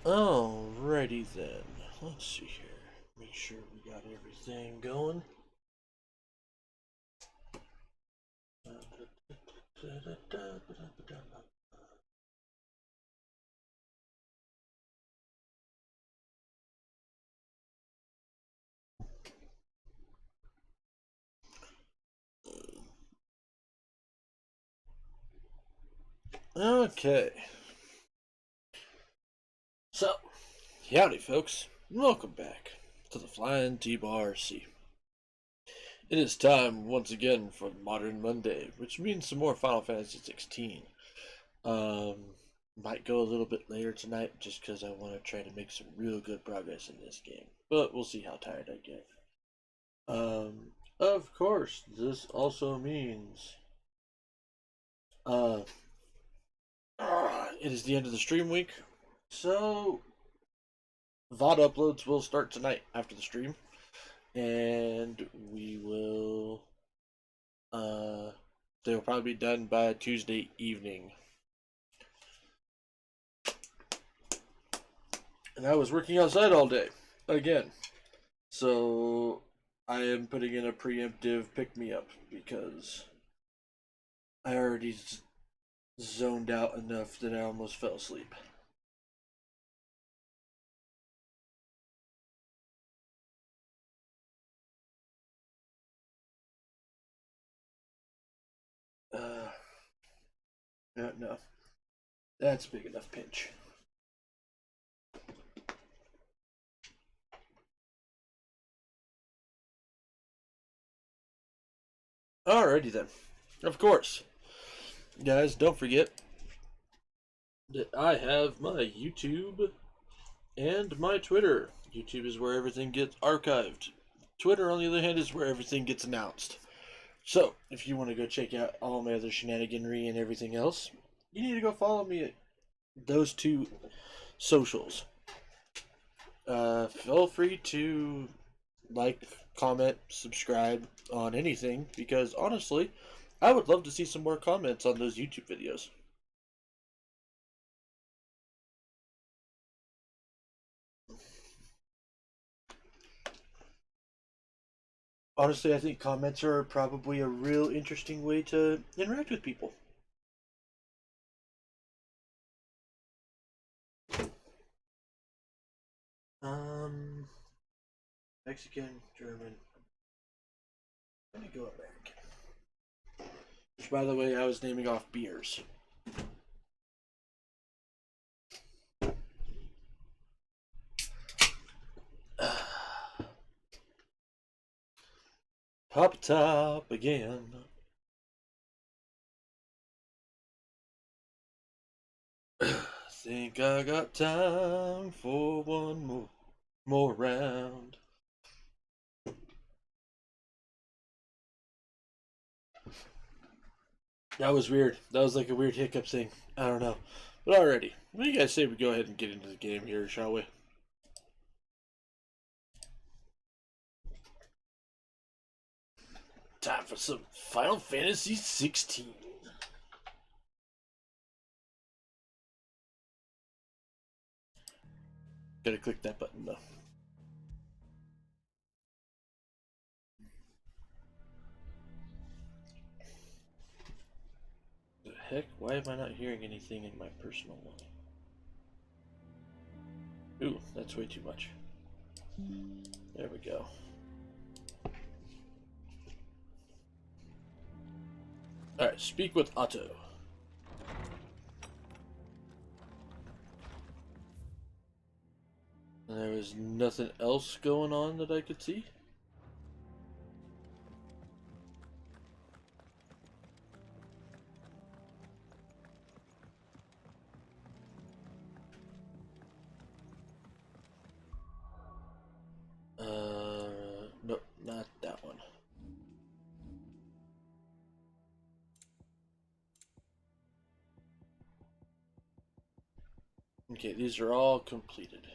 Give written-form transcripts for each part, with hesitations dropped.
Alrighty then. Let's see here. Make sure we got everything going. Okay. So, howdy folks. Welcome back to the Flying T-Bar C. It is time once again for Modern Monday, which means some more Final Fantasy 16. Might go a little bit later tonight just because I want to try to make some real good progress in this game. But we'll see how tired I get. Of course, this also means uh, it is the end of the stream week, so VOD uploads will start tonight after the stream, and we will they'll probably be done by Tuesday evening. And I was working outside all day again, so I am putting in a preemptive pick me up because I already zoned out enough that I almost fell asleep. No, that's a big enough pinch. Alrighty then. Of course, guys, don't forget that I have my YouTube and my Twitter. YouTube is where everything gets archived. Twitter, on the other hand, is where everything gets announced. So, if you want to go check out all my other shenaniganry and everything else, you need to go follow me at those two socials. Feel free to like, comment, subscribe on anything, because honestly, I would love to see some more comments on those YouTube videos. Honestly, I think comments are probably a real interesting way to interact with people. Um, Mexican, German. Let me go American. Which, by the way, I was naming off beers. Pop top again. Think I got time for one more round. That was weird. That was like a weird hiccup thing. I don't know. But alrighty. What do you guys say we go ahead and get into the game here, shall we? Time for some Final Fantasy 16. Gotta click that button though. The heck? Why am I not hearing anything in my personal one? Ooh, that's way too much. There we go. Alright, speak with Otto. There was nothing else going on that I could see? Nope, not that one. Okay, these are all completed.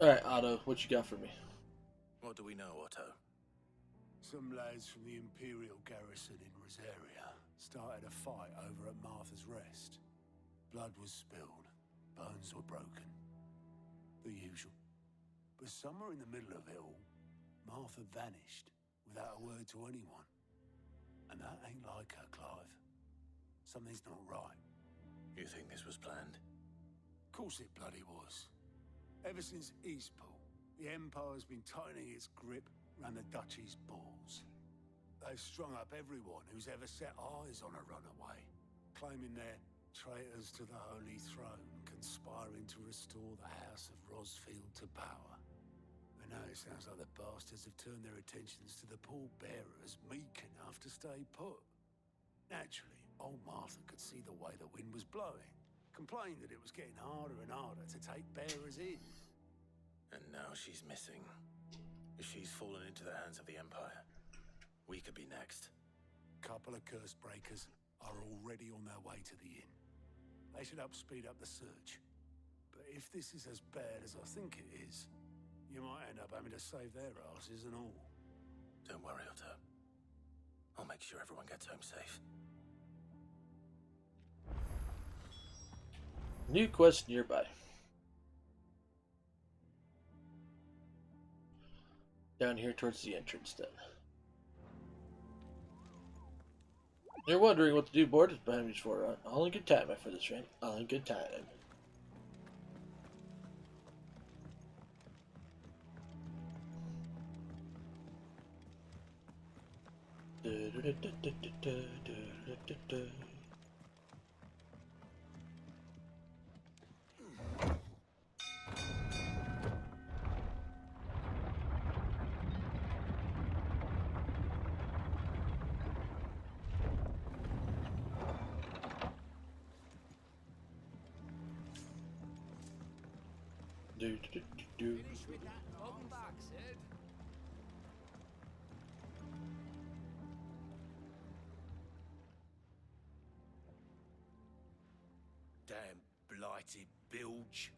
Alright, Otto, what you got for me? What do we know, Otto? Some lads from the Imperial garrison in Rosaria started a fight over at Martha's Rest. Blood was spilled, bones were broken. The usual. But somewhere in the middle of it all, Martha vanished without a word to anyone. And that ain't like her, Clive. Something's not right. You think this was planned? Of course it bloody was. Ever since Eastpool, the Empire's been tightening its grip around the Duchy's balls. They've strung up everyone who's ever set eyes on a runaway, claiming they're traitors to the Holy Throne, conspiring to restore the House of Rosfield to power. And now it sounds like the bastards have turned their attentions to the pallbearers meek enough to stay put. Naturally, old Martha could see the way the wind was blowing, complained that it was getting harder and harder to take bearers in. And now she's missing. If she's fallen into the hands of the Empire, we could be next. Couple of curse breakers are already on their way to the inn. They should help speed up the search. But if this is as bad as I think it is, you might end up having to save their asses and all. Don't worry, Otto. I'll make sure everyone gets home safe. New quest nearby. Down here towards the entrance then. You're wondering what the new board is behind me for, right? All in good time after this, right? All in good time. Finish with that long back, Sid. Damn blighted bilge.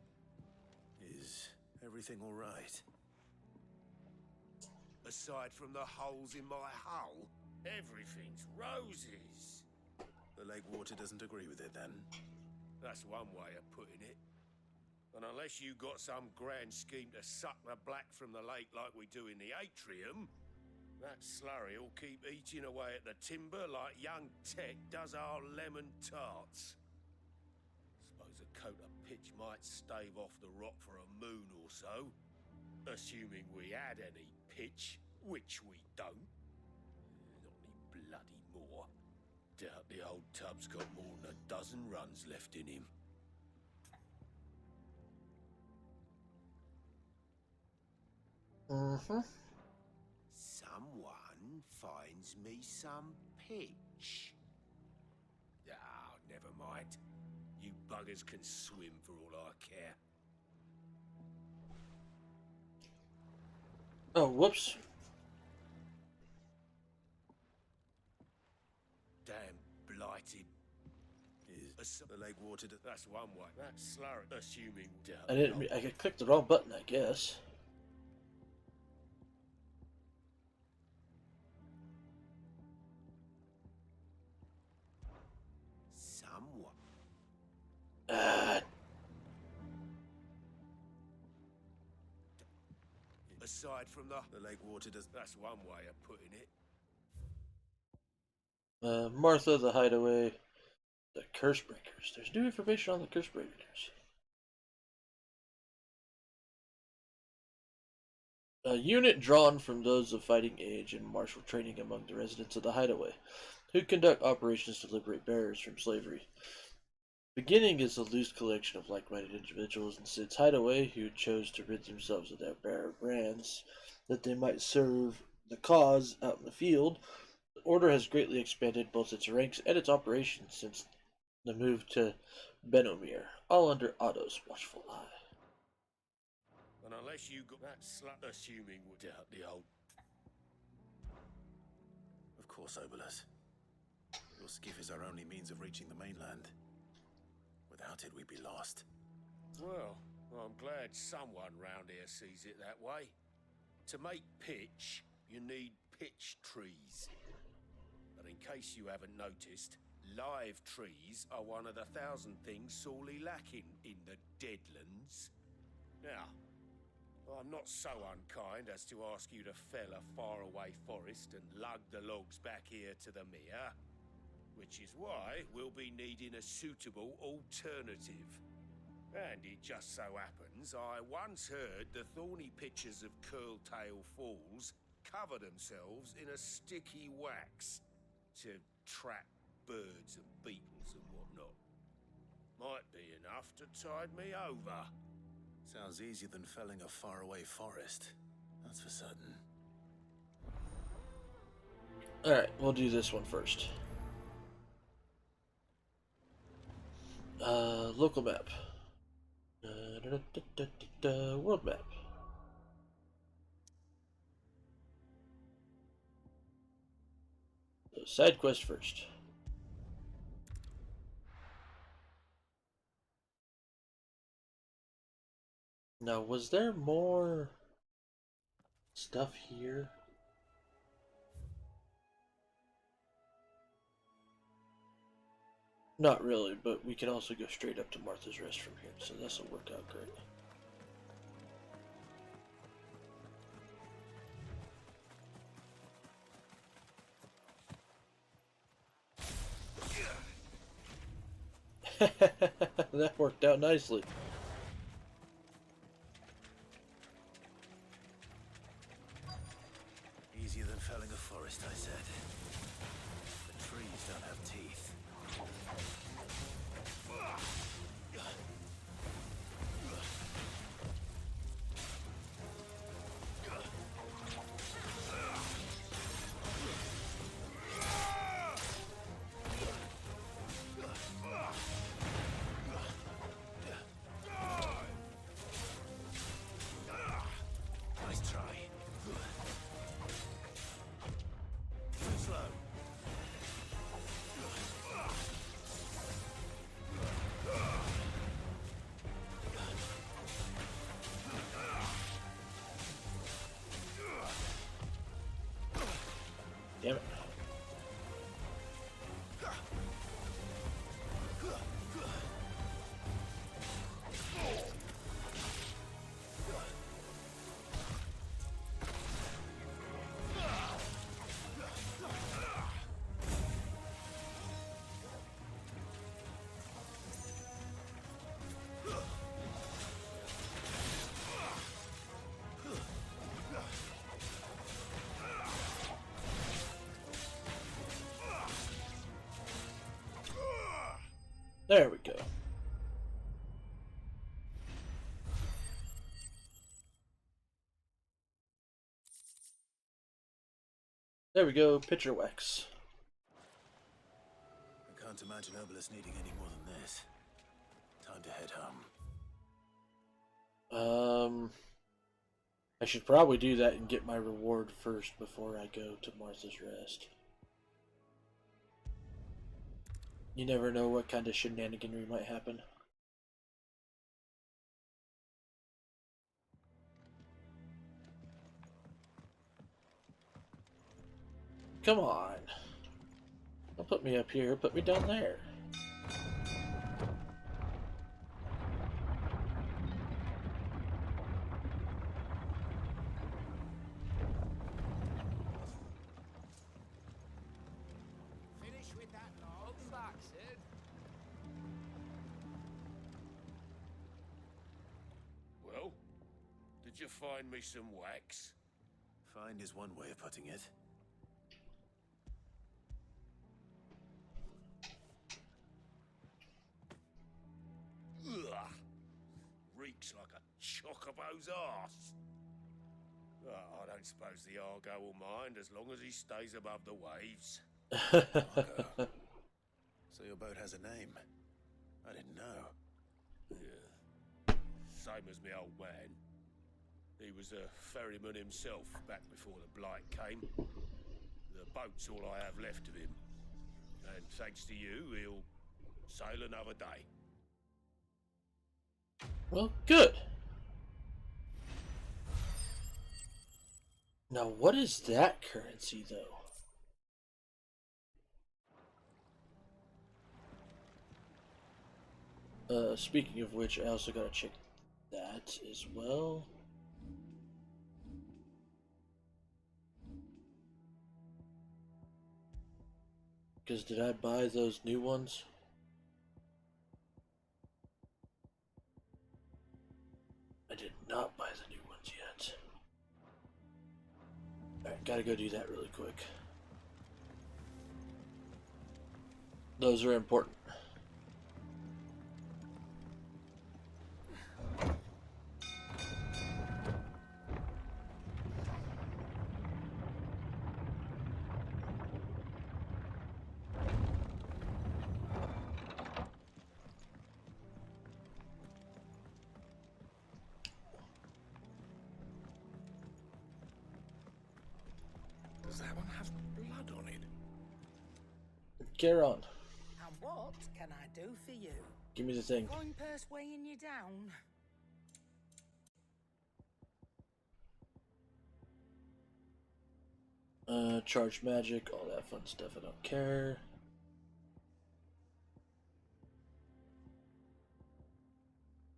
Is everything all right? Aside from the holes in my hull, everything's roses. The lake water doesn't agree with it, then? That's one way of putting it. And unless you got some grand scheme to suck the black from the lake like we do in the atrium, that slurry will keep eating away at the timber like young Tech does our lemon tarts. Suppose a coat of pitch might stave off the rot for a moon or so, assuming we had any pitch, which we don't. Not any bloody more. Doubt the old tub's got more than a dozen runs left in him. Someone finds me some pitch. Ah, never mind. You buggers can swim for all I care. Oh, whoops. Damn blighted. Is the lake water? That's one way. That's slurry. Assuming. I clicked the wrong button, I guess. Someone. Aside from the lake water does. That's one way of putting it. Martha, the hideaway, the curse breakers. There's new information on the curse breakers. A unit drawn from those of fighting age and martial training among the residents of the hideaway, who conduct operations to liberate bearers from slavery. Beginning is a loose collection of like-minded individuals in Sid's hideaway who chose to rid themselves of their bearer brands, that they might serve the cause out in the field. The Order has greatly expanded both its ranks and its operations since the move to Benomir, all under Otto's watchful eye. And unless you got that slut, assuming we doubt the old. Of course, Obolus. Your skiff is our only means of reaching the mainland. Without it, we'd be lost. Well, I'm glad someone round here sees it that way. To make pitch, you need pitch trees. But in case you haven't noticed, live trees are one of the 1,000 things sorely lacking in the Deadlands. Now, I'm not so unkind as to ask you to fell a faraway forest and lug the logs back here to the mere, which is why we'll be needing a suitable alternative. And it just so happens I once heard the thorny pitchers of Curltail Falls cover themselves in a sticky wax to trap birds and beetles and whatnot. Might be enough to tide me over. Sounds easier than felling a faraway forest. That's for certain. Alright, we'll do this one first. Local map. World map. So side quest first. Now, was there more stuff here? Not really, but we can also go straight up to Martha's Rest from here, so this will work out great. That worked out nicely. Easier than felling a forest, I said. The trees don't have teeth. Nice try. Too slow. Damn it. There we go. There we go, pitcher wax. I can't imagine Obelisk needing any more than this. Time to head home. I should probably do that and get my reward first before I go to Martha's Rest. You never know what kind of shenaniganry might happen. Come on. Don't put me up here, put me down there. Finish with that log. Welcome back, Sid. Well, did you find me some wax? Find is one way of putting it. Ugh. Reeks like a chocobo's arse. I don't suppose the Argo will mind as long as he stays above the waves. Argo. So your boat has a name. I didn't know. Yeah. Same as me old man. He was a ferryman himself back before the Blight came. The boat's all I have left of him. And thanks to you, he'll sail another day. Well, good. Now, what is that currency, though? Speaking of which, I also gotta check that as well. Because did I buy those new ones? I did not buy the new ones yet. Alright, gotta go do that really quick. Those are important. Does that one have blood on it? Carry on. And what can I do for you? Give me the thing. Coin purse weighing you down? Charge magic, all that fun stuff. I don't care.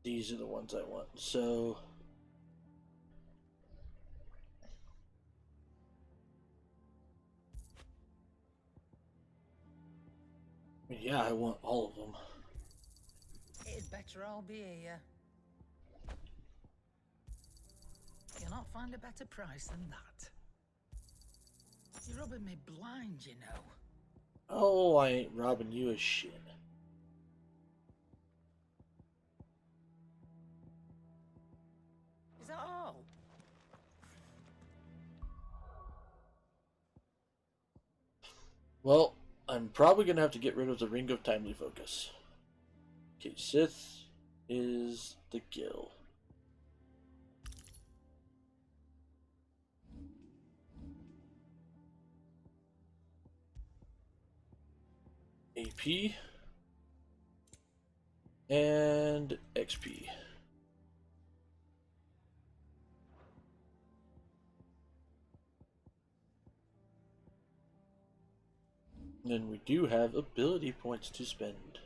These are the ones I want. So yeah, I want all of them. It'd better all be here. You'll not find a better price than that. You're rubbing me blind, you know. Oh, I ain't robbing you as shit. Is that all? Well, I'm probably gonna have to get rid of the Ring of Timely Focus. Okay, Sith is the Gill. AP and XP. And then we do have ability points to spend.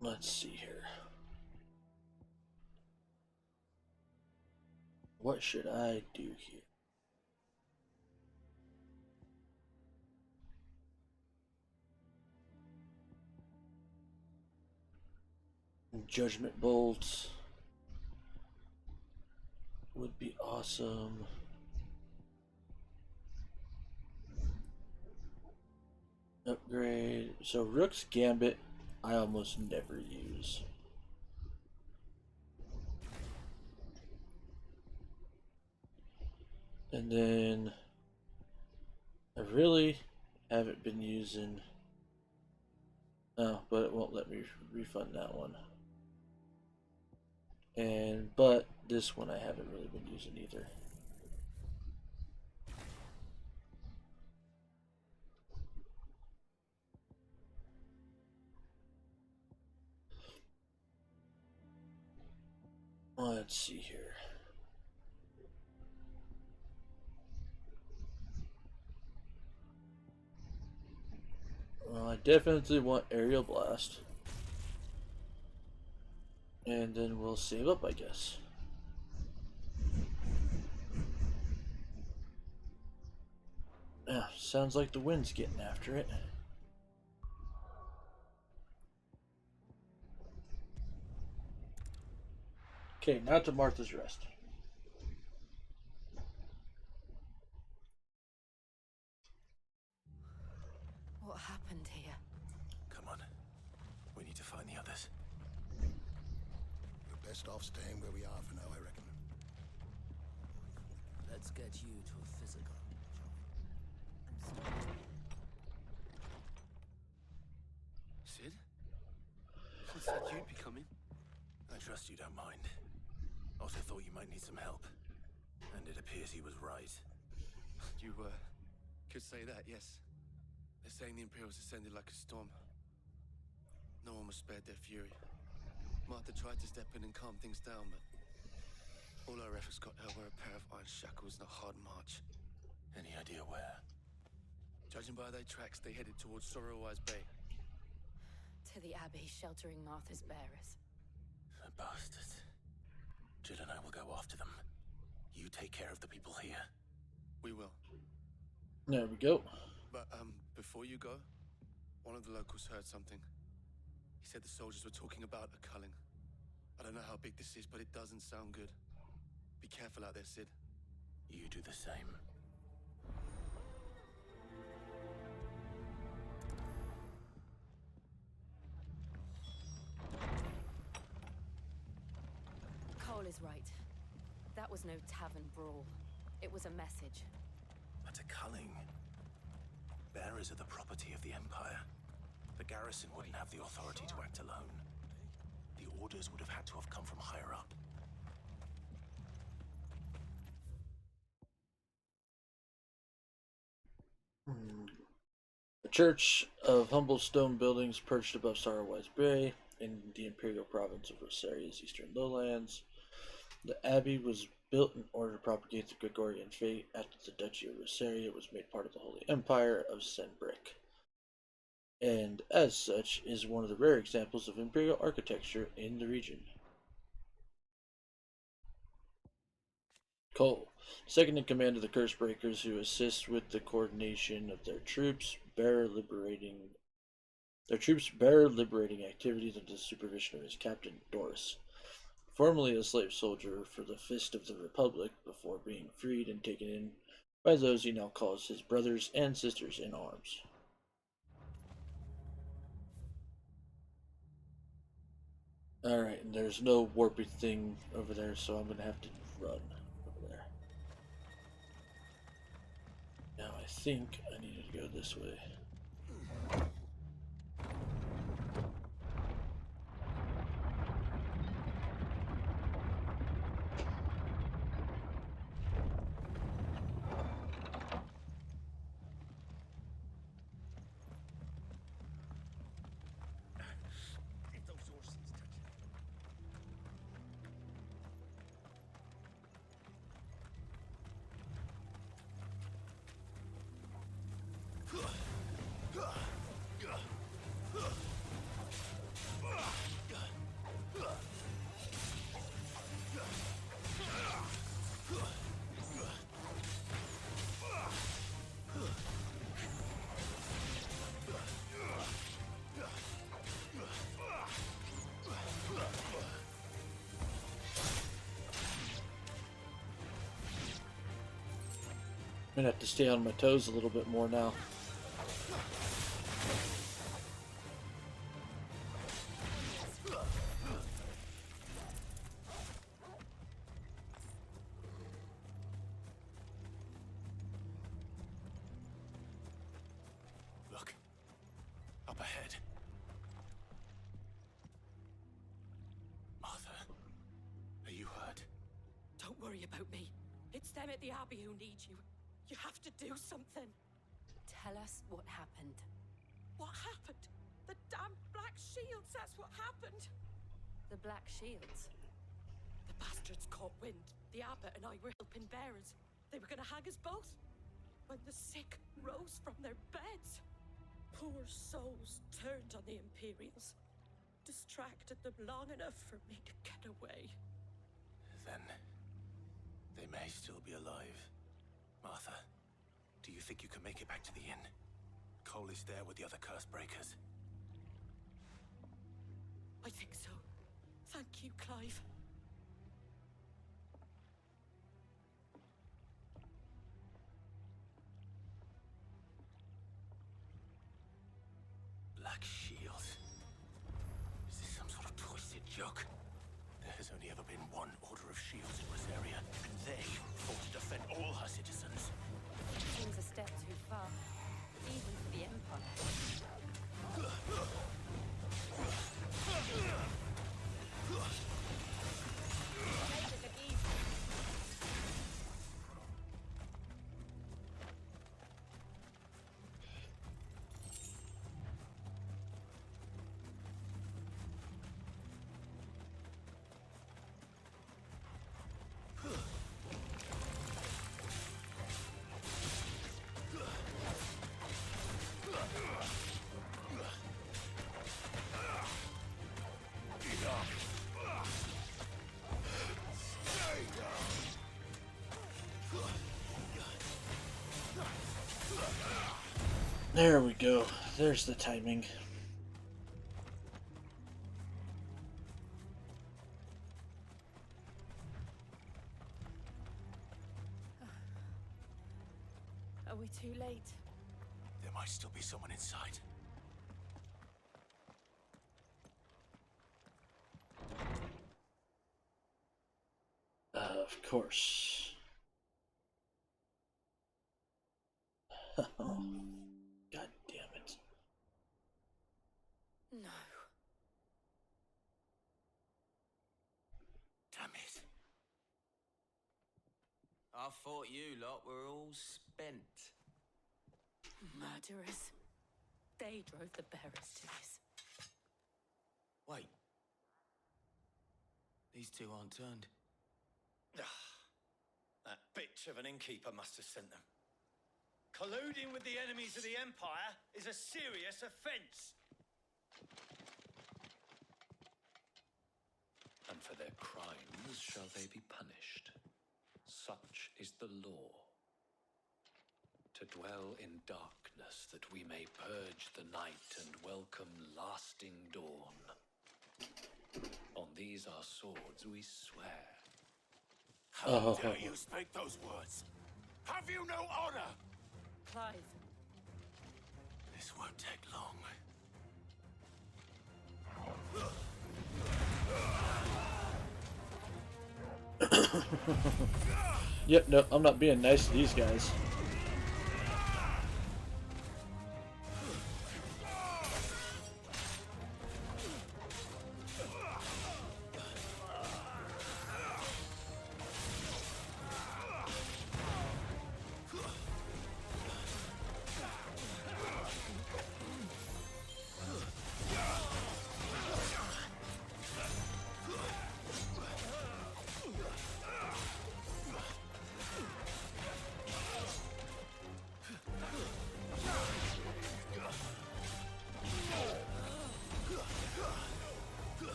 Let's see here. What should I do here? Judgment bolts would be awesome. Upgrade. So Rook's Gambit I almost never use. And then I really haven't been using. Oh, but it won't let me refund that one. But this one I haven't really been using either. Let's see here. Well, I definitely want Aerial Blast. And then we'll save up, I guess. Yeah, sounds like the wind's getting after it. Okay, now to Martha's Rest. What happened here? Come on. We need to find the others. We're best off staying where we are for now, I reckon. Let's get you to a physical. Sid? Sid said you'd be coming. I trust you don't mind. Also thought you might need some help. And it appears he was right. You, could say that, yes. They're saying the Imperials descended like a storm. No one was spared their fury. Martha tried to step in and calm things down, but all our efforts got her were a pair of iron shackles and a hard march. Any idea where? Judging by their tracks, they headed towards Sorrowwise Bay. To the Abbey sheltering Martha's bearers. The bastards. Jill and I will go after them. You take care of the people here. We will. There we go. But, before you go, one of the locals heard something. He said the soldiers were talking about a culling. I don't know how big this is, but it doesn't sound good. Be careful out there, Sid. You do the same. Cole is right. That was no tavern brawl. It was a message. But a culling. Bearers are the property of the Empire. The garrison wouldn't have the authority to act alone. The orders would have had to have come from higher up. A church of humble stone buildings perched above Sorrowwise Bay in the imperial province of Rosaria's eastern lowlands. The abbey was built in order to propagate the Gregorian faith after the Duchy of Rosaria was made part of the Holy Empire of Senbrick, and as such is one of the rare examples of imperial architecture in the region. Cole, second in command of the Cursebreakers, who assists with the coordination of their troops, bearer liberating activities under the supervision of his captain, Doris. Formerly a slave soldier for the Fist of the Republic before being freed and taken in by those he now calls his brothers and sisters in arms. Alright, and there's no warpy thing over there, so I'm gonna have to run over there. Now I think I needed to go this way. I'm gonna have to stay on my toes a little bit more now. Look. Up ahead. Martha. Are you hurt? Don't worry about me. It's them at the Abbey who need you. You have to do something. Tell us what happened. What happened? The damn Black Shields, that's what happened. The Black Shields? The bastards caught wind. The abbot and I were helping bearers. They were gonna hang us both. When the sick rose from their beds. Poor souls turned on the Imperials. Distracted them long enough for me to get away. Then they may still be alive. Martha, do you think you can make it back to the inn? Cole is there with the other Cursebreakers. I think so. Thank you, Clive. Black Shield. Is this some sort of twisted joke? There has only ever been one Order of Shields in Rosaria, and they fought to defend all her citizens. Seems a step too far, even for the Empire. There we go. There's the timing. Are we too late? There might still be someone inside. Of course. God damn it. No. Damn it. I thought you lot were all spent. Murderers. They drove the bearers to this. Wait. These two aren't turned. That bitch of an innkeeper must have sent them. Colluding with the enemies of the Empire is a serious offense. And for their crimes shall they be punished. Such is the law. To dwell in darkness that we may purge the night and welcome lasting dawn. On these our swords we swear. How dare you speak those words? Have you no honor? Clive. This won't take long. Yep, no, I'm not being nice to these guys.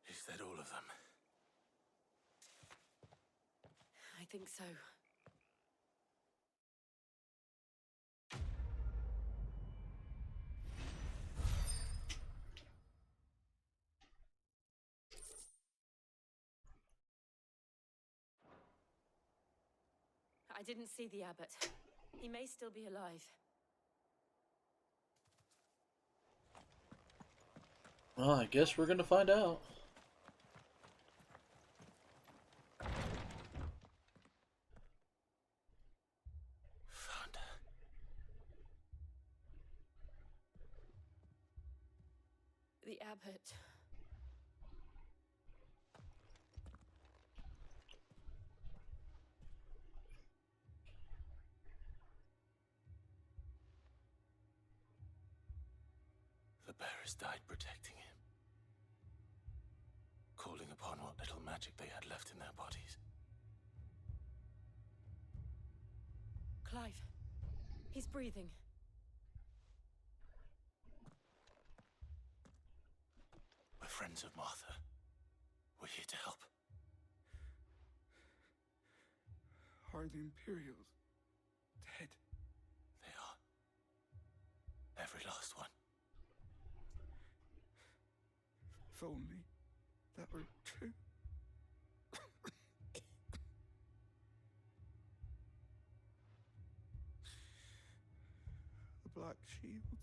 Is that all of them? I think so. I didn't see the abbot. He may still be alive. Well, I guess we're gonna find out. Found her. The abbot. The bearers died protecting him. Calling upon what little magic they had left in their bodies. Clive. He's breathing. We're friends of Martha. We're here to help. Are the Imperials dead? They are. Every last one. If only that were true. The Black Shields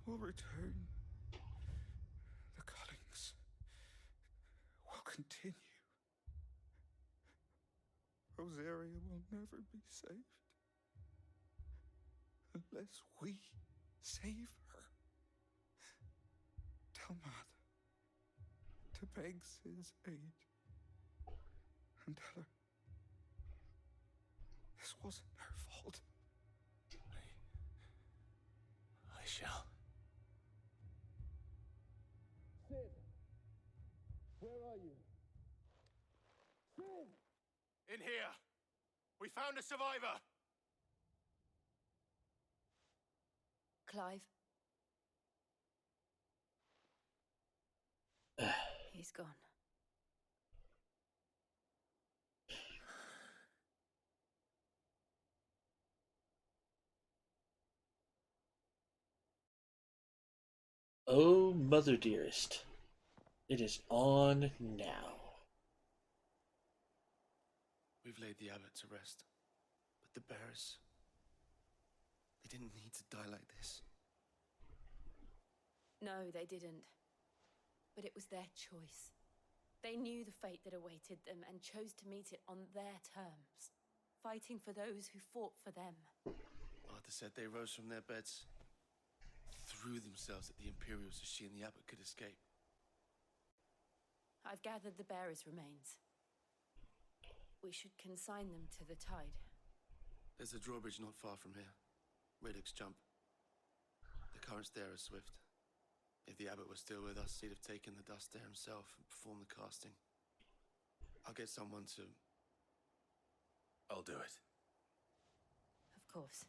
will return. The cullings will continue. Rosaria will never be saved unless we save her. Tell Mother to beg his aid and tell her this wasn't her fault. I shall. Sid! Where are you? Sid! In here! We found a survivor! Clive. He's gone. Oh, mother dearest, it is on now. We've laid the abbot to rest. But the bearers... they didn't need to die like this. No, they didn't. But it was their choice. They knew the fate that awaited them and chose to meet it on their terms, fighting for those who fought for them. Arthur said they rose from their beds, threw themselves at the Imperials so she and the abbot could escape. I've gathered the bearers' remains. We should consign them to the tide. There's a drawbridge not far from here. Radix jump. The currents there are swift. If the abbot was still with us, he'd have taken the dust there himself and performed the casting. I'll get someone to... I'll do it. Of course.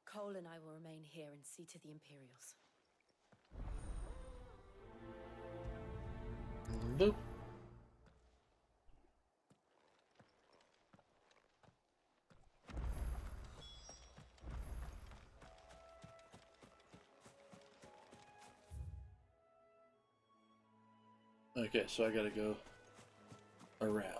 Cole and I will remain here and see to the Imperials. Boop. Okay, so I gotta go around.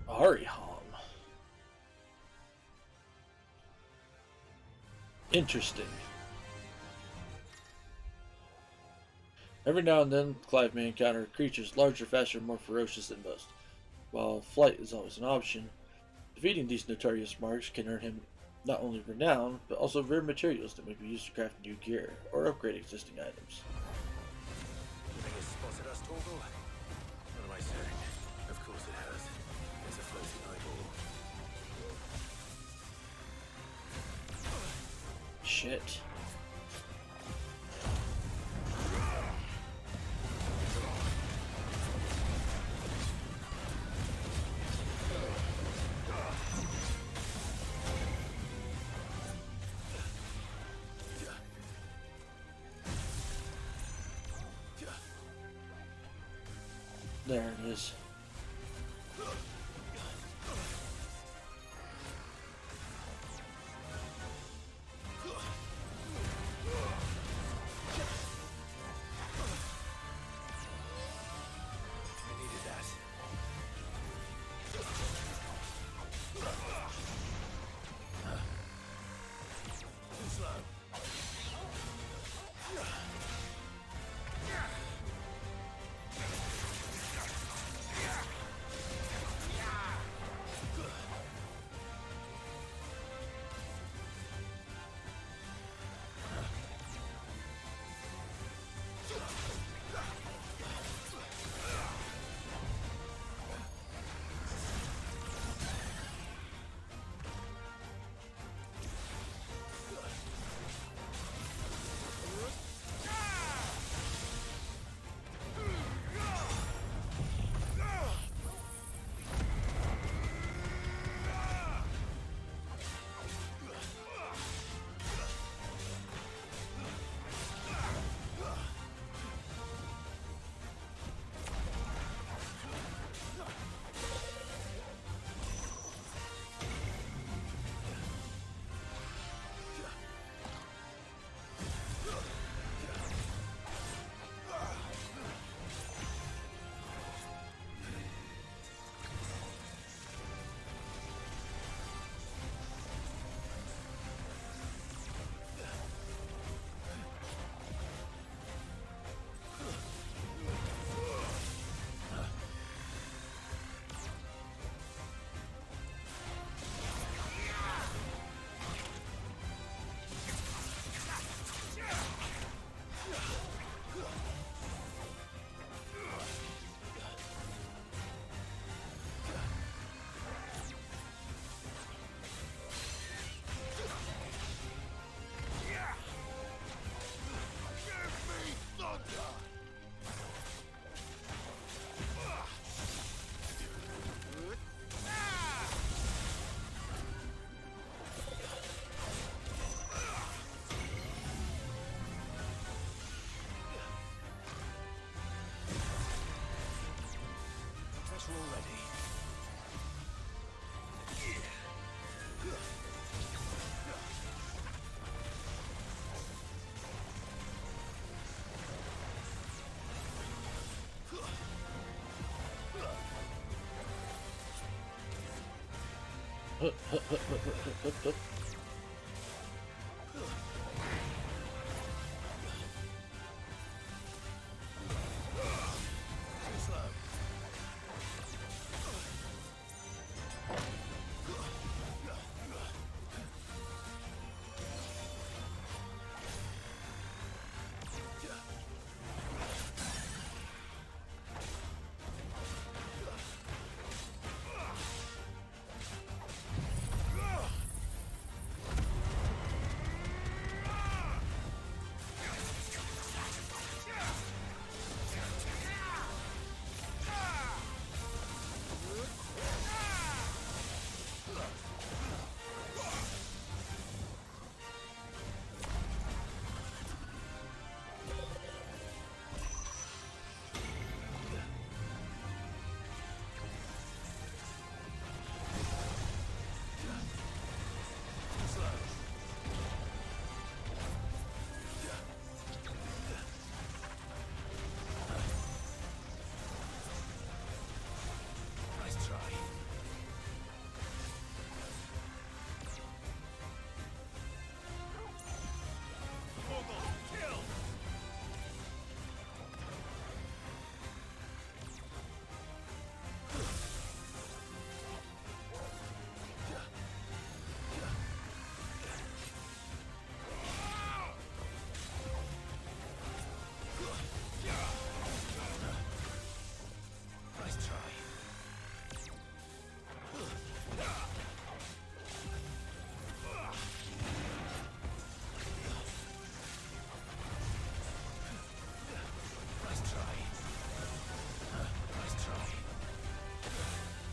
Ariham. Interesting. Every now and then, Clive may encounter creatures larger, faster, and more ferocious than most. While flight is always an option, defeating these notorious marks can earn him not only renown, but also rare materials that may be used to craft new gear or upgrade existing items. You think it's spotted us, Torgal? What am I saying? Of course it has. It's a floating eyeball. Shit. There it is.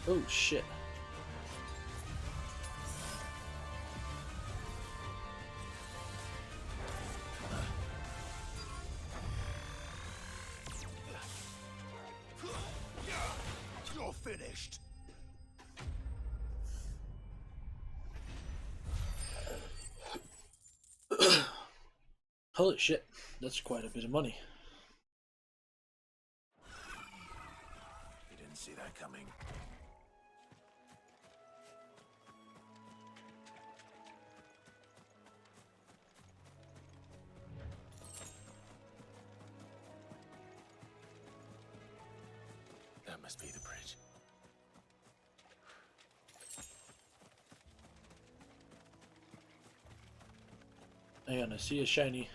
Oh shit. You're finished. Holy shit, that's quite a bit of money. You didn't see that coming. That must be the bridge. Hang on, I see a shiny.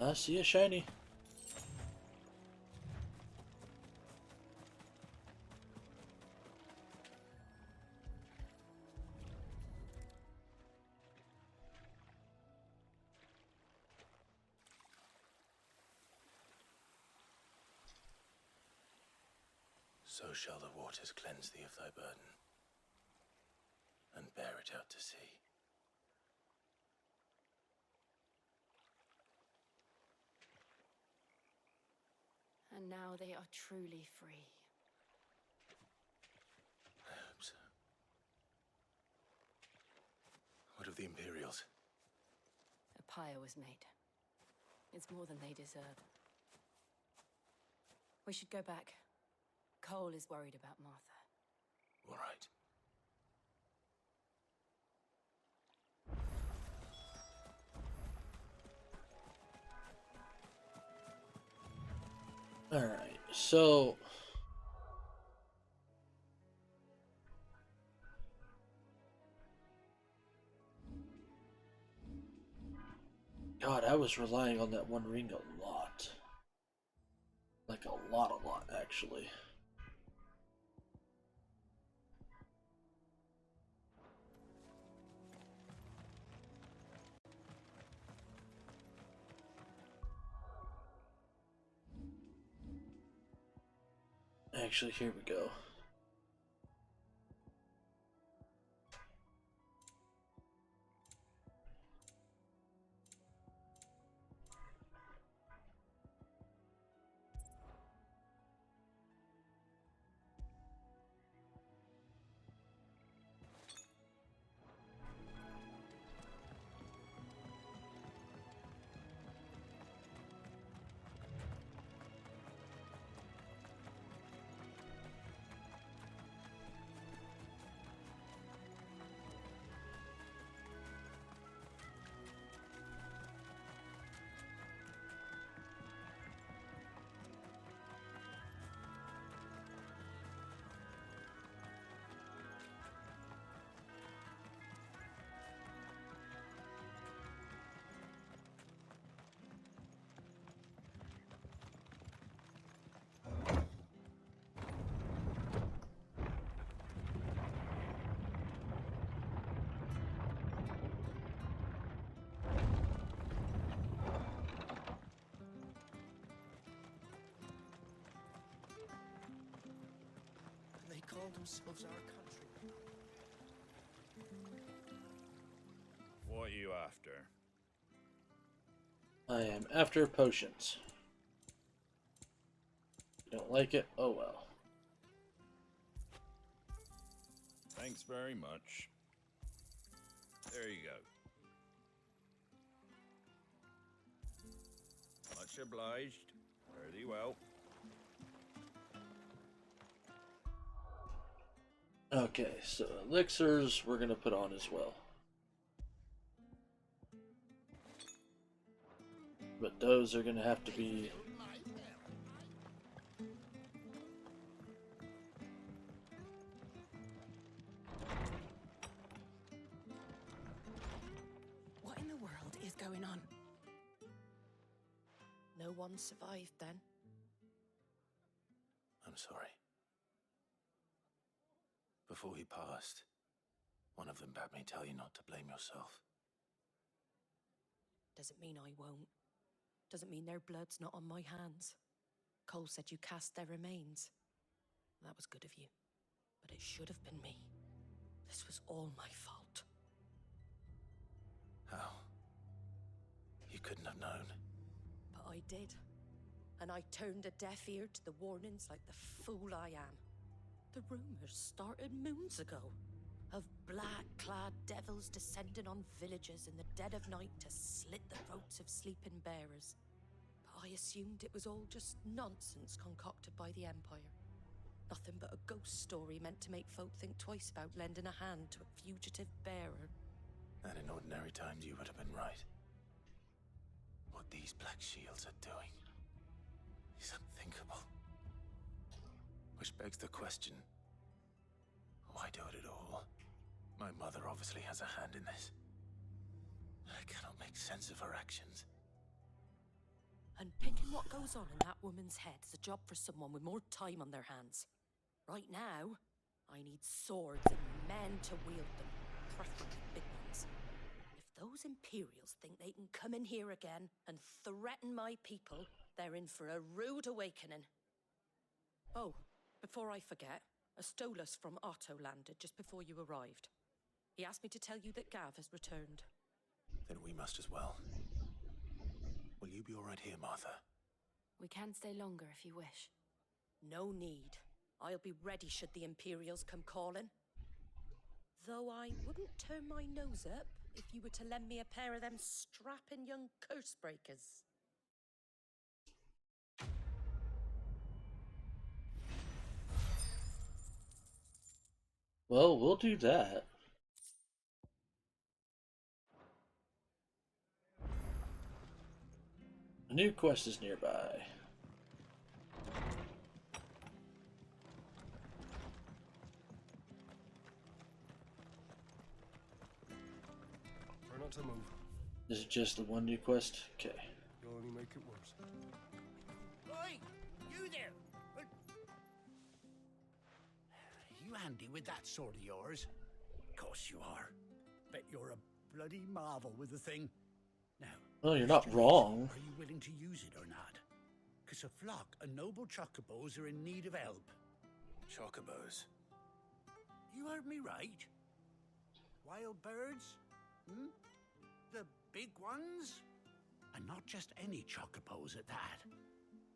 I see a shiny. So shall the waters cleanse thee of thy burden, and bear it out to sea. And now they are truly free. I hope so. What of the Imperials? A pyre was made. It's more than they deserve. We should go back. Cole is worried about Martha. All right. Alright, so... God, I was relying on that one ring a lot. Like a lot, actually. Actually, here we go. call themselves our country. What are you after? I am after potions. Don't like it? Oh well. Thanks very much. There you go. Much obliged. Fare thee well. Okay, so elixirs we're gonna put on as well. But those are gonna have to be... What in the world is going on? No one survived then? I'm sorry. Before he passed, one of them bade me tell you not to blame yourself. Doesn't mean I won't. Doesn't mean their blood's not on my hands. Cole said you cast their remains. That was good of you. But it should have been me. This was all my fault. How? You couldn't have known. But I did. And I turned a deaf ear to the warnings like the fool I am. The rumors started moons ago. Of black-clad devils descending on villages in the dead of night to slit the throats of sleeping bearers. But I assumed it was all just nonsense concocted by the Empire. Nothing but a ghost story meant to make folk think twice about lending a hand to a fugitive bearer. And in ordinary times you would have been right. What these Black Shields are doing is unthinkable. Which begs the question, why do it at all? My mother obviously has a hand in this. I cannot make sense of her actions. And picking what goes on in that woman's head is a job for someone with more time on their hands. Right now, I need swords and men to wield them, preferably big ones. If those Imperials think they can come in here again and threaten my people, they're in for a rude awakening. Oh, before I forget, a Stolas from Otto landed just before you arrived. He asked me to tell you that Gav has returned. Then we must as well. Will you be all right here, Martha? We can stay longer if you wish. No need. I'll be ready should the Imperials come calling. Though I wouldn't turn my nose up if you were to lend me a pair of them strapping young curse breakers. Well, we'll do that. A new quest is nearby. Try not to move. Is it just the one new quest? Okay. You'll only make it worse. Oi! You there! You handy with that sword of yours? Of course you are. Bet you're a bloody marvel with the thing. Now, Well, you're not wrong. are you willing to use it or not? Because a flock of noble chocobos are in need of help. Chocobos? You heard me right. Wild birds? Hmm? The big ones? And not just any chocobos at that.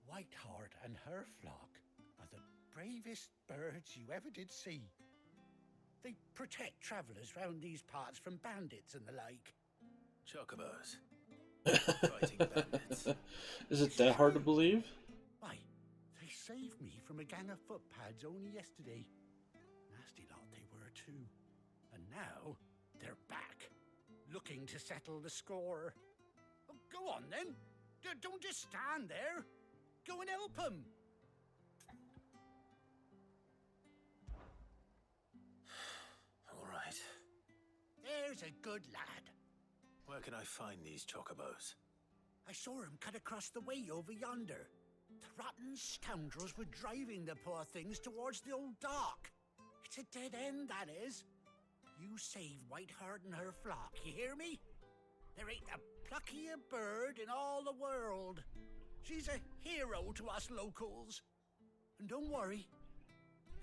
Whiteheart and her flock are the bravest birds you ever did see. They protect travellers round these parts from bandits and the like. Chocobos? Fighting bandits? Is it that hard to believe? Why, they saved me from a gang of footpads only yesterday. Nasty lot they were too. And now they're back, looking to settle the score. Oh, go on then. Don't just stand there. Go and help them. All right. There's a good lad. Where can I find these chocobos? I saw him cut across the way over yonder. The rotten scoundrels were driving the poor things towards the old dock. It's a dead end, that is. You save Whiteheart and her flock, you hear me? There ain't a pluckier bird in all the world. She's a hero to us locals. And don't worry,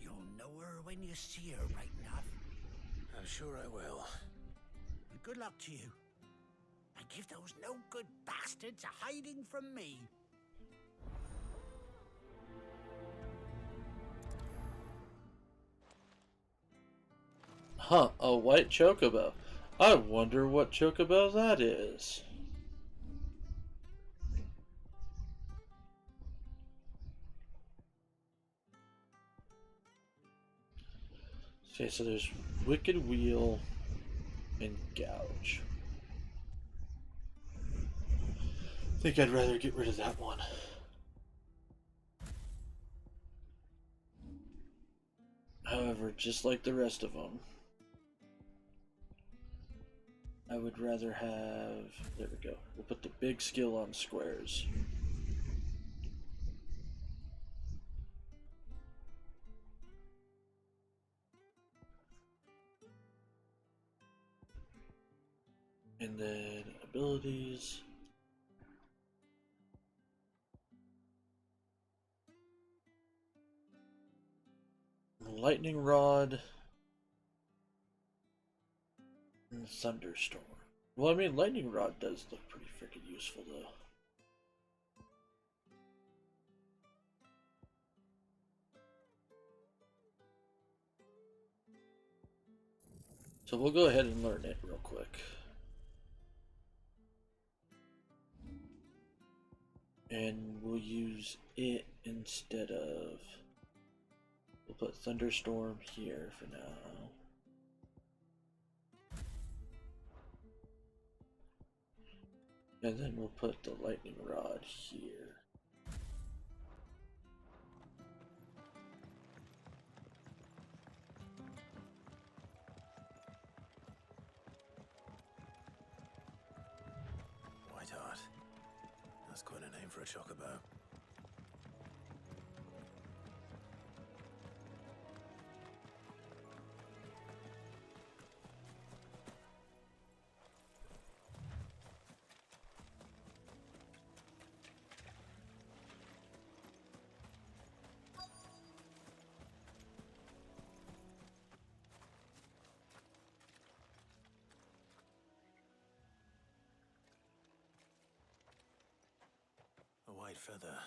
You'll know her when you see her, right enough. I'm sure I will. And good luck to you. And give those no-good bastards a hiding from me. Huh, a white chocobo. I wonder what chocobo that is. Okay, so there's Wicked Wheel and Gouge. I think I'd rather get rid of that one. However, just like the rest of them, I would rather have... There we go. We'll put the big skill on squares. And then abilities. Lightning Rod. And Thunderstorm. Well, I mean, Lightning Rod does look pretty freaking useful, though. So we'll go ahead and learn it real quick. And we'll use it instead of... We'll put Thunderstorm here for now. And then we'll put the Lightning Rod here. Whiteheart. That's quite a name for a chocobo. A white feather.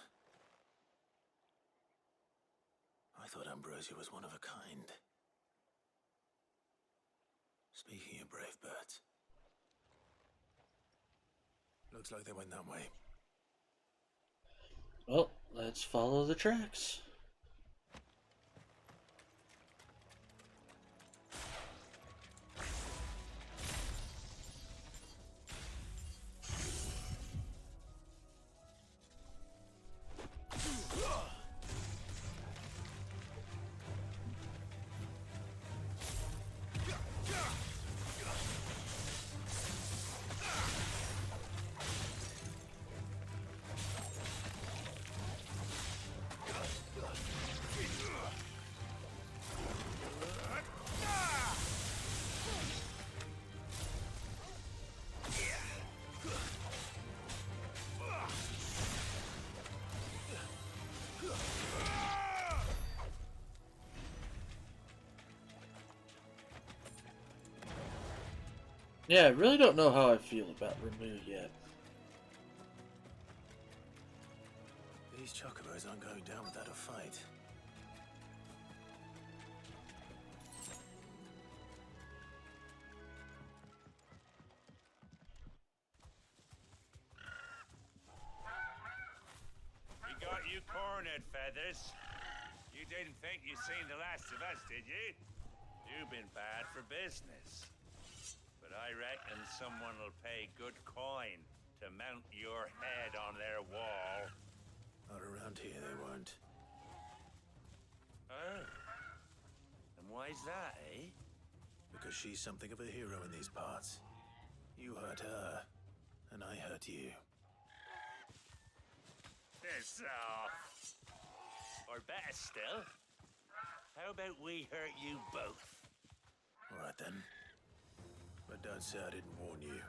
I thought Ambrosia was one of a kind. Speaking of brave birds, looks like they went that way. Well, let's follow the tracks. Yeah, I really don't know how I feel about Remove yet. These chocobos aren't going down without a fight. We got you cornered, Feathers. You didn't think you'd seen the last of us, did you? You've been bad for business. But I reckon someone will pay good coin to mount your head on their wall. Not around here, they won't. Oh. And why's that, eh? Because she's something of a hero in these parts. You hurt her, and I hurt you. Piss off. Or better still, how about we hurt you both? All right then. But don't say I didn't warn you.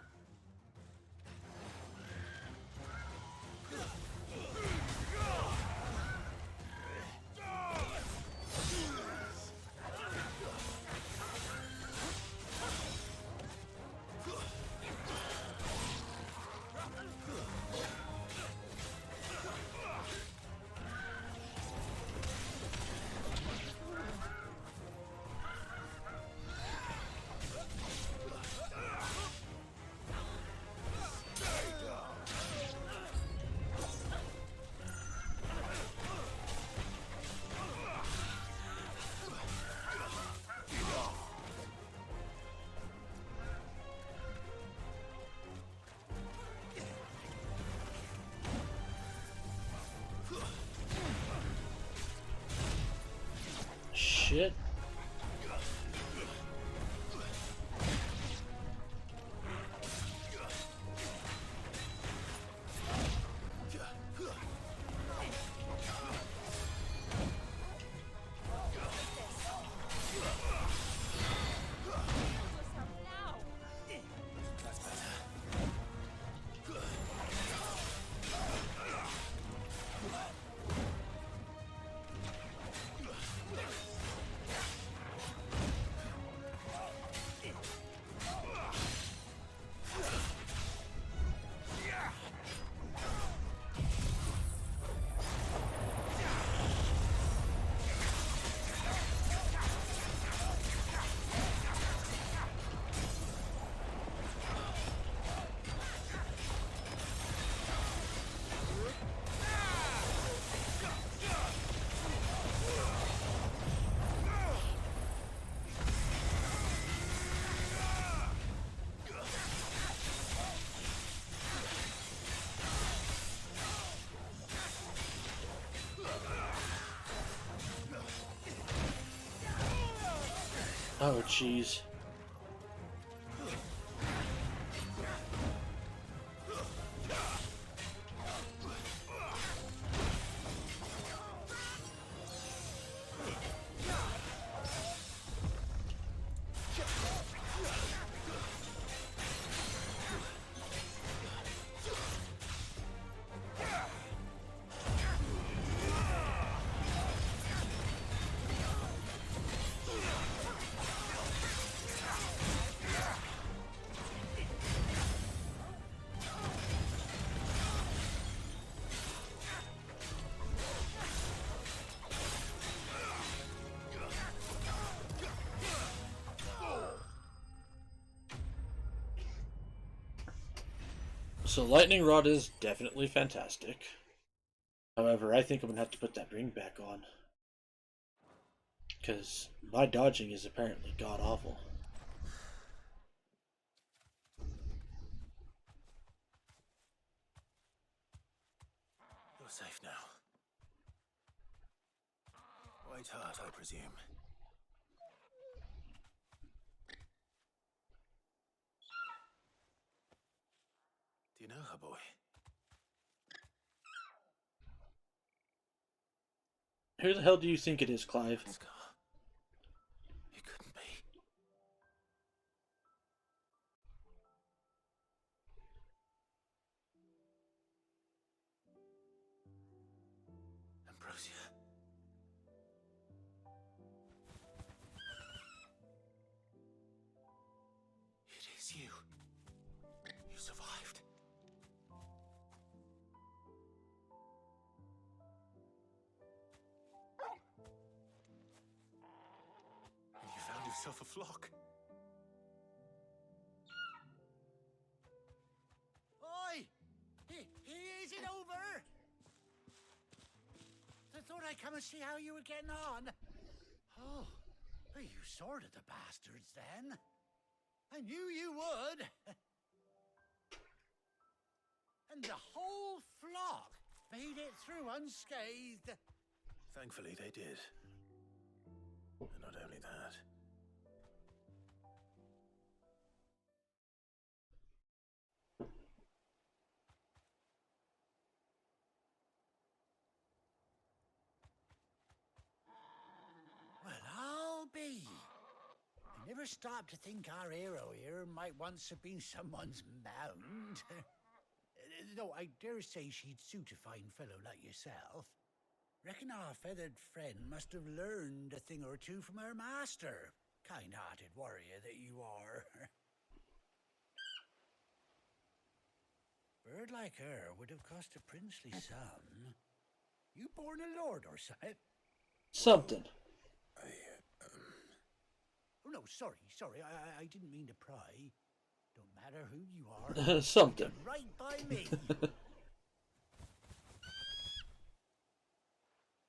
shit. Oh, jeez. So Lightning Rod is definitely fantastic. However, I think I'm going to have to put that ring back on. Because my dodging is apparently god-awful. You're safe now. White Heart, I presume. Do you know her, boy? Who the hell do you think it is, Clive? Scar. It couldn't be. Ambrosia. It is you. You survived. And you found yourself a flock. Oi! Is it over? I thought I'd come and see how you were getting on. Oh, well, you sorted the bastards then. I knew you would. And the whole flock made it through unscathed. Thankfully, they did. And not only that. Well, I'll be. I never stopped to think our hero here might once have been someone's mount. Though I dare say she'd suit a fine fellow like yourself. Reckon our feathered friend must have learned a thing or two from her master. Kind-hearted warrior that you are. Bird like her would have cost a princely sum. You born a lord or something? Something. Oh, no, sorry. I didn't mean to pry. Don't matter who you are. Something. Right by me.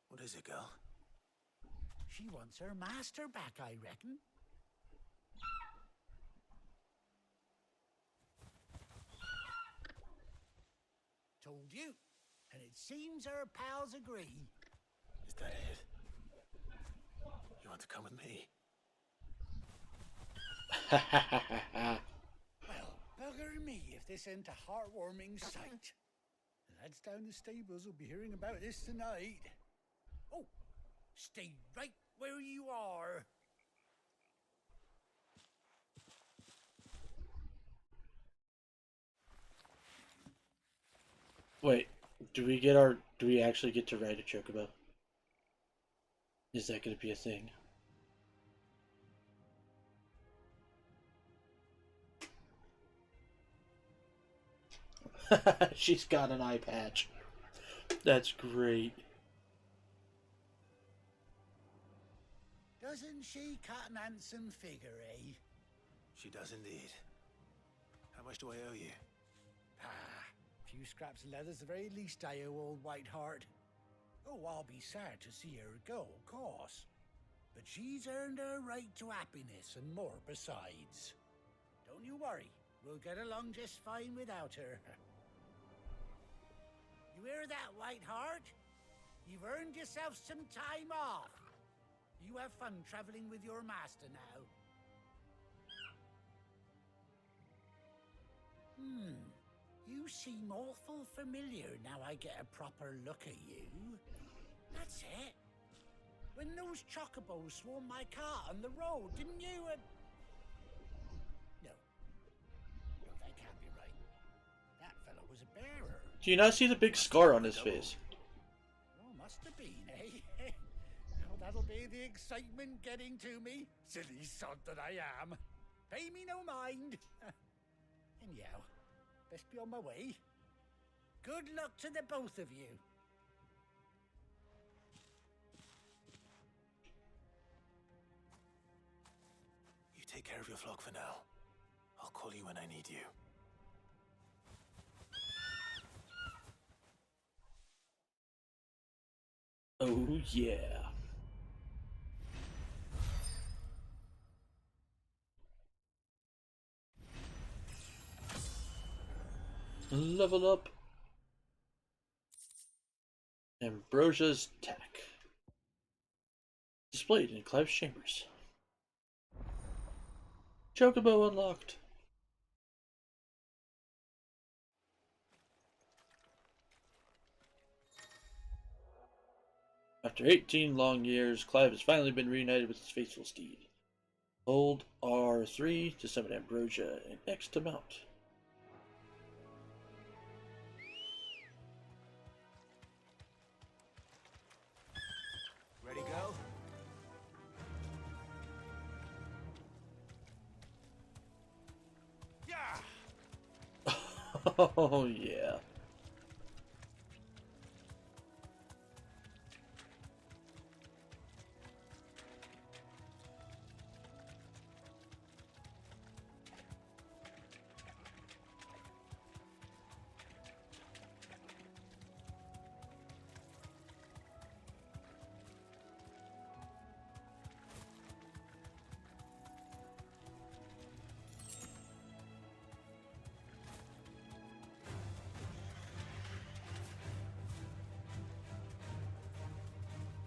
What is it, girl? She wants her master back, I reckon. Told you. And it seems her pals agree. Is that it? You want to come Well, bugger me if this ain't a heartwarming sight. The lads down the stables will be hearing about this tonight. Oh, stay right where you are. Wait, do we actually get to ride a chocobo? Is that going to be a thing? She's got an eye patch. That's great. Doesn't she cut an handsome figure, eh? She does indeed. How much do I owe you? A few scraps of leather's the very least I owe old Whiteheart. Oh, I'll be sad to see her go, of course. But she's earned her right to happiness and more besides. Don't you worry, we'll get along just fine without her. You hear that, Whiteheart? You've earned yourself some time off. You have fun traveling with your master now. You seem awful familiar now I get a proper look at you. That's it. When those chocobos swarmed my car on the road, didn't you? No. No, that can't be right. That fellow was a bearer. Do you not see the big scar on his face? Oh, must have been, eh? Oh, that'll be the excitement getting to me. Silly sod that I am. Pay me no mind. Anyhow, best be on my way. Good luck to the both of you. You take care of your flock for now. I'll call you when I need you. Oh, yeah. Level up. Ambrosia's Attack. Displayed in Clive's chambers. Chocobo unlocked. After 18 long years, Clive has finally been reunited with his faithful steed. Hold R3 to summon Ambrosia and X to mount. Ready, go? Yeah! Oh, yeah.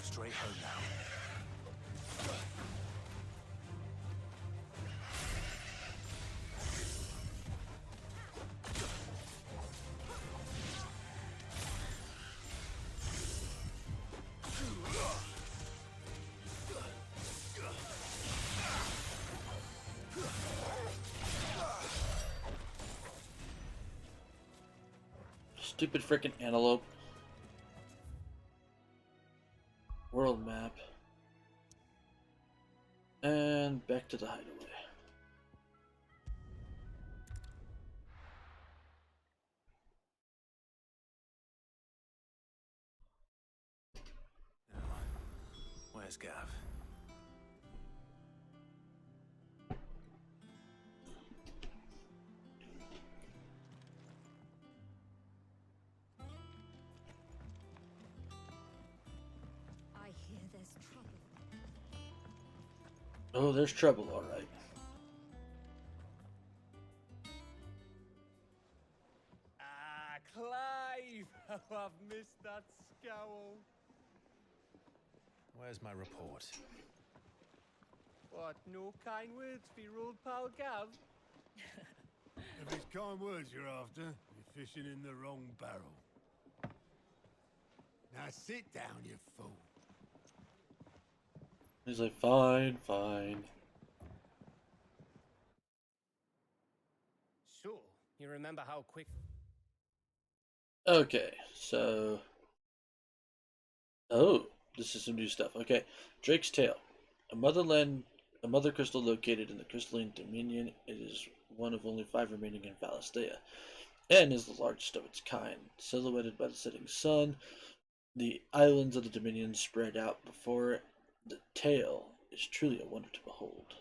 Straight home now. Stupid frickin' antelope. World map. And back to the hideaway. Where's Gav? I hear there's trouble. Oh, there's trouble, alright. Ah, Clive! Oh, I've missed that scowl. Where's my report? What, no kind words for your old pal Gav? If it's kind words you're after, you're fishing in the wrong barrel. Now sit down, you fool. He's like, fine, fine. So, you remember how quick... Okay, so... Oh, this is some new stuff. Okay, Drake's Tale. A mother crystal located in the Crystalline Dominion. It is one of only 5 remaining in Valisthea, and is the largest of its kind. Silhouetted by the setting sun, the islands of the Dominion spread out before it. The tale is truly a wonder to behold.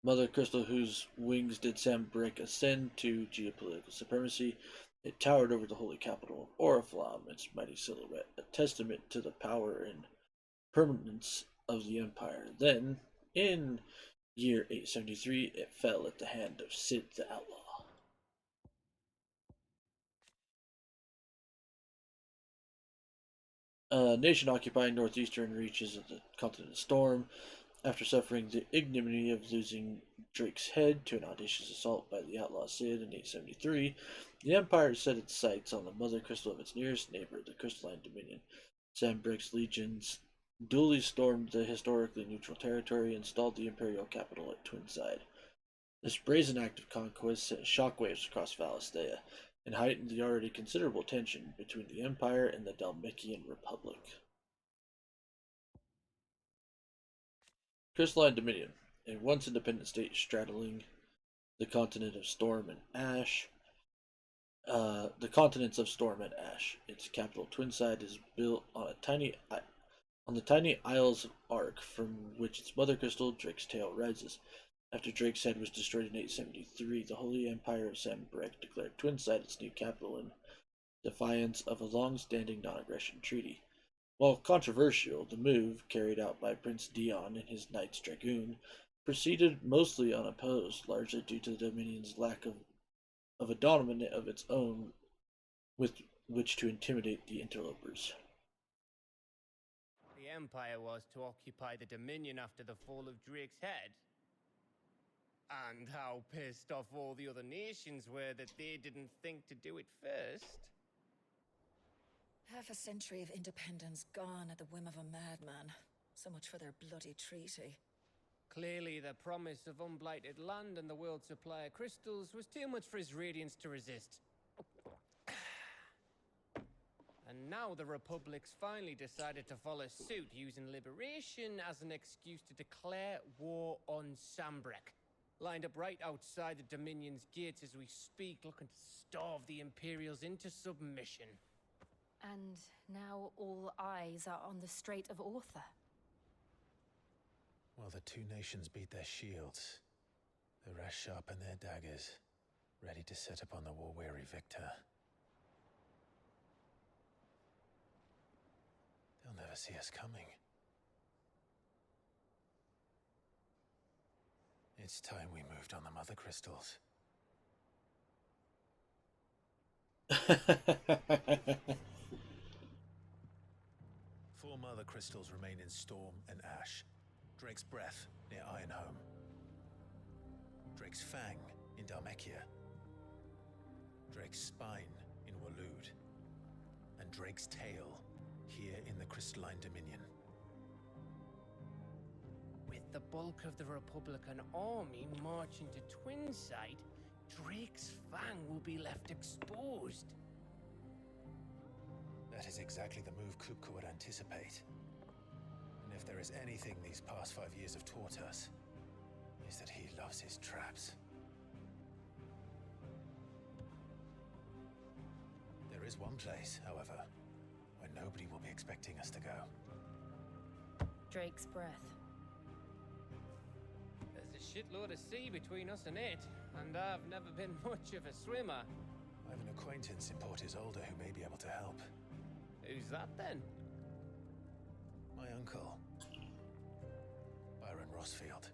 Mother crystal whose wings did Sam Brick ascend to geopolitical supremacy. It towered over the holy capital of Oriflamme, its mighty silhouette, a testament to the power and permanence of the empire. Then, in year 873, it fell at the hand of Sid the Outlaw. Nation occupying northeastern reaches of the continent of Storm. After suffering the ignominy of losing Drake's head to an audacious assault by the outlaw Sid in 873, the Empire set its sights on the mother crystal of its nearest neighbor, the Crystalline Dominion. Sam Brick's legions duly stormed the historically neutral territory and installed the imperial capital at Twinside. This brazen act of conquest sent shockwaves across Valisthea and heightened the already considerable tension between the Empire and the Dalmatian Republic. Crystalline Dominion, a once independent state straddling the continent of Storm and Ash. The continents of Storm and Ash. Its capital, Twinside, is built on the tiny Isles of Ark, from which its mother crystal, Drake's Tail, rises. After Drake's head was destroyed in 873, the Holy Empire of Sam Brick declared Twinside its new capital in defiance of a long-standing non-aggression treaty. While controversial, the move, carried out by Prince Dion and his Knights Dragoon, proceeded mostly unopposed, largely due to the Dominion's lack of a dominant of its own with which to intimidate the interlopers. The Empire was to occupy the Dominion after the fall of Drake's head. And how pissed off all the other nations were that they didn't think to do it first. Half a century of independence gone at the whim of a madman. So much for their bloody treaty. Clearly, the promise of unblighted land and the world's supply of crystals was too much for his radiance to resist. And now the Republic's finally decided to follow suit, using liberation as an excuse to declare war on Sambrek. Lined up right outside the Dominion's gates as we speak, looking to starve the Imperials into submission. And now all eyes are on the Strait of Author. While the two nations beat their shields, the rest sharpen their daggers, ready to set upon the war-weary victor. They'll never see us coming. It's time we moved on the Mother Crystals. Four Mother Crystals remain in Storm and Ash. Drake's Breath near Ironhome. Drake's Fang in Dalmekia. Drake's Spine in Waloed. And Drake's Tail here in the Crystalline Dominion. With the bulk of the Republican army marching to Twinside, Drake's Fang will be left exposed. That is exactly the move Kupka would anticipate. And if there is anything these past 5 years have taught us, is that he loves his traps. There is one place, however, where nobody will be expecting us to go. Drake's Breath. There's a shitload of sea between us and it, and I've never been much of a swimmer. I have an acquaintance in Port Isolde who may be able to help. Who's that then? My uncle, Byron Rossfield.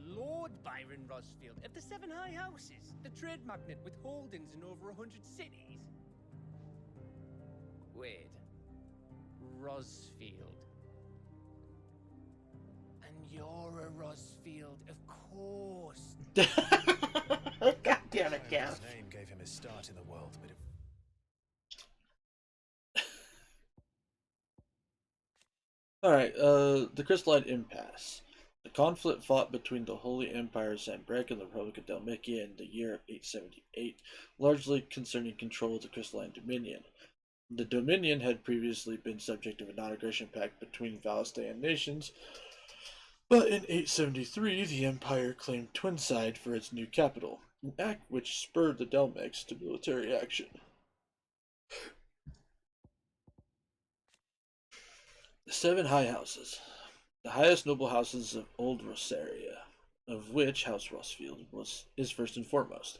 Lord Byron Rossfield of the Seven High Houses, the trade magnate with holdings in over 100 cities. Wait, Rosfield. And you're a Rosfield, of course. God damn it, Gav. His name gave him his start in the world, but it... Alright, the Crystalline Impasse. The conflict fought between the Holy Empire of Sanbreque and the Republic of Dalmatia in the year of 878, largely concerning control of the Crystalline Dominion. The Dominion had previously been subject of a non-aggression pact between Valestean nations, but in 873 the Empire claimed Twinside for its new capital, an act which spurred the Delmex to military action. The Seven High Houses. The highest noble houses of Old Rosaria, of which House Rosfield is first and foremost.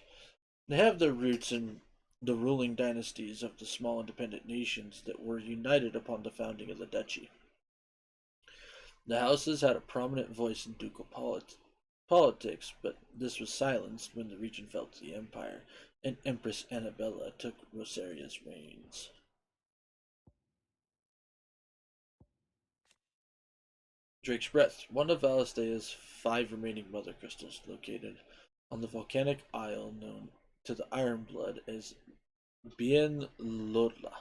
They have their roots in the ruling dynasties of the small independent nations that were united upon the founding of the duchy. The houses had a prominent voice in ducal politics, but this was silenced when the region fell to the empire, and Empress Annabella took Rosaria's reins. Drake's Breath, one of Valestea's 5 remaining mother crystals located on the volcanic isle known to the Iron Blood as Bien Lodla,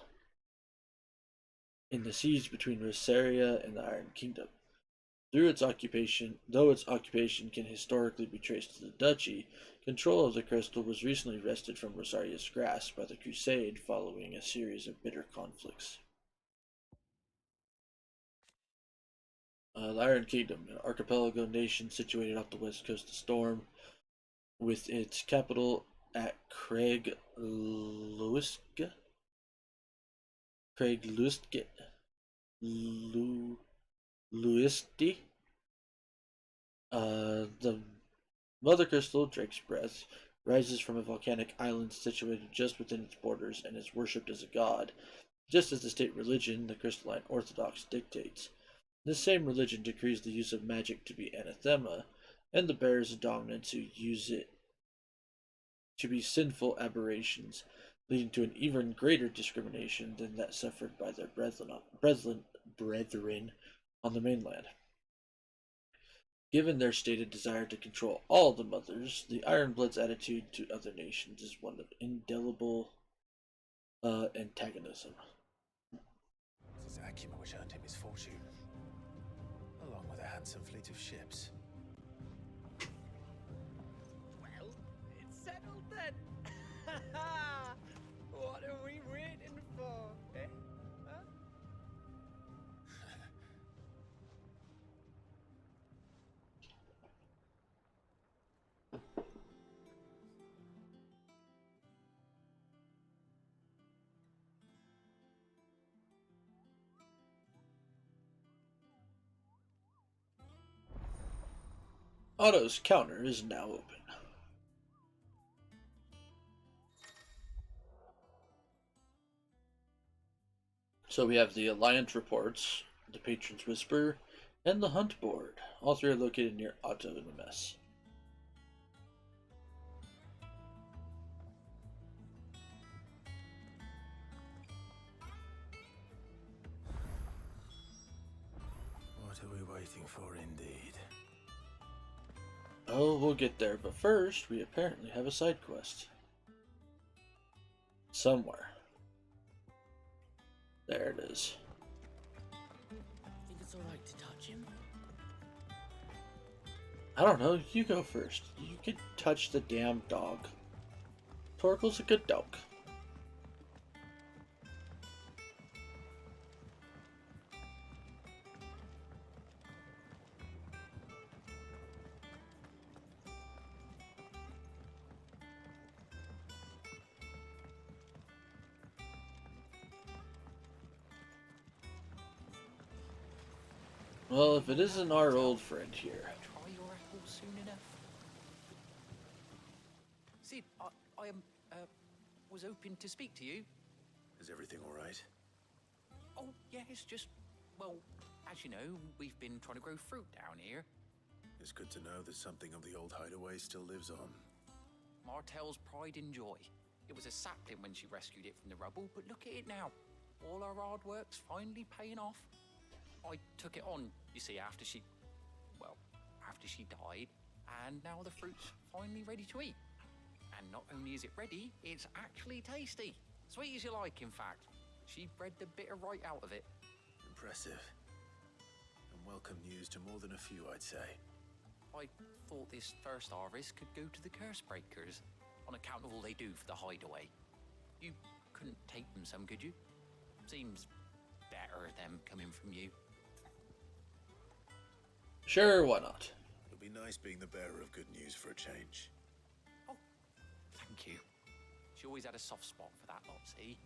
in the seas between Rosaria and the Iron Kingdom. Though its occupation can historically be traced to the duchy, control of the crystal was recently wrested from Rosaria's grasp by the Crusade following a series of bitter conflicts. The Iron Kingdom, an archipelago nation situated off the west coast of Storm, with its capital at Craiglusca. Luisti. The Mother Crystal, Drake's Breath, rises from a volcanic island situated just within its borders and is worshipped as a god, just as the state religion, the Crystalline Orthodox, dictates. This same religion decrees the use of magic to be anathema, and the bearers of dominance who use it to be sinful aberrations, leading to an even greater discrimination than that suffered by their brethren on the mainland. Given their stated desire to control all the mothers, the Ironbloods' attitude to other nations is one of indelible antagonism. It's his acumen which earned him his fortune, along with a handsome fleet of ships. Well, it's settled then. What are we waiting for, eh? Huh? Otto's counter is now open. So we have the Alliance Reports, the Patron's Whisper, and the Hunt Board. All 3 are located near Otto in the Mess. What are we waiting for, indeed? Oh, we'll get there, but first, we apparently have a side quest. Somewhere. There it is. Think it's alright to touch him? I don't know, you go first. You can touch the damn dog. Torkel's a good dog. Well, if it isn't our old friend here. Try your apple soon enough. Sid, I was hoping to speak to you. Is everything all right? Oh, yeah, it's just, well, as you know, we've been trying to grow fruit down here. It's good to know that something of the old hideaway still lives on. Martel's pride and joy. It was a sapling when she rescued it from the rubble, but look at it now. all our hard work's finally paying off. I took it on, you see, after she died, and now the fruit's finally ready to eat. And not only is it ready, it's actually tasty. Sweet as you like, in fact. She bred the bitter right out of it. Impressive. And welcome news to more than a few, I'd say. I thought this first harvest could go to the curse breakers, on account of all they do for the hideaway. You couldn't take them some, could you? Seems better them coming from you. Sure, why not? It'll be nice being the bearer of good news for a change. Oh, thank you. She always had a soft spot for that lot, see?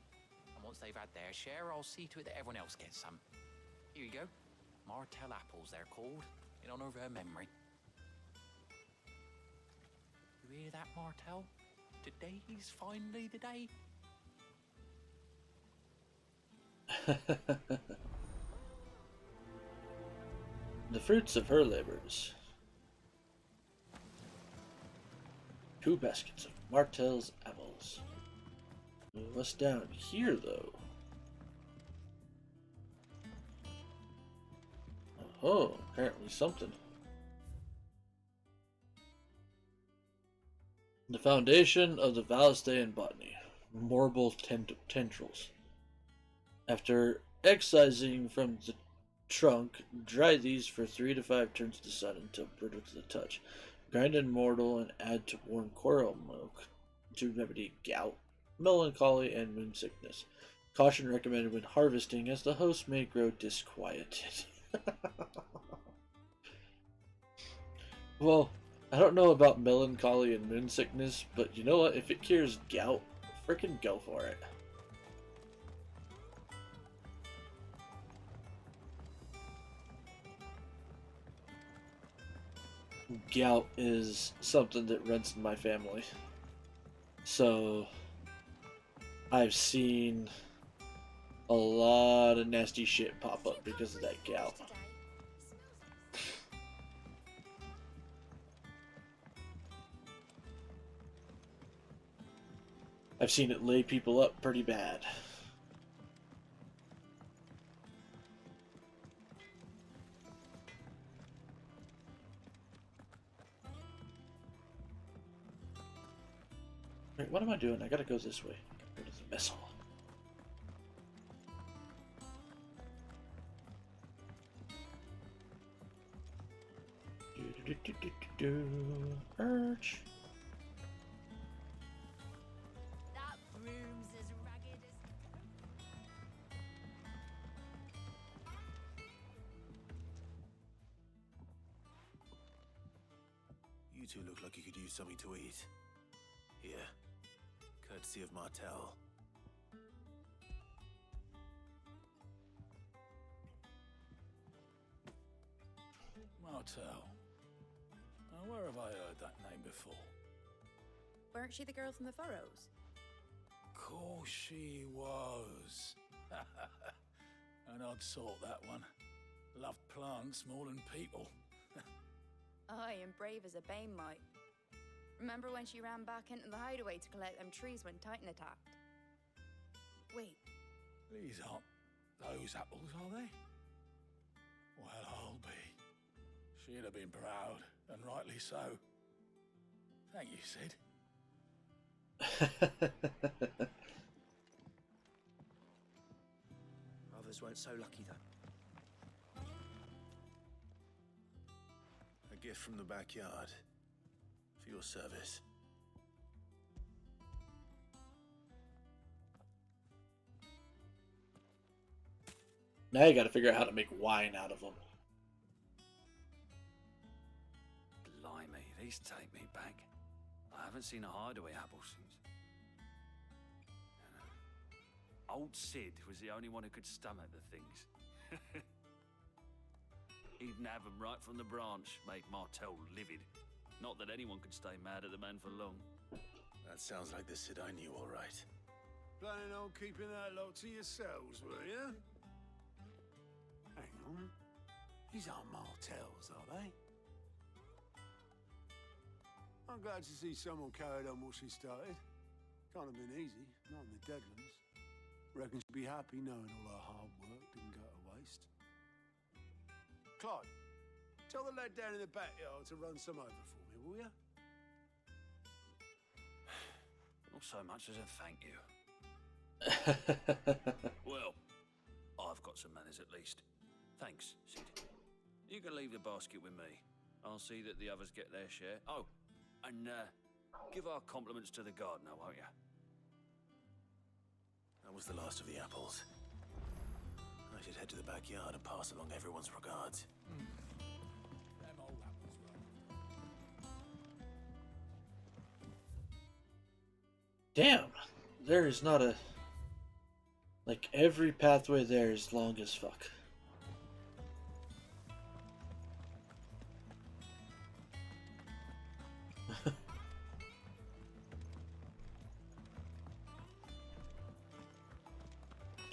And once they've had their share, I'll see to it that everyone else gets some. Here you go. Martell apples, they're called, in honor of her memory. You hear that, Martell? Today's finally the day. The fruits of her labors. 2 baskets of Martell's apples. What's down here, though? Oh, apparently something. The foundation of the Valistean botany. Marble tendrils. After excising from the trunk, dry these for 3 to 5 turns to the sun until brittle to the touch. Grind in mortar and add to warm coral milk to remedy gout, melancholy, and moon sickness. Caution recommended when harvesting, as the host may grow disquieted. Well, I don't know about melancholy and moon sickness, but you know what? If it cures gout, frickin' go for it. Gout is something that runs in my family. So, I've seen a lot of nasty shit pop up because of that gout. I've seen it lay people up pretty bad. Wait, what am I doing? I gotta go this way. Go to the mess hall. Perch. That broom's as ragged as... You two look like you could use something to eat. Here. Courtesy of Martell. Martell. Now, where have I heard that name before? Weren't she the girl from the Furrows? Course she was. An odd sort, that one. Loved plants more than people. Aye, and brave as a bane might. Remember when she ran back into the hideaway to collect them trees when Titan attacked? Wait, These aren't those apples, are they? Well, I'll be. She'd have been proud, and rightly so. Thank you, Sid. Others weren't so lucky, though. A gift from the backyard. For your service. Now you gotta figure out how to make wine out of them. Blimey, these take me back. I haven't seen a hideaway apple since. Old Sid was the only one who could stomach the things. He'd nab them right from the branch, make Martell livid. Not that anyone could stay mad at the man for long. That sounds like the Sid I knew, all right. Planning on keeping that lot to yourselves, were you? Hang on. These aren't Martells, are they? I'm glad to see someone carried on what she started. Can't have been easy, not in the Deadlands. Reckon she'd be happy knowing all her hard work didn't go to waste. Clyde, tell the lad down in the backyard to run some over for me, will you? Not so much as a thank you. Well, I've got some manners at least. Thanks, Sid. You can leave the basket with me. I'll see that the others get their share. Oh, and give our compliments to the gardener, won't you? That was the last of the apples. I should head to the backyard and pass along everyone's regards. Them old apples, right? Damn, there is not a... Like, every pathway there is long as fuck.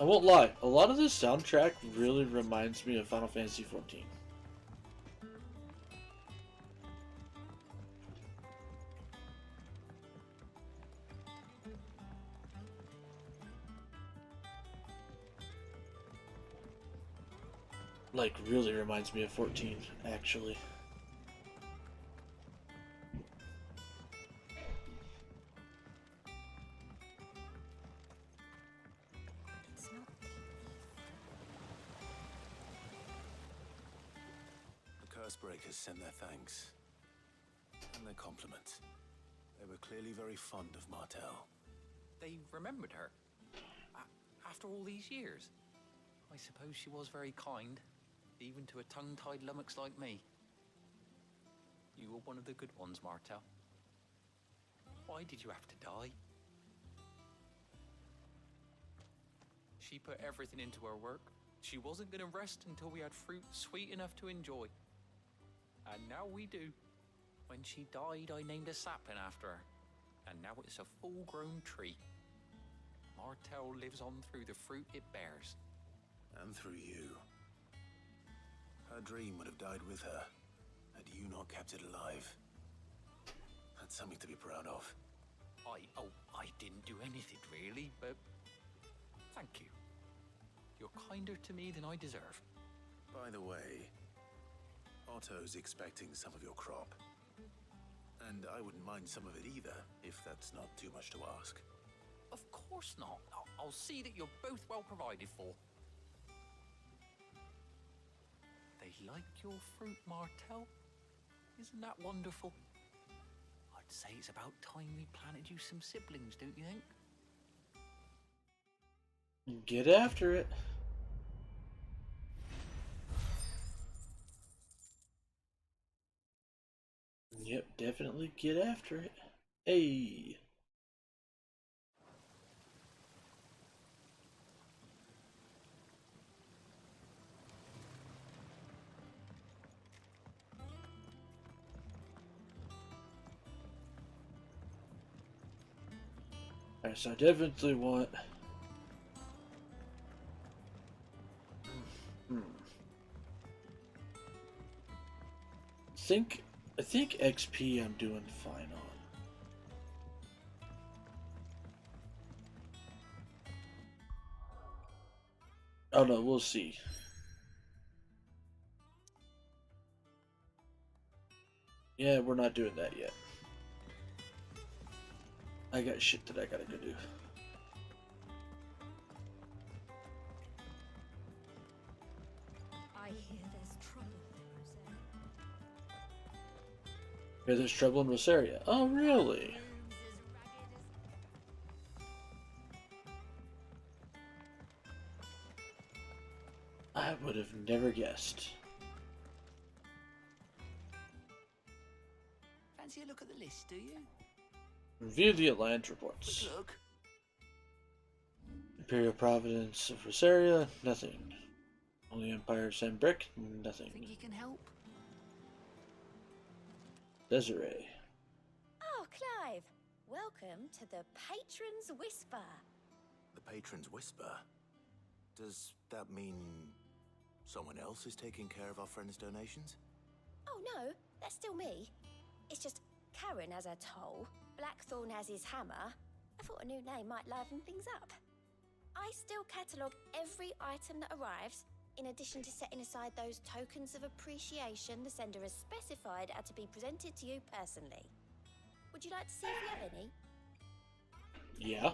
I won't lie, a lot of this soundtrack really reminds me of Final Fantasy XIV. Like, really reminds me of 14, actually. Breakers sent their thanks and their compliments. They were clearly very fond of Martel. They remembered her? After all these years? I suppose she was very kind, even to a tongue-tied lummox like me. You were one of the good ones, Martel. Why did you have to die? She put everything into her work. She wasn't going to rest until we had fruit sweet enough to enjoy. And now we do. When she died, I named a sapling after her. And now it's a full-grown tree. Martel lives on through the fruit it bears. And through you. Her dream would have died with her, had you not kept it alive. That's something to be proud of. I didn't do anything really, but thank you. You're kinder to me than I deserve. By the way, Otto's expecting some of your crop. And I wouldn't mind some of it either, if that's not too much to ask. Of course not. I'll see that you're both well provided for. They like your fruit, Martel. Isn't that wonderful? I'd say it's about time we planted you some siblings, don't you think? Get after it. Yep, definitely get after it. Hey. Alright, so I definitely want... I think XP I'm doing fine on. Oh no, we'll see. Yeah, we're not doing that yet. I got shit that I gotta go do. I hear there's trouble in Rosaria. Yeah, there's trouble in Rosaria. Oh, really? I would have never guessed. Fancy a look at the list, do you? Review the Atlantic reports. Quick look. Imperial Providence of Rosaria, nothing. Only Empire of Sanbrick, nothing. Think you can help? Desiree. Oh, Clive. Welcome to the Patron's Whisper. The Patron's Whisper? Does that mean someone else is taking care of our friend's donations? Oh, no. That's still me. It's just Karen has her toll, Blackthorn has his hammer. I thought a new name might liven things up. I still catalogue every item that arrives, in addition to setting aside those tokens of appreciation the sender has specified are to be presented to you personally. Would you like to see if we have any? Yeah.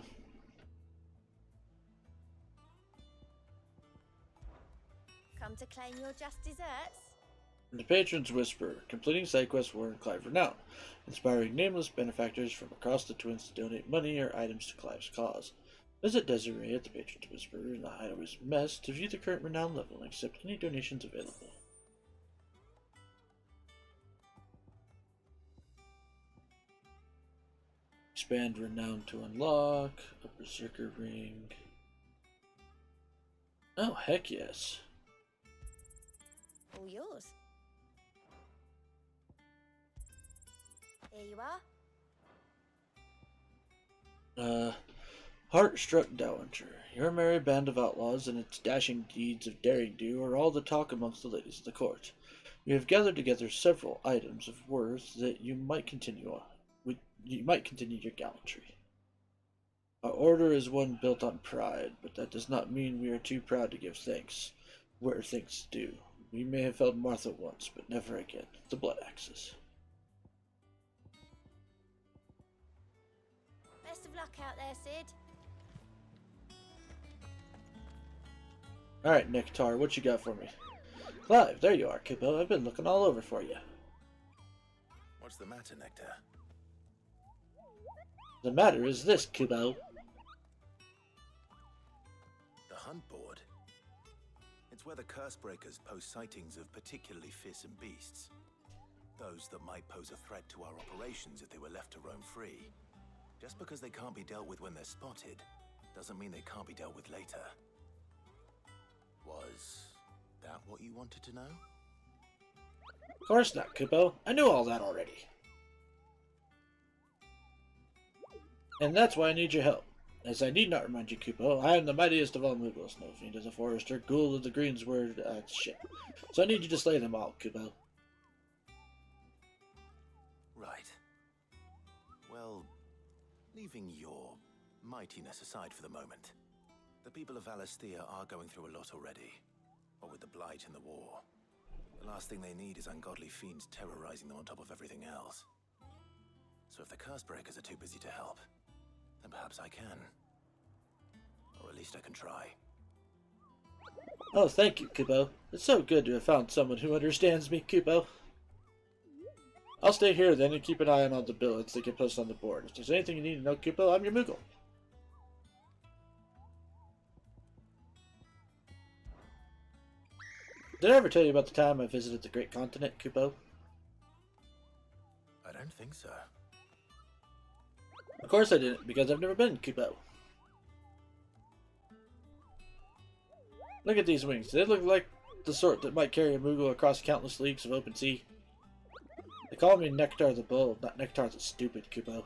Come to claim your just desserts? The Patron's Whisper, completing side quests for Clive Renown, inspiring nameless benefactors from across the Twins to donate money or items to Clive's cause. Visit Desiree at the Patron's Whisper in the Hideaway's Mess to view the current Renown level and accept any donations available. Expand Renown to unlock a Berserker Ring. Oh, heck yes. All yours. Here you are. Heart-struck Dowager. Your merry band of outlaws and its dashing deeds of daring-do are all the talk amongst the ladies of the court. You have gathered together several items of worth that you might continue your gallantry. Our order is one built on pride, but that does not mean we are too proud to give thanks where thanks is due. We may have felled Martha once, but never again. The blood axes. Best of luck out there, Sid. Alright, Nectar, what you got for me? Clive, there you are, kiddo. I've been looking all over for you. What's the matter, Nectar? The matter is this, kiddo. The hunt board. It's where the Cursebreakers post sightings of particularly fearsome beasts. Those that might pose a threat to our operations if they were left to roam free. Just because they can't be dealt with when they're spotted, doesn't mean they can't be dealt with later. Was that what you wanted to know? Of course not, Kupo. I knew all that already. And that's why I need your help. As I need not remind you, Kupo, I am the mightiest of all Moogles. No fiend is a forester, ghoul of the greensward, shit. So I need you to slay them all, Kupo. Right. Well, leaving your mightiness aside for the moment, the people of Valisthea are going through a lot already. What with the Blight and the war. The last thing they need is ungodly fiends terrorizing them on top of everything else. So if the Cursebreakers are too busy to help, then perhaps I can. Or at least I can try. Oh, thank you, Kupo. It's so good to have found someone who understands me, Kupo. I'll stay here then and keep an eye on all the billets that get posted on the board. If there's anything you need to know, Kupo, I'm your Moogle. Did I ever tell you about the time I visited the Great Continent, Kupo? I don't think so. Of course I didn't, because I've never been, Kupo. Look at these wings. They look like the sort that might carry a Moogle across countless leagues of open sea. They call me Nectar the Bull, not Nectar the Stupid, Kupo.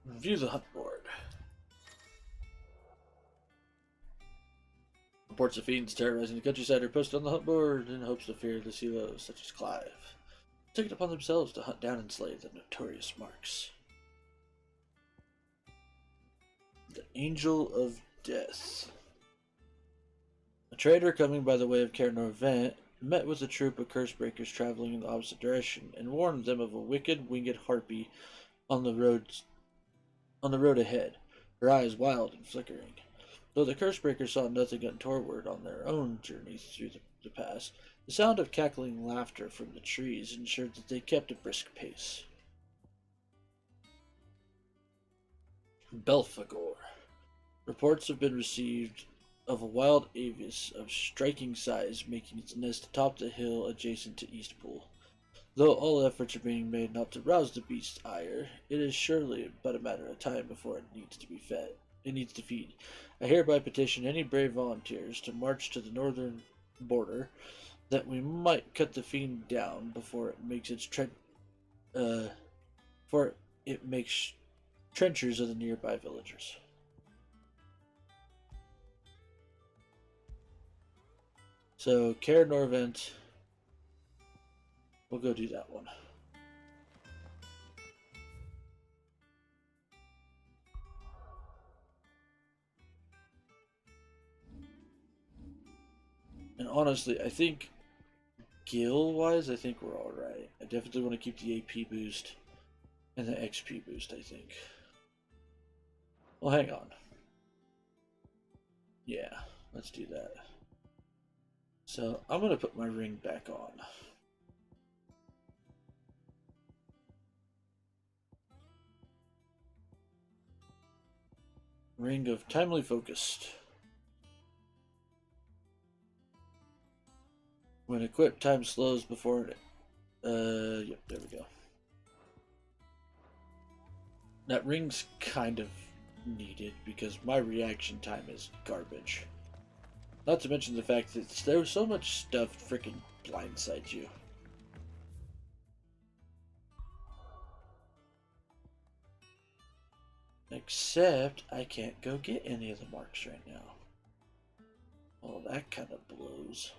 View the hunt board. Reports of fiends terrorizing the countryside are posted on the hunt board in hopes to fear the heroes such as Clive. Take it upon themselves to hunt down and slay the notorious marks. The Angel of Death. A trader coming by the way of Caer Norvent met with a troop of Cursebreakers traveling in the opposite direction and warned them of a wicked winged harpy on the road ahead, her eyes wild and flickering. Though the Cursebreakers saw nothing untoward on their own journey through the pass, the sound of cackling laughter from the trees ensured that they kept a brisk pace. Belphegor. Reports have been received of a wild avis of striking size making its nest atop the hill adjacent to Eastpool. Though all efforts are being made not to rouse the beast's ire, it is surely but a matter of time before it needs to be fed. It needs to feed. I hereby petition any brave volunteers to march to the northern border, that we might cut the fiend down before it makes trenchers of the nearby villagers. So, Caer Norvent, we'll go do that one. honestly, I think gil-wise, I think we're alright. I definitely want to keep the AP boost and the XP boost, I think. Well, hang on. Yeah, let's do that. So, I'm going to put my ring back on. Ring of Timely Focused. When equipped, time slows before it. Yep, there we go. That ring's kind of needed because my reaction time is garbage. Not to mention the fact that there's so much stuff freaking blindsides you. Except I can't go get any of the marks right now. Well, that kind of blows.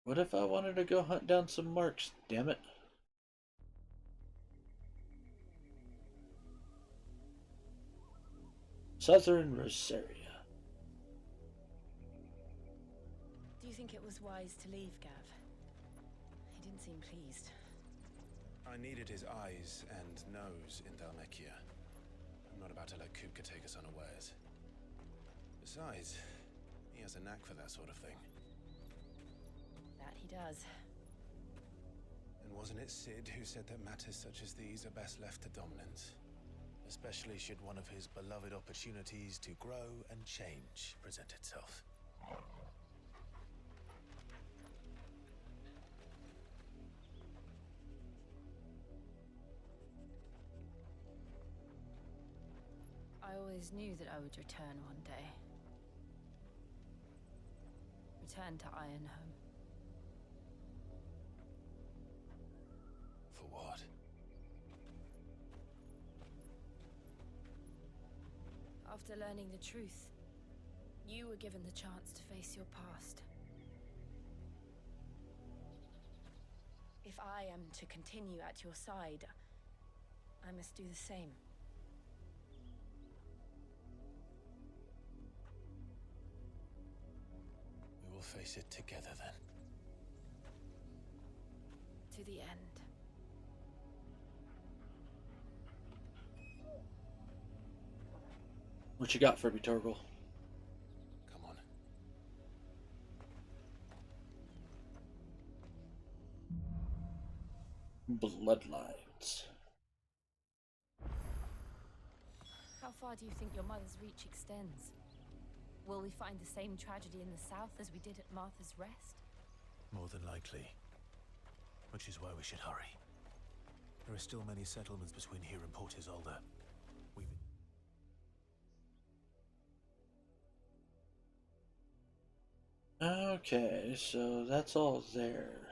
What if I wanted to go hunt down some marks? Damn it. Southern Rosaria. Do you think it was wise to leave, Gav? He didn't seem pleased. I needed his eyes and nose in Dhalmekia. I'm not about to let Kupka take us unawares. Besides, he has a knack for that sort of thing. That he does. And wasn't it Sid who said that matters such as these are best left to dominance? Especially should one of his beloved opportunities to grow and change present itself. I always knew that I would return one day. Return to Ironhome. For what? After learning the truth, you were given the chance to face your past. If I am to continue at your side, I must do the same. We will face it together then. To the end. What you got for me, Torgal? Come on. Bloodlines. How far do you think your mother's reach extends? Will we find the same tragedy in the south as we did at Martha's Rest? More than likely. Which is why we should hurry. There are still many settlements between here and Port Isolde. Okay, so that's all there.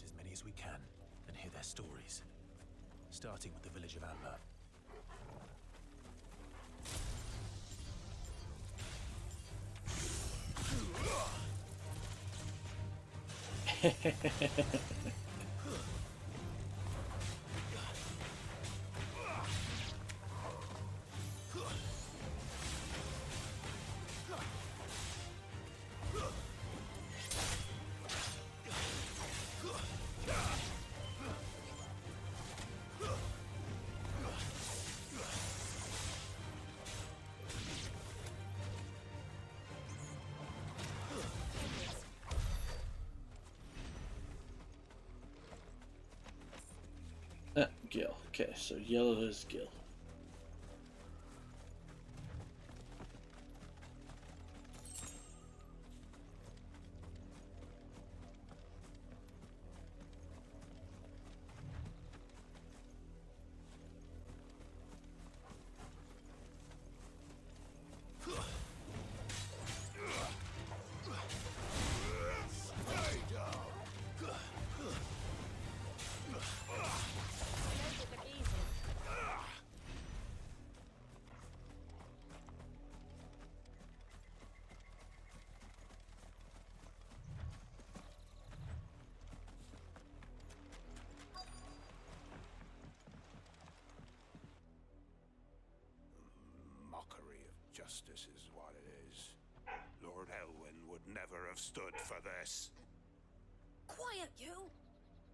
As many as we can, and hear their stories. Starting with the village of Amber. Gil. Okay, so yellow is Gil. Justice is what it is. Lord Elwyn would never have stood for this. Quiet, you!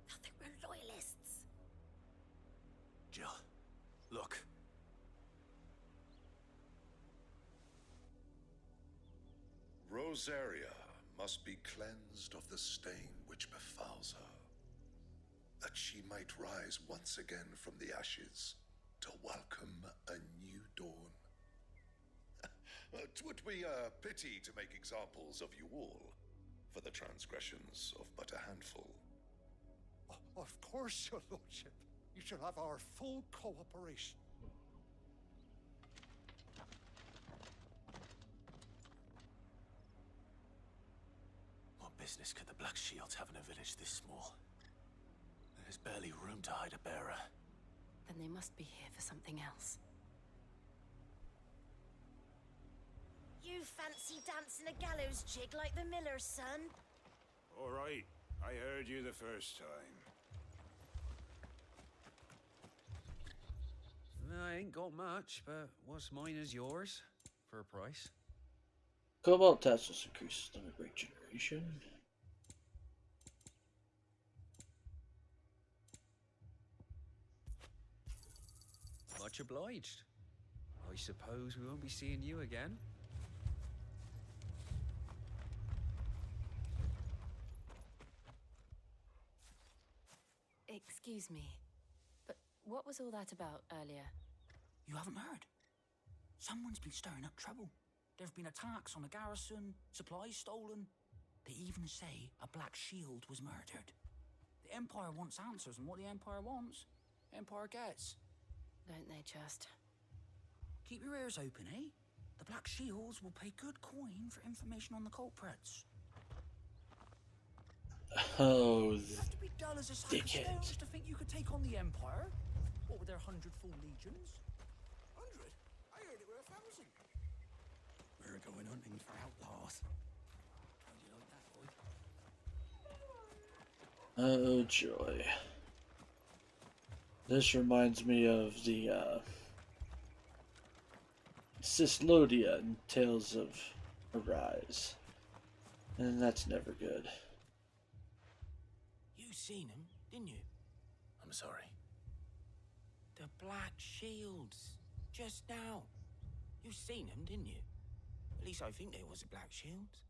Nothing, we're loyalists. Jill, look. Rosaria must be cleansed of the stain which befouls her, that she might rise once again from the ashes to welcome a new dawn. 'Twould be a pity to make examples of you all for the transgressions of but a handful. Of course, your lordship. You shall have our full cooperation. What business could the Black Shields have in a village this small? There's barely room to hide a bearer. Then they must be here for something else. You fancy dancing a gallows jig like the miller's son? All right. I heard you the first time. I ain't got much, but what's mine is yours, for a price. Cobalt tassels increases stomach regeneration. Much obliged. I suppose we won't be seeing you again. Excuse me, but what was all that about earlier? You haven't heard? Someone's been stirring up trouble. There have been attacks on the garrison, supplies stolen. They even say a Black Shield was murdered. The Empire wants answers, and what the Empire wants, Empire gets. Don't they just? Keep your ears open, eh? The Black Shields will pay good coin for information on the culprits. Oh, You have to be dull as a sack of stones to think you could take on the Empire. What with their 100 full legions? 100? I heard it were 1,000. We're going hunting for outlaws. How do you like that, boy? Oh joy. This reminds me of the Cislodia in Tales of Arise. And that's never good. You seen him, didn't you? I'm sorry. The Black Shields. Just now. You seen them, didn't you? At least I think they was the Black Shields.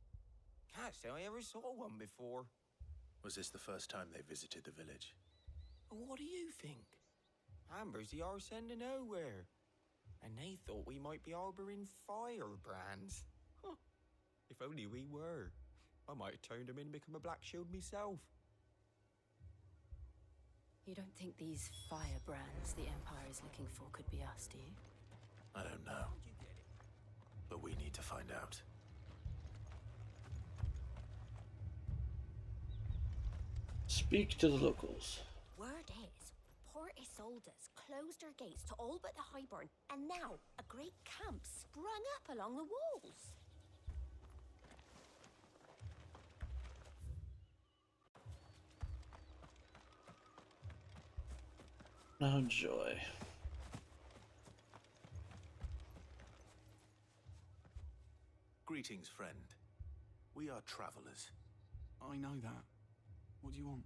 Can't say I ever saw one before. Was this the first time they visited the village? What do you think? Amber's the arse end of nowhere. And they thought we might be harboring firebrands. Huh. If only we were. I might have turned them in and become a Black Shield myself. You don't think these firebrands the Empire is looking for could be us, do you? I don't know. But we need to find out. Speak to the locals. Word is, Port Isolde's closed her gates to all but the Highborn, and now a great camp sprung up along the walls. Oh joy. Greetings, friend. We are travelers. I know that. What do you want?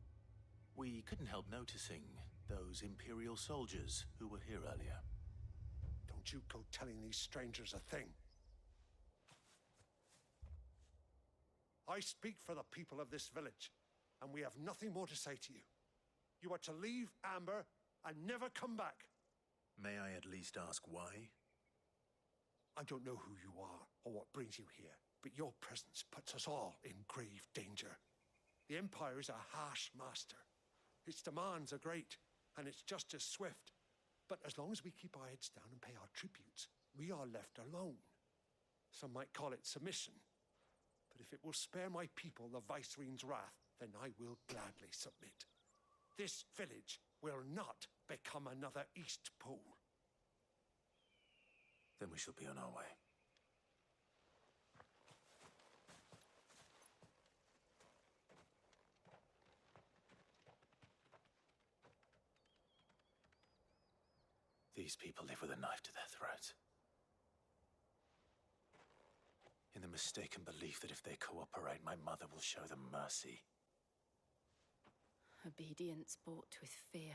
We couldn't help noticing those Imperial soldiers who were here earlier. Don't you go telling these strangers a thing. I speak for the people of this village, and we have nothing more to say to you. You are to leave Amber and never come back. May I at least ask why? I don't know who you are or what brings you here, but your presence puts us all in grave danger. The Empire is a harsh master. Its demands are great, and its justice swift. But as long as we keep our heads down and pay our tributes, we are left alone. Some might call it submission. But if it will spare my people the Viceroy's wrath, then I will gladly submit. This village will not become another East Pool. Then we shall be on our way. These people live with a knife to their throats. mistaken belief that if they cooperate, my mother will show them mercy. Obedience bought with fear.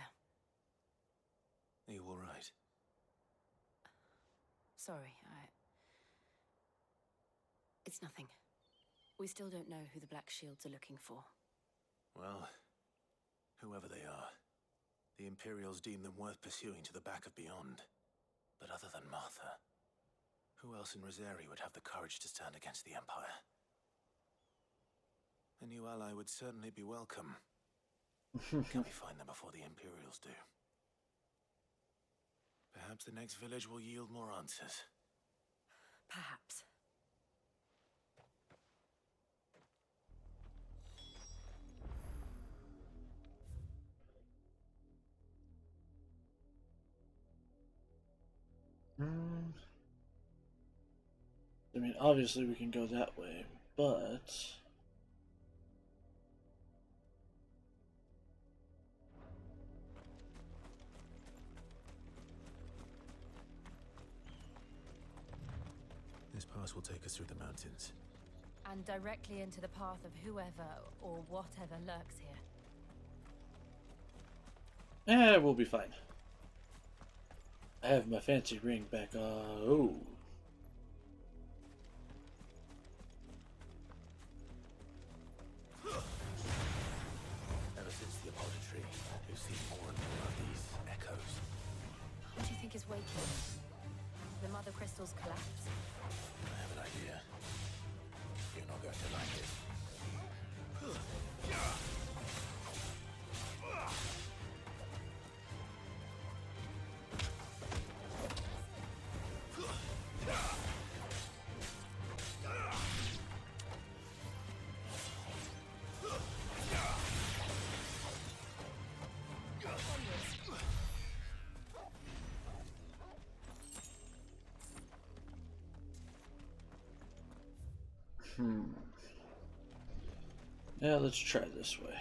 Are you all right? Sorry, It's nothing. We still don't know who the Black Shields are looking for. Well, whoever they are, the Imperials deem them worth pursuing to the back of beyond. But other than Martha, who else in Rosari would have the courage to stand against the Empire? A new ally would certainly be welcome. Can we find them before the Imperials do? Perhaps the next village will yield more answers. Perhaps. I mean, obviously we can go that way, but... This pass will take us through the mountains. And directly into the path of whoever or whatever lurks here. We'll be fine. I have my fancy ring back. Oh. Ever since the apology, we've seen more and more of these echoes. What do you think is waking? The mother crystals collapse? I have an idea. You're not going to like it. Yeah, let's try this way.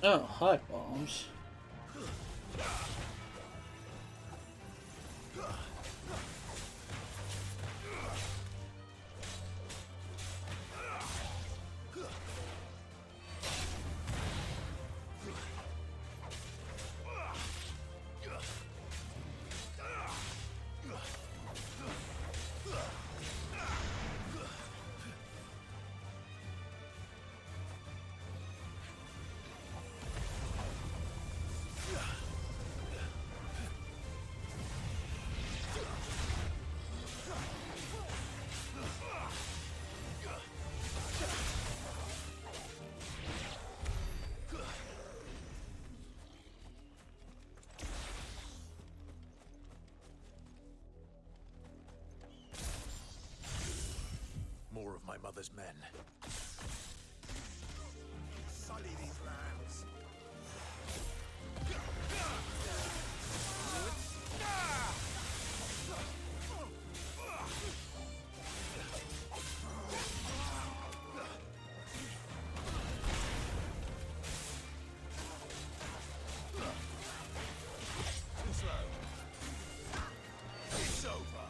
Oh, hi, bombs. More of my mother's men. Sully these lands. Too slow. It's over.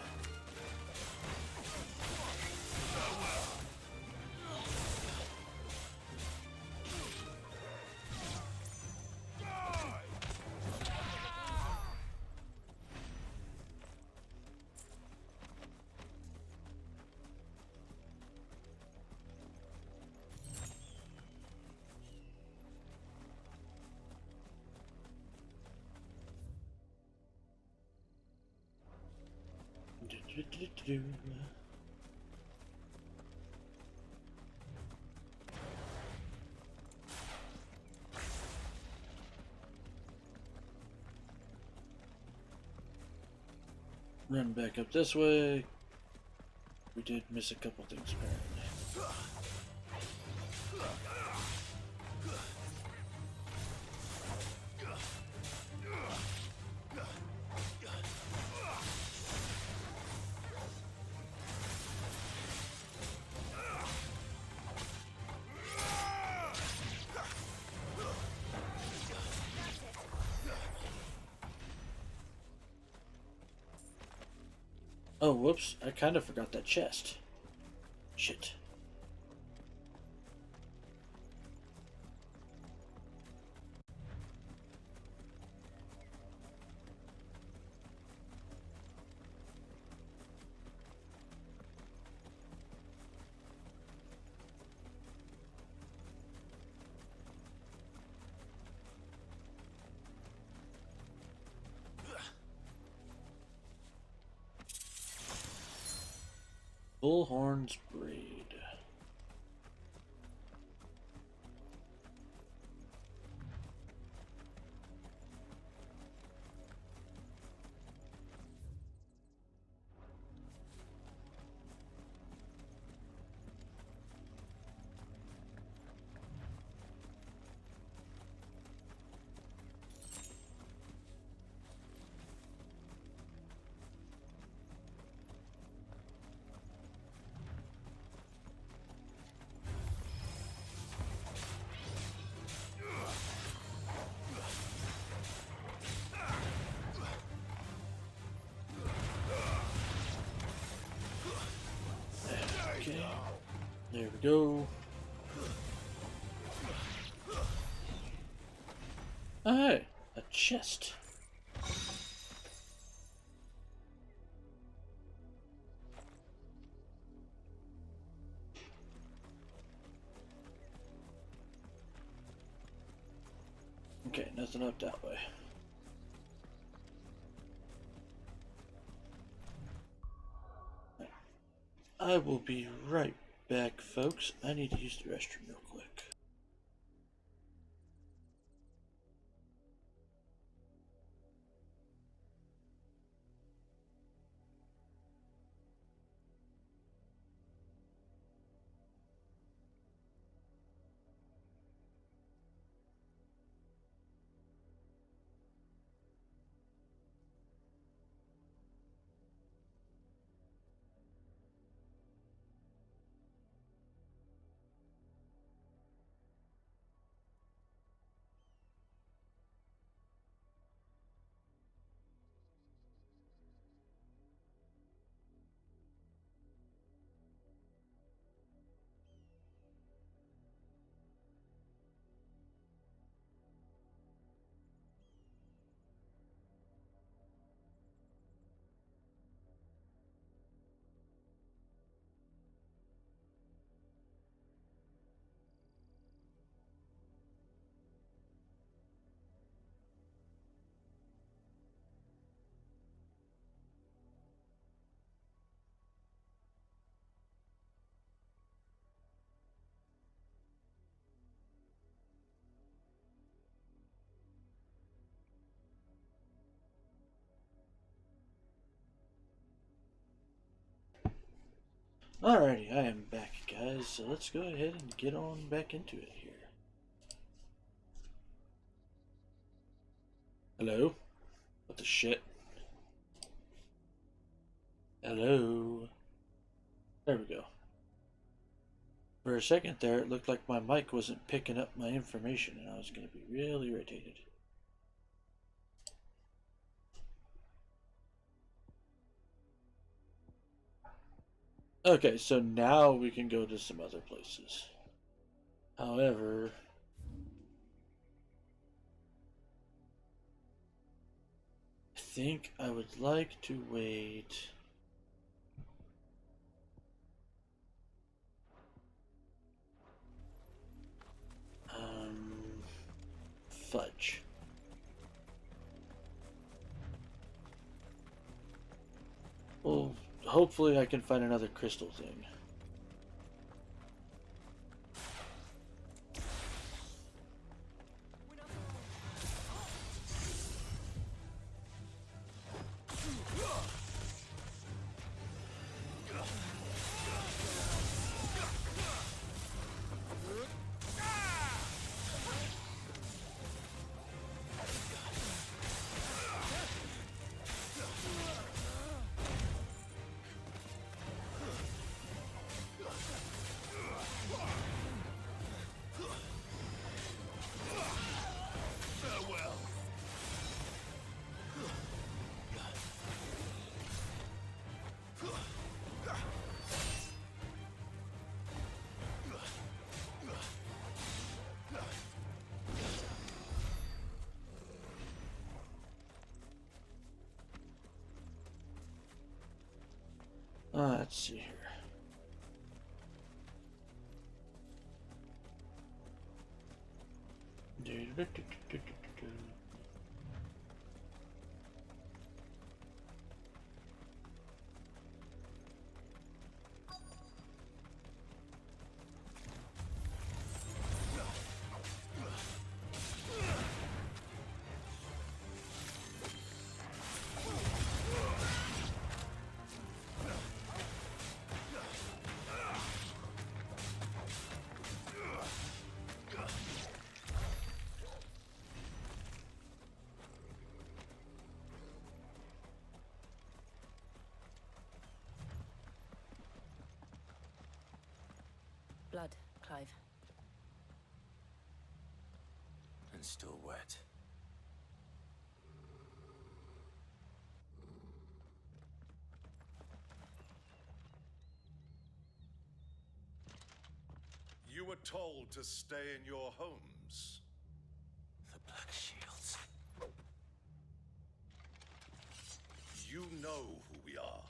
Run back up this way. We did miss a couple things apparently. Oh, whoops. I kind of forgot that chest. Shit. Bullhorn's Braid. Okay, there we go. Hey, a chest. Okay, nothing up that way. I will be right back, folks. I need to use the restroom real quick. Alrighty, I am back, guys, so let's go ahead and get on back into it here. Hello? What the shit? Hello? There we go. For a second there, it looked like my mic wasn't picking up my information, and I was going to be real irritated. Okay, so now we can go to some other places. However, I think I would like to wait. Fudge. Well, hopefully I can find another crystal thing. Let's see here. Blood, Clive. And still wet. You were told to stay in your homes. The Black Shields. You know who we are.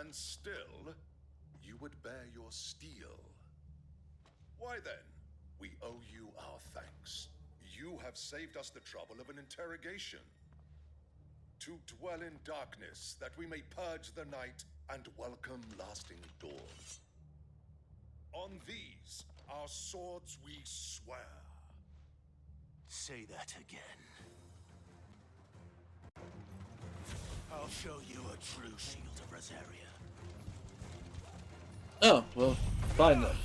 And still, you would bear your steel. Why then, we owe you our thanks. You have saved us the trouble of an interrogation. To dwell in darkness, that we may purge the night and welcome lasting dawn. On these, our swords we swear. Say that again. I'll show you a true shield of Rosaria. Oh, well, fine then.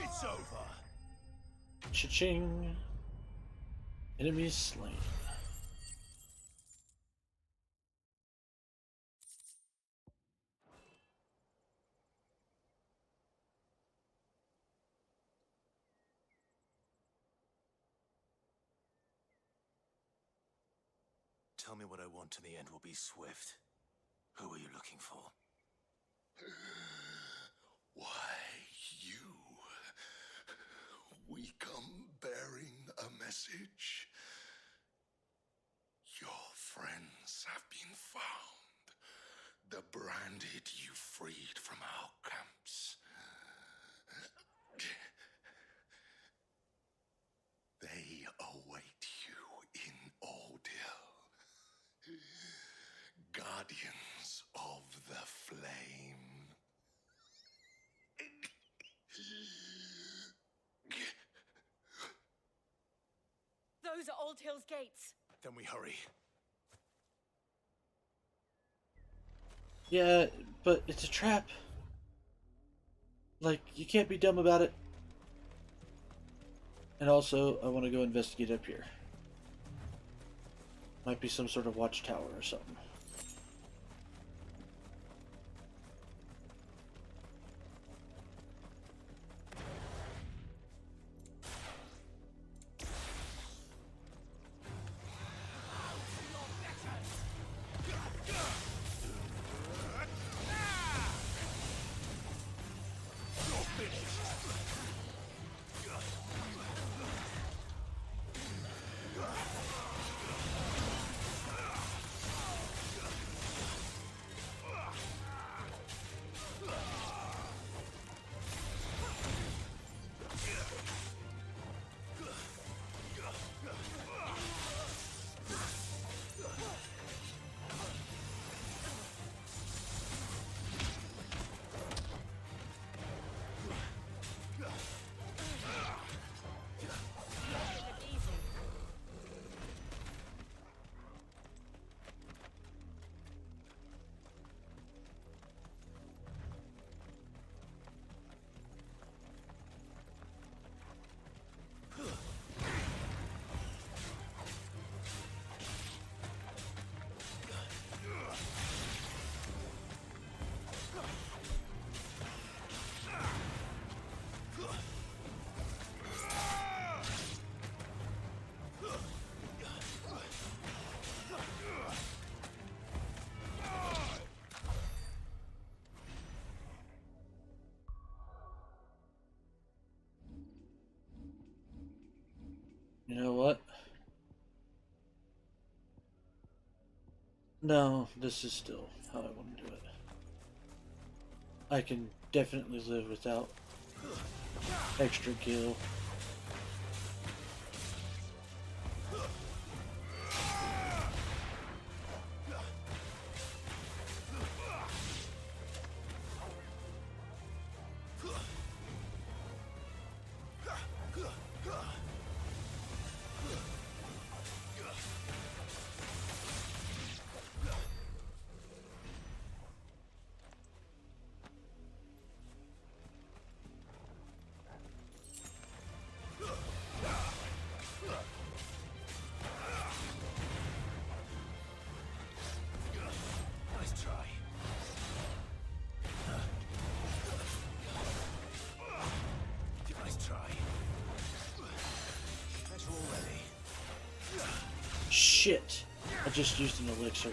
It's over. Cha-ching. Enemies slain. Tell me what I want and the end will be swift. Who are you looking for? Why, you. We come bearing a message. Your friends have been found. The branded you freed from our camps. They await you in Ordeal. Guardians of the Flame. Those are Old Hill's gates. Then we hurry. Yeah, but it's a trap. Like, you can't be dumb about it. And also, I want to go investigate up here. Might be some sort of watchtower or something. You know what? No, this is still how I want to do it. I can definitely live without extra gil. Nice try. Nice try. Better already. Shit! I just used an elixir.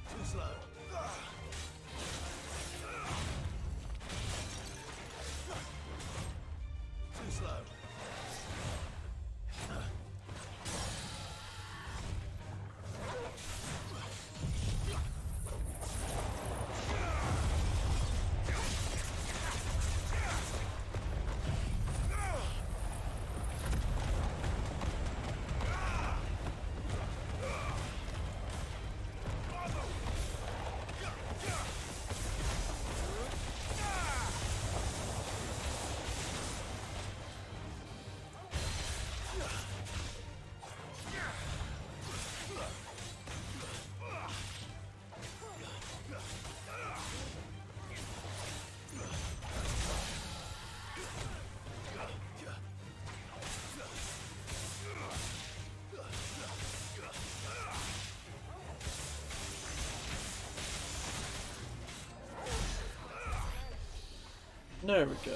Too slow. Too slow. There we go.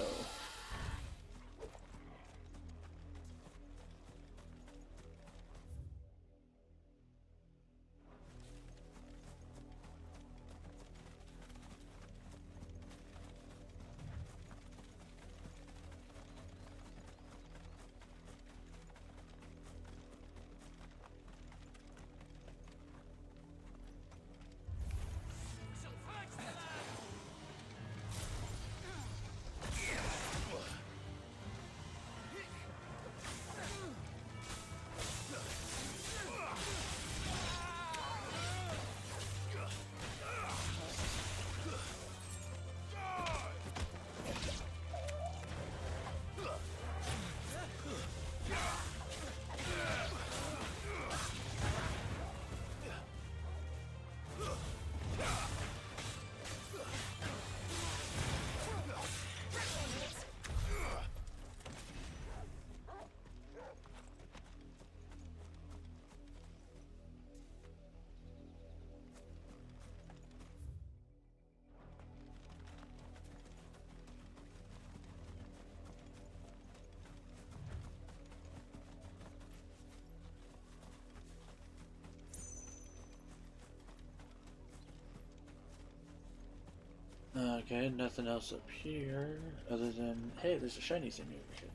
Okay, nothing else up here other than, hey, there's a shiny thing over here.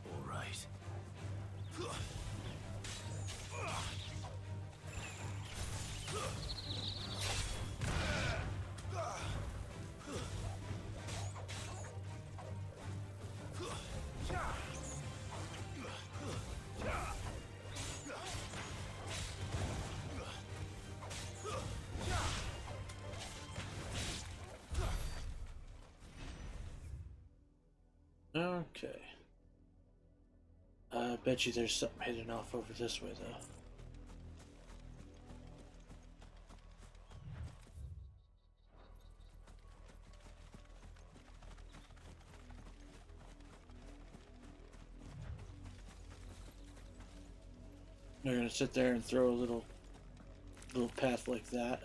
All right. Okay. Bet you there's something hidden off over this way, though. They're gonna sit there and throw a little path like that.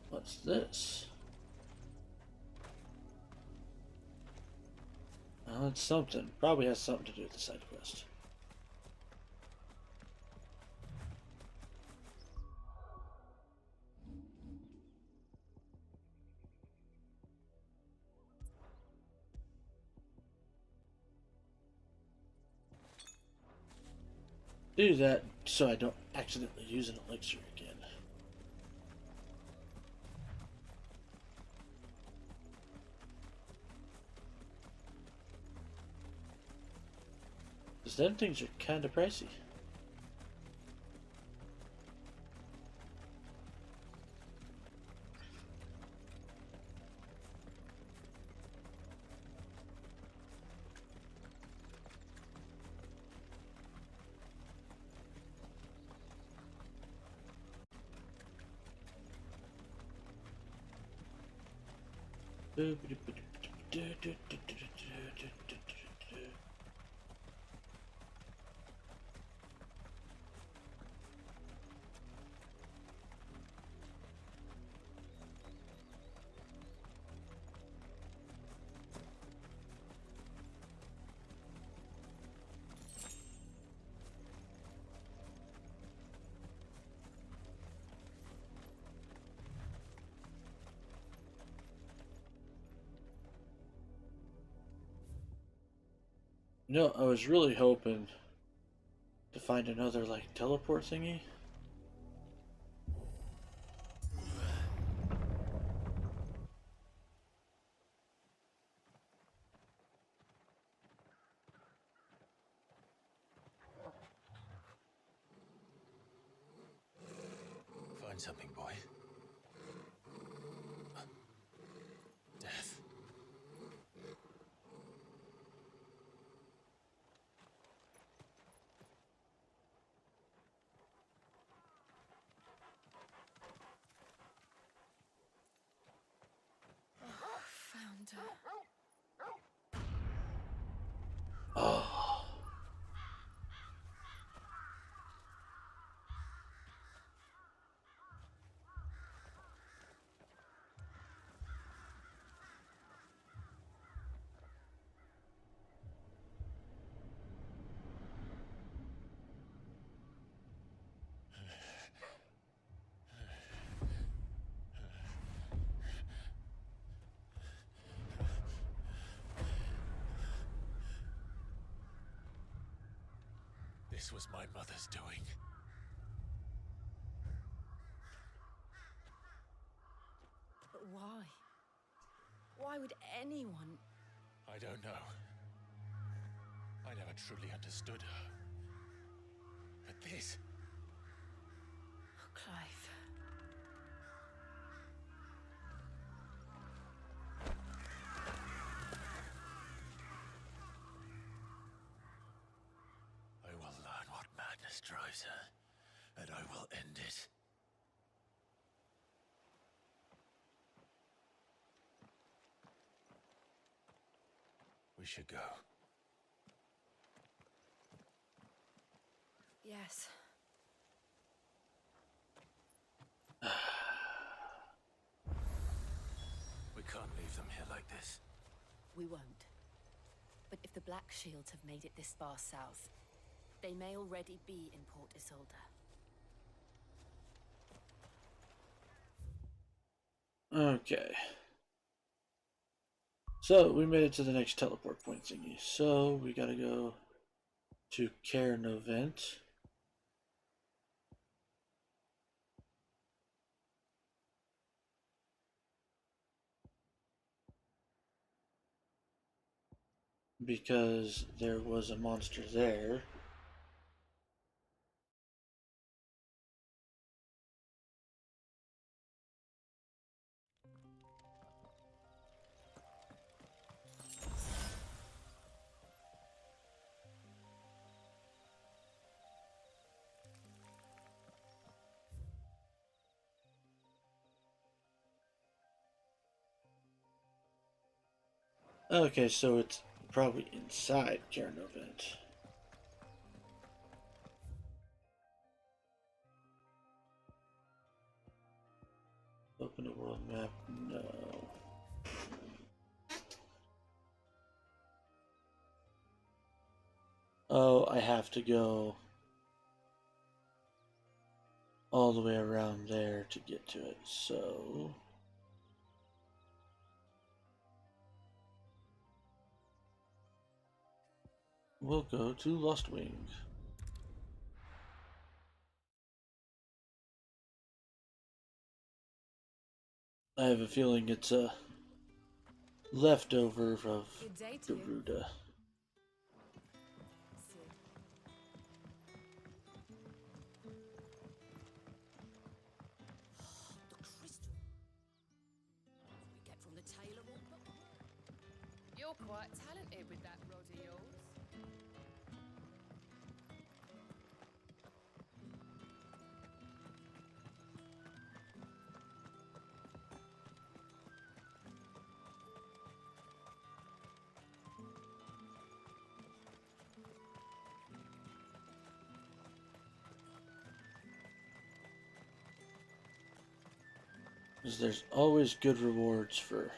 What's this? Oh, it's something. Probably has something to do with the side quest. Do that so I don't accidentally use an elixir again. Because them things are kind of pricey. No, I was really hoping to find another, like, teleport thingy. Find something, boy. Death. Found her. Oh. This was my mother's doing. But why? Why would anyone? I don't know. I never truly understood her. But this... Oh, Clive. I will learn what madness drives her, and I will end it. We should go. Yes. We can't leave them here like this. We won't. But if the Black Shields have made it this far south, they may already be in Port Isolde. Okay. So we made it to the next teleport point thingy. So we gotta go to Cairn event. Because there was a monster there. Okay, so it's probably inside Cairn event. Open a world map? No. Oh, I have to go all the way around there to get to it, so... we'll go to Lost Wing. I have a feeling it's a leftover of Good day to you. Garuda. The crystal. We get from the tailor all but You're quite talented with that rod of yours. Because there's always good rewards for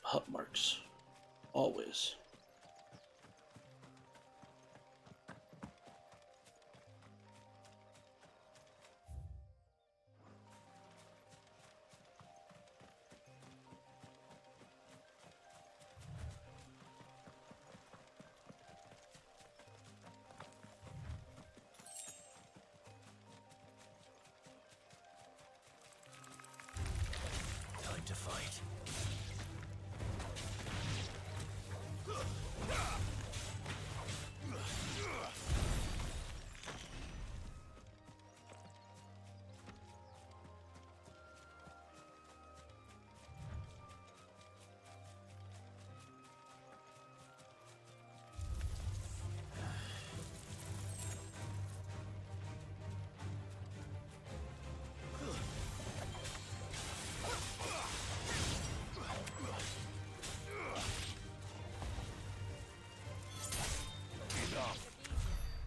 hut marks. Always. Time to fight.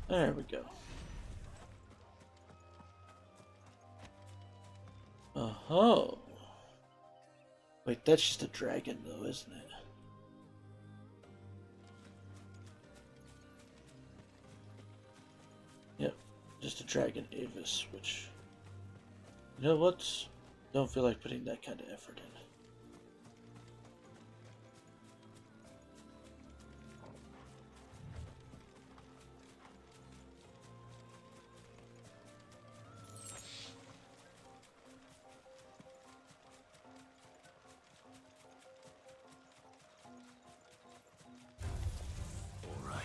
There we go. Oh. Wait, that's just a dragon though, isn't it? Yep, just a dragon Avis, which... you know what? Don't feel like putting that kind of effort in. All right.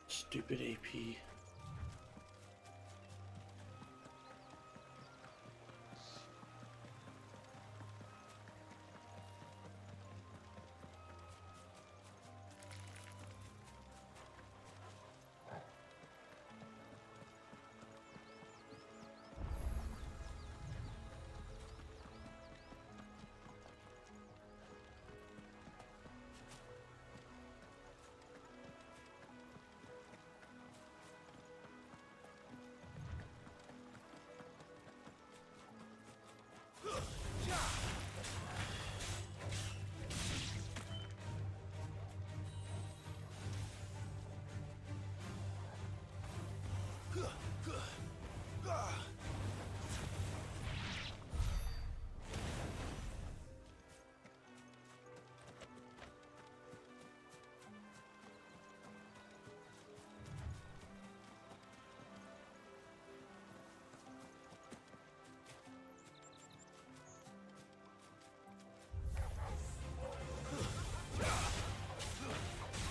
Stupid AP.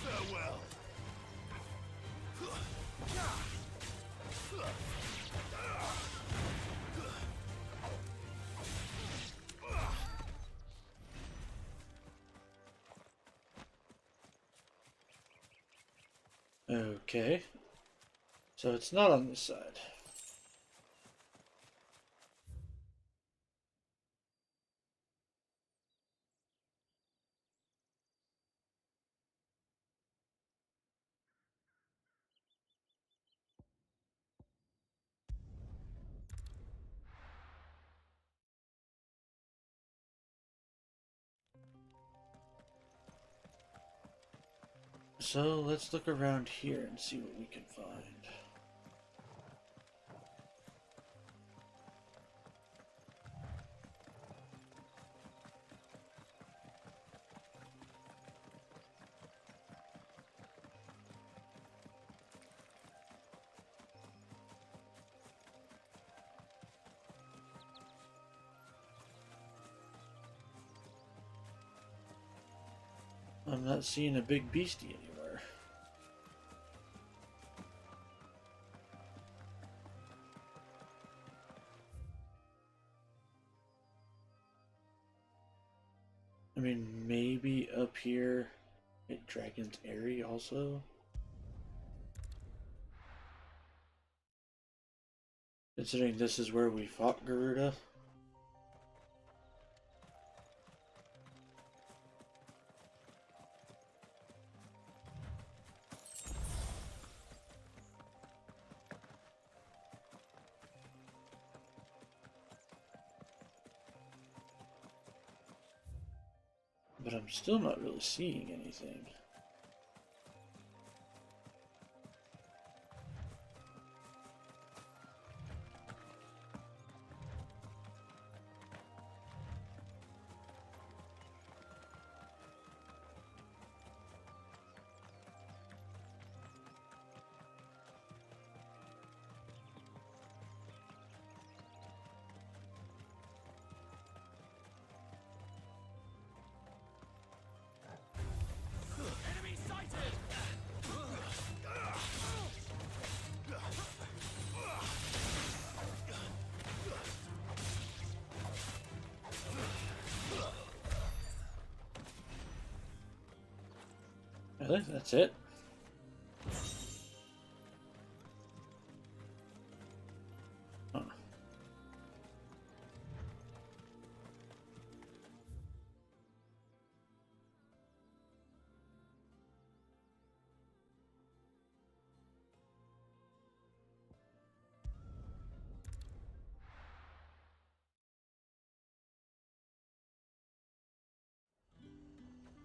Farewell. Okay. So it's not on this side. So let's look around here and see what we can find. I'm not seeing a big beastie anywhere. I mean, maybe up here at Dragon's Eyrie also? Considering this is where we fought Garuda. But I'm still not really seeing anything. Enemy sighted! Really? That's it? Huh.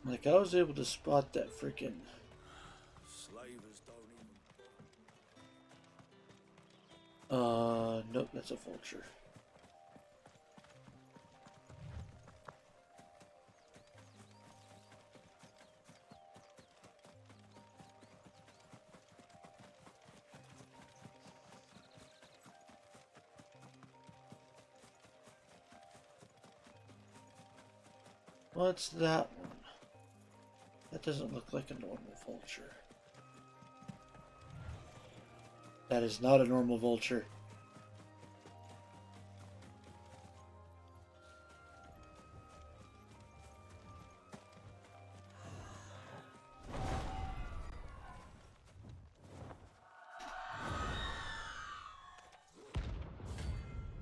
Like, I was able to spot that freaking... Slavers don't even... nope, that's a vulture. What's that one? That doesn't look like a normal vulture. That is not a normal vulture.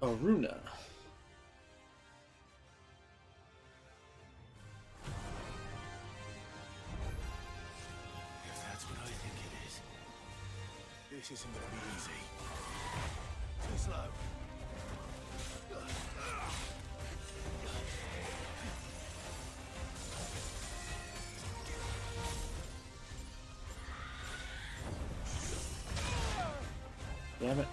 Aruna. If that's what I think it is, this isn't gonna be easy. Too slow. Damn it.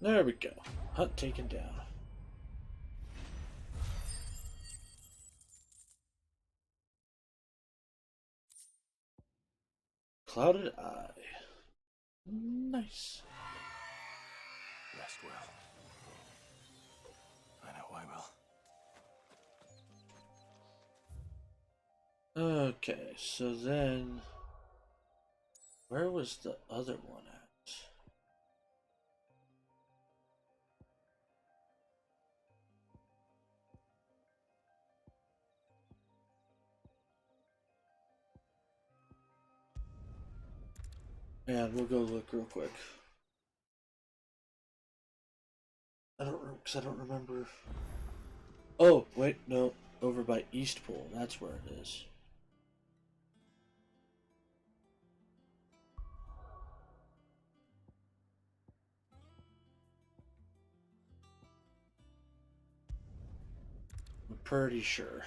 There we go. Hunt taken down. Clouded Eye. Nice. Rest well. I know I will. Okay, so then... Where was the other one at? And we'll go look real quick. I don't remember. Oh, wait, no. Over by Eastpool. That's where it is. I'm pretty sure.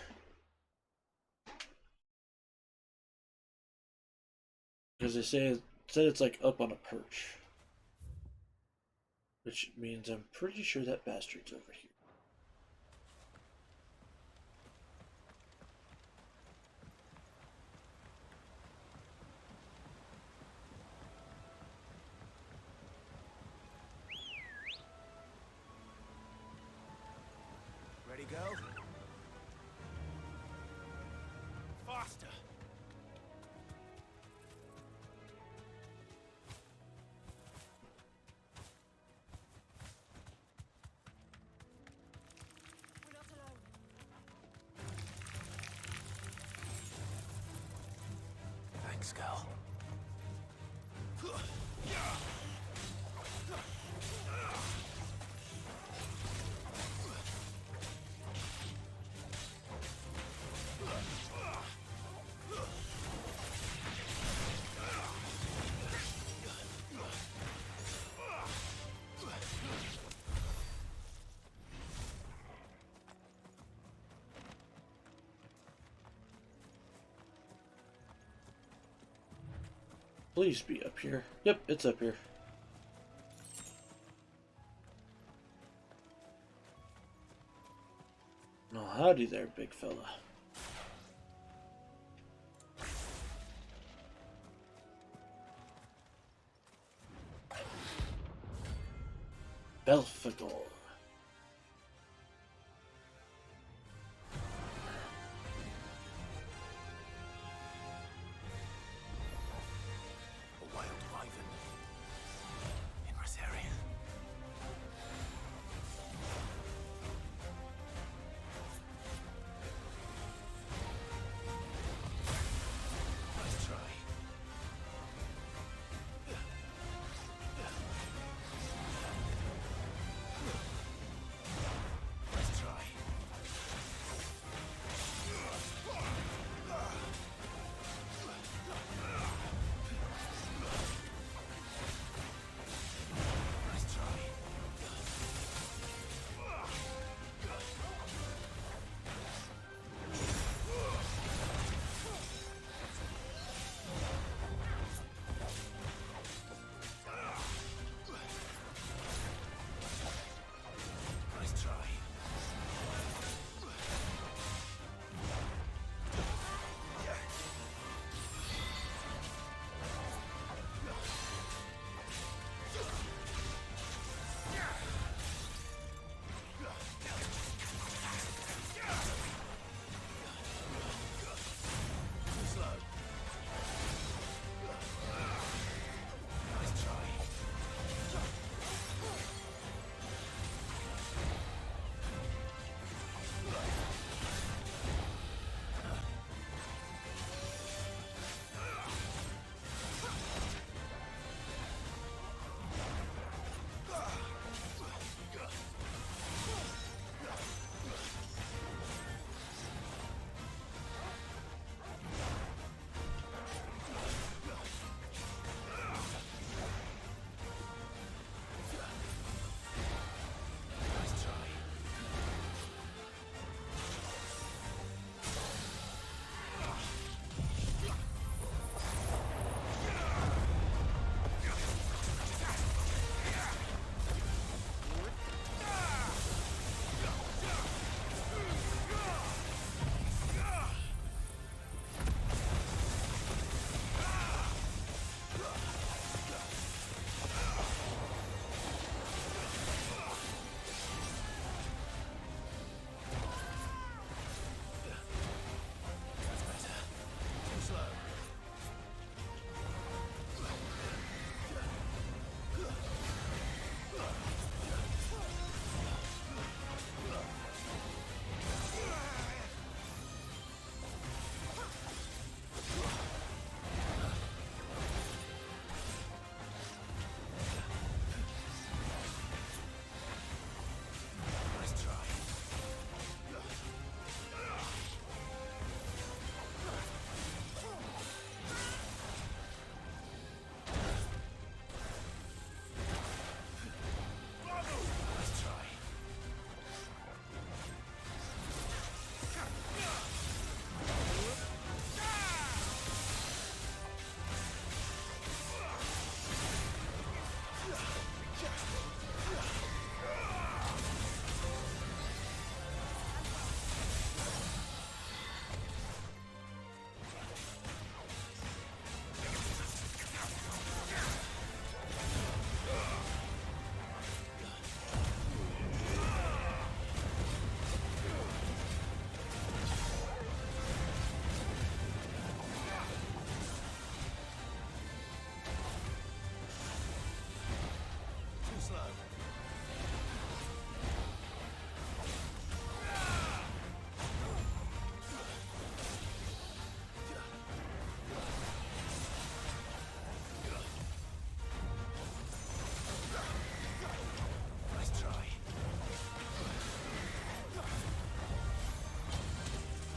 Because they said it's like up on a perch. Which means I'm pretty sure that bastard's over here. Ready, go? Faster! We're not alone. Thanks, girl. Please be up here. Yep, it's up here. Oh, howdy there, big fella. Belphegor. A wild wyvern. In Rosaria. Nice try.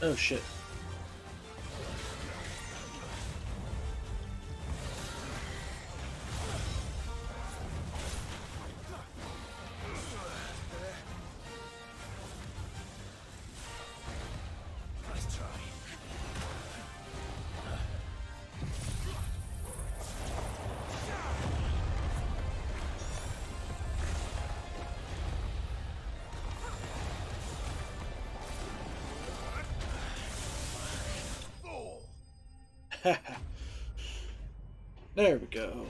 Oh shit. Nice try. There we go.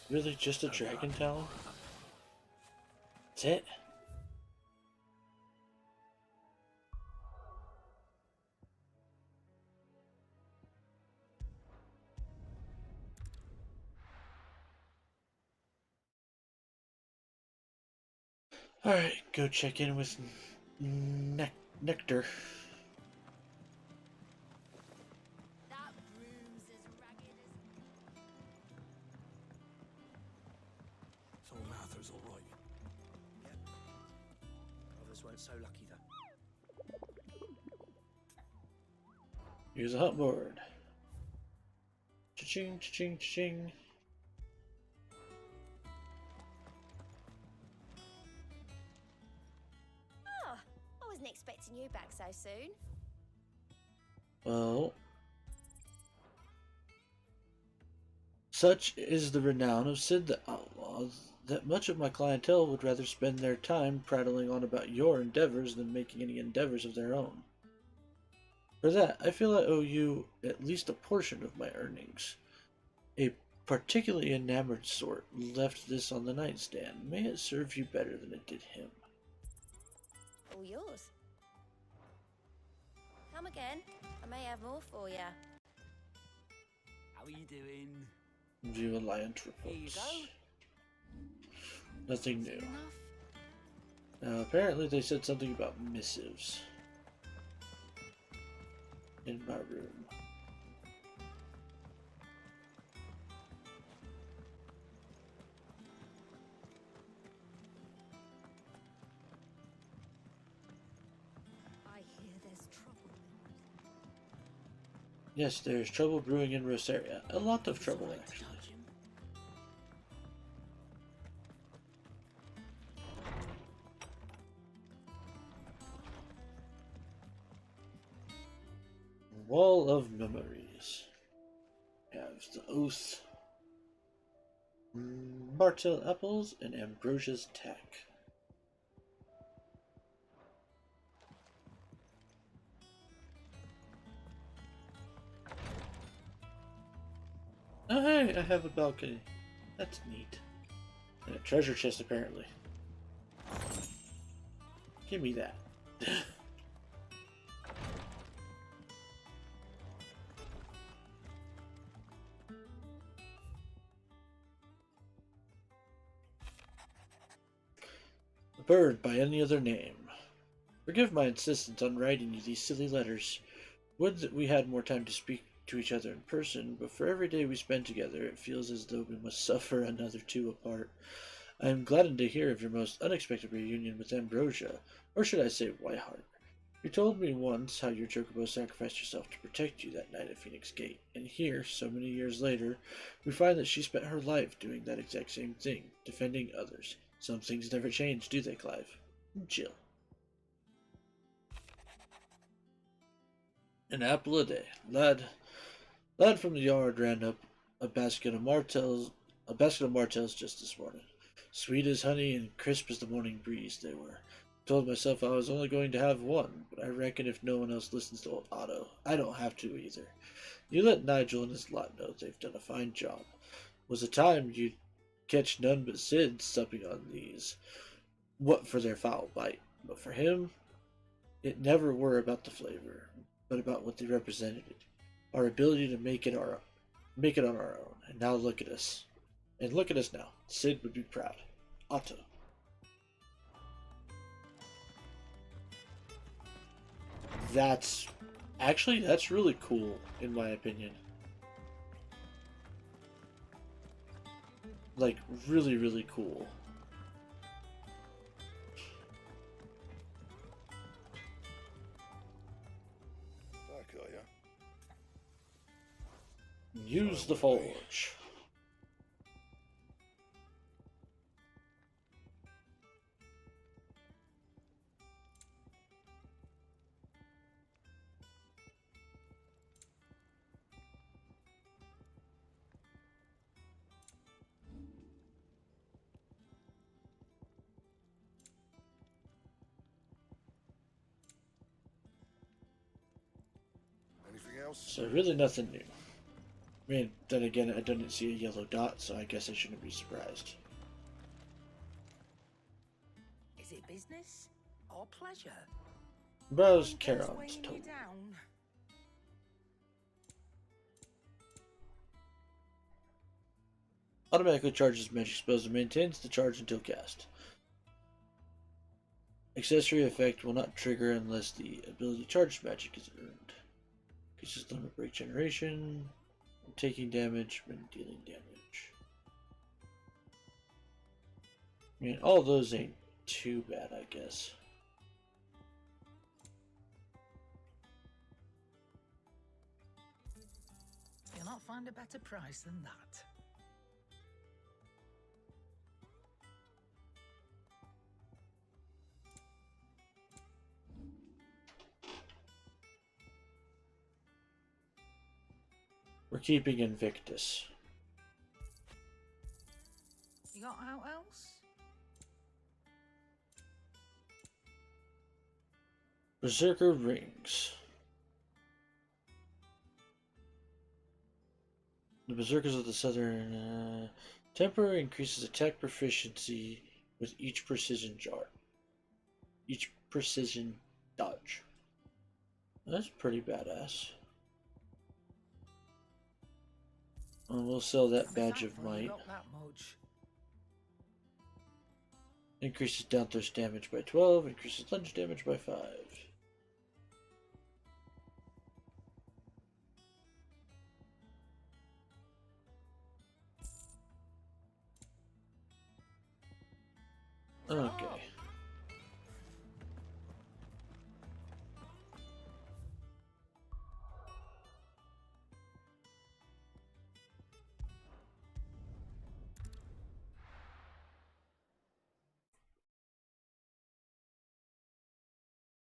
Really just a dragon talon? That's it? Alright, go check in with Nectar. So Martha's all right. Yep. Others weren't so lucky though. Here's a hot board. Cha-ching, cha-ching, cha-ching. Oh, I wasn't expecting you back so soon. Well, such is the renown of Sid the Outlaw that much of my clientele would rather spend their time prattling on about your endeavors than making any endeavors of their own. For that, I feel I owe you at least a portion of my earnings. A particularly enamored sort left this on the nightstand. May it serve you better than it did him. All yours. Come again. I may have more for you. How are you doing? View Alliance Here you reports. go. Nothing new. Now, apparently they said something about missives in my room. I hear there's trouble. Yes, there's trouble brewing in Rosaria. A lot of trouble, actually. Wall of Memories. We have the Oath, Martell Apples, and Ambrosia's Tack. Oh hey, I have a balcony. That's neat. And a treasure chest, apparently. Give me that. A bird by any other name. Forgive my insistence on writing you these silly letters. Would that we had more time to speak to each other in person, but for every day we spend together, it feels as though we must suffer another two apart. I am gladdened to hear of your most unexpected reunion with Ambrosia, or should I say Whiteheart. You told me once how your Chocobo sacrificed herself to protect you that night at Phoenix Gate, and here, so many years later, we find that she spent her life doing that exact same thing, defending others. Some things never change, do they, Clive? Jill. An apple a day. Lad from the yard ran up a basket of martels just this morning. Sweet as honey and crisp as the morning breeze they were. Told myself I was only going to have one, but I reckon if no one else listens to old Otto, I don't have to either. You let Nigel and his lot know they've done a fine job. Was a time you'd catch none but Sid supping on these. What for their foul bite. But for him, it never were about the flavor, but about what they represented. Our ability to make it on our own. And now look at us. And look at us now. Sid would be proud. Otto. That's Actually, that's really cool, in my opinion. Like, really, really cool. Back, are ya? Use the forge. Anything else? So really nothing new. I mean, then again, I didn't see a yellow dot, so I guess I shouldn't be surprised. Is it business or pleasure? Browse Uncle's Charon's weighing you totem. down. Automatically charges magic spells and maintains the charge until cast. Accessory effect will not trigger unless the ability charged magic is earned. Increases limit break generation, when taking damage, when dealing damage. I mean, all those ain't too bad, I guess. You'll not find a better price than that. We're keeping Invictus. You got out else? Berserker Rings. The Berserkers of the Southern Temper increases attack proficiency with each precision jar. Each precision dodge. That's pretty badass. And we'll sell that badge of Thankful you might. got that much. Increases down thrust damage by 12, increases lunge damage by 5. Okay.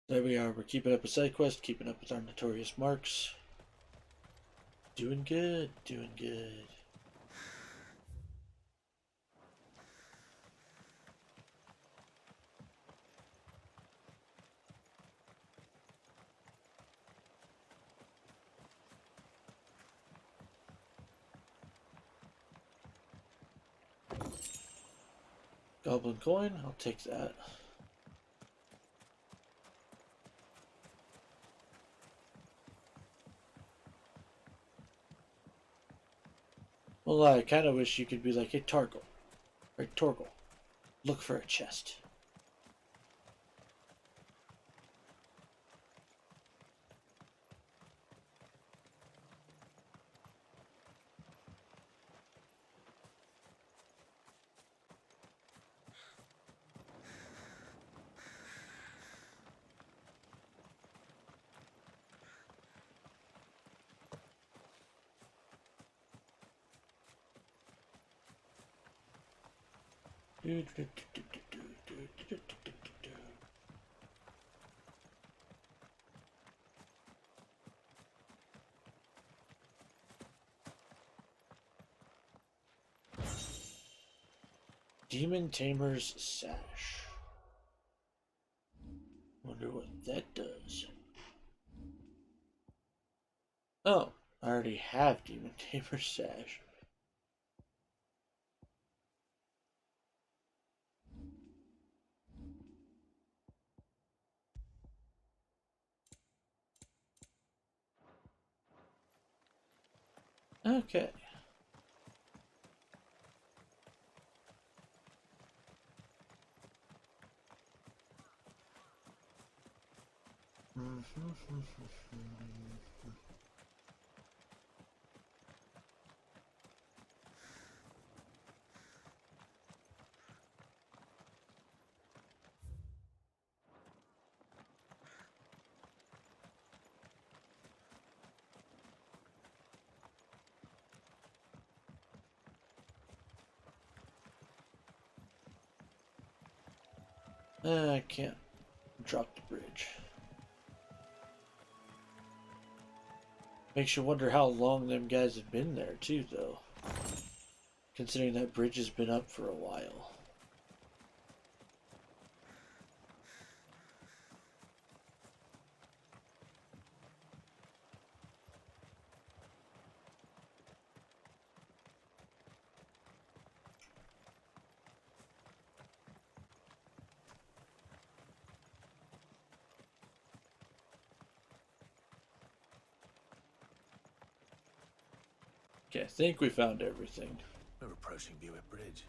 There we are. We're keeping up with side quest, keeping up with our notorious marks. Doing good, doing good. Goblin coin, I'll take that. Well, I kind of wish you could be like, hey, Torgal, look for a chest. Demon Tamer's Sash. Wonder what that does. Oh, I already have Demon Tamer's Sash. Okay. I can't drop the bridge. Makes you wonder how long them guys have been there too, though. Considering that bridge has been up for a while. Okay, I think we found everything. We're approaching Buick Bridge.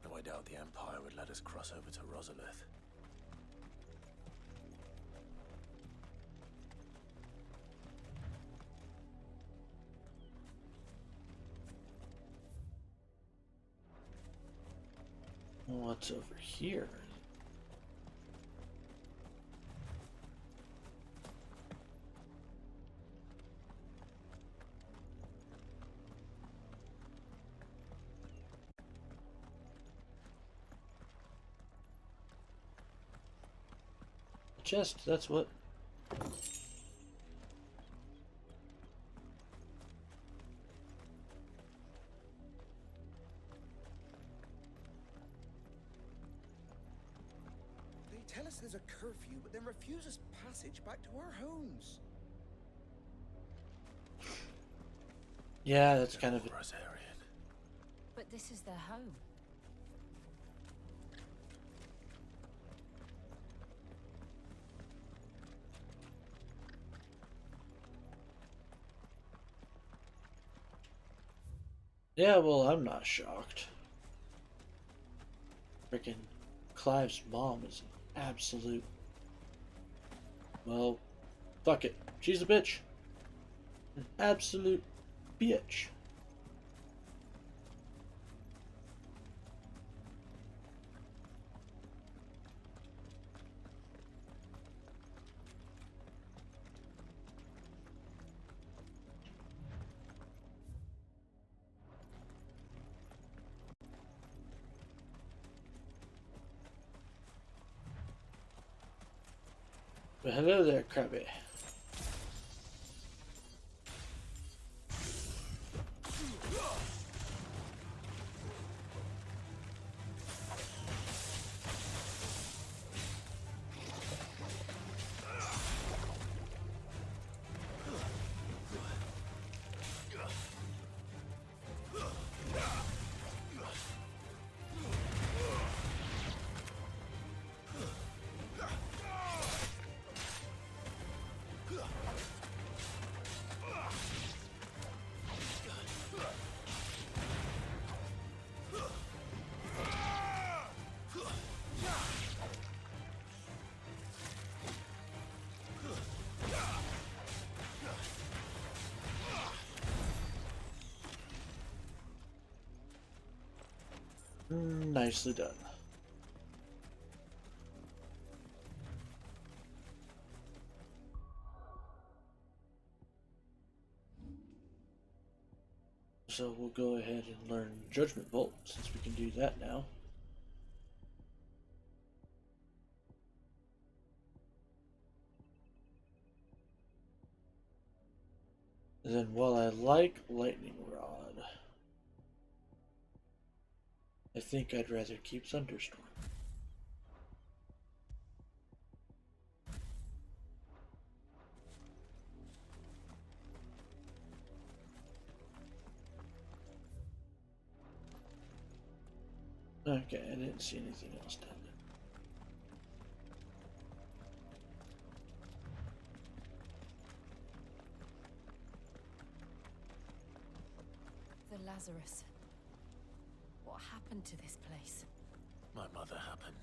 No, I doubt the Empire would let us cross over to Rosalith. What's over here? Chest, that's what. They tell us there's a curfew, but then refuse us passage back to our homes. Yeah, that's kind of it. But this is their home. Yeah, well, I'm not shocked. Frickin' Clive's mom is an absolute. Well, fuck it. She's a bitch. An absolute bitch. Well, hello there, Krabby. Nicely done. So we'll go ahead and learn Judgment Bolt, since we can do that now. And then while I like Lightning Rod, I think I'd rather keep Thunderstorm. Okay, I didn't see anything else down The Lazarus. What happened to this place? My mother happened.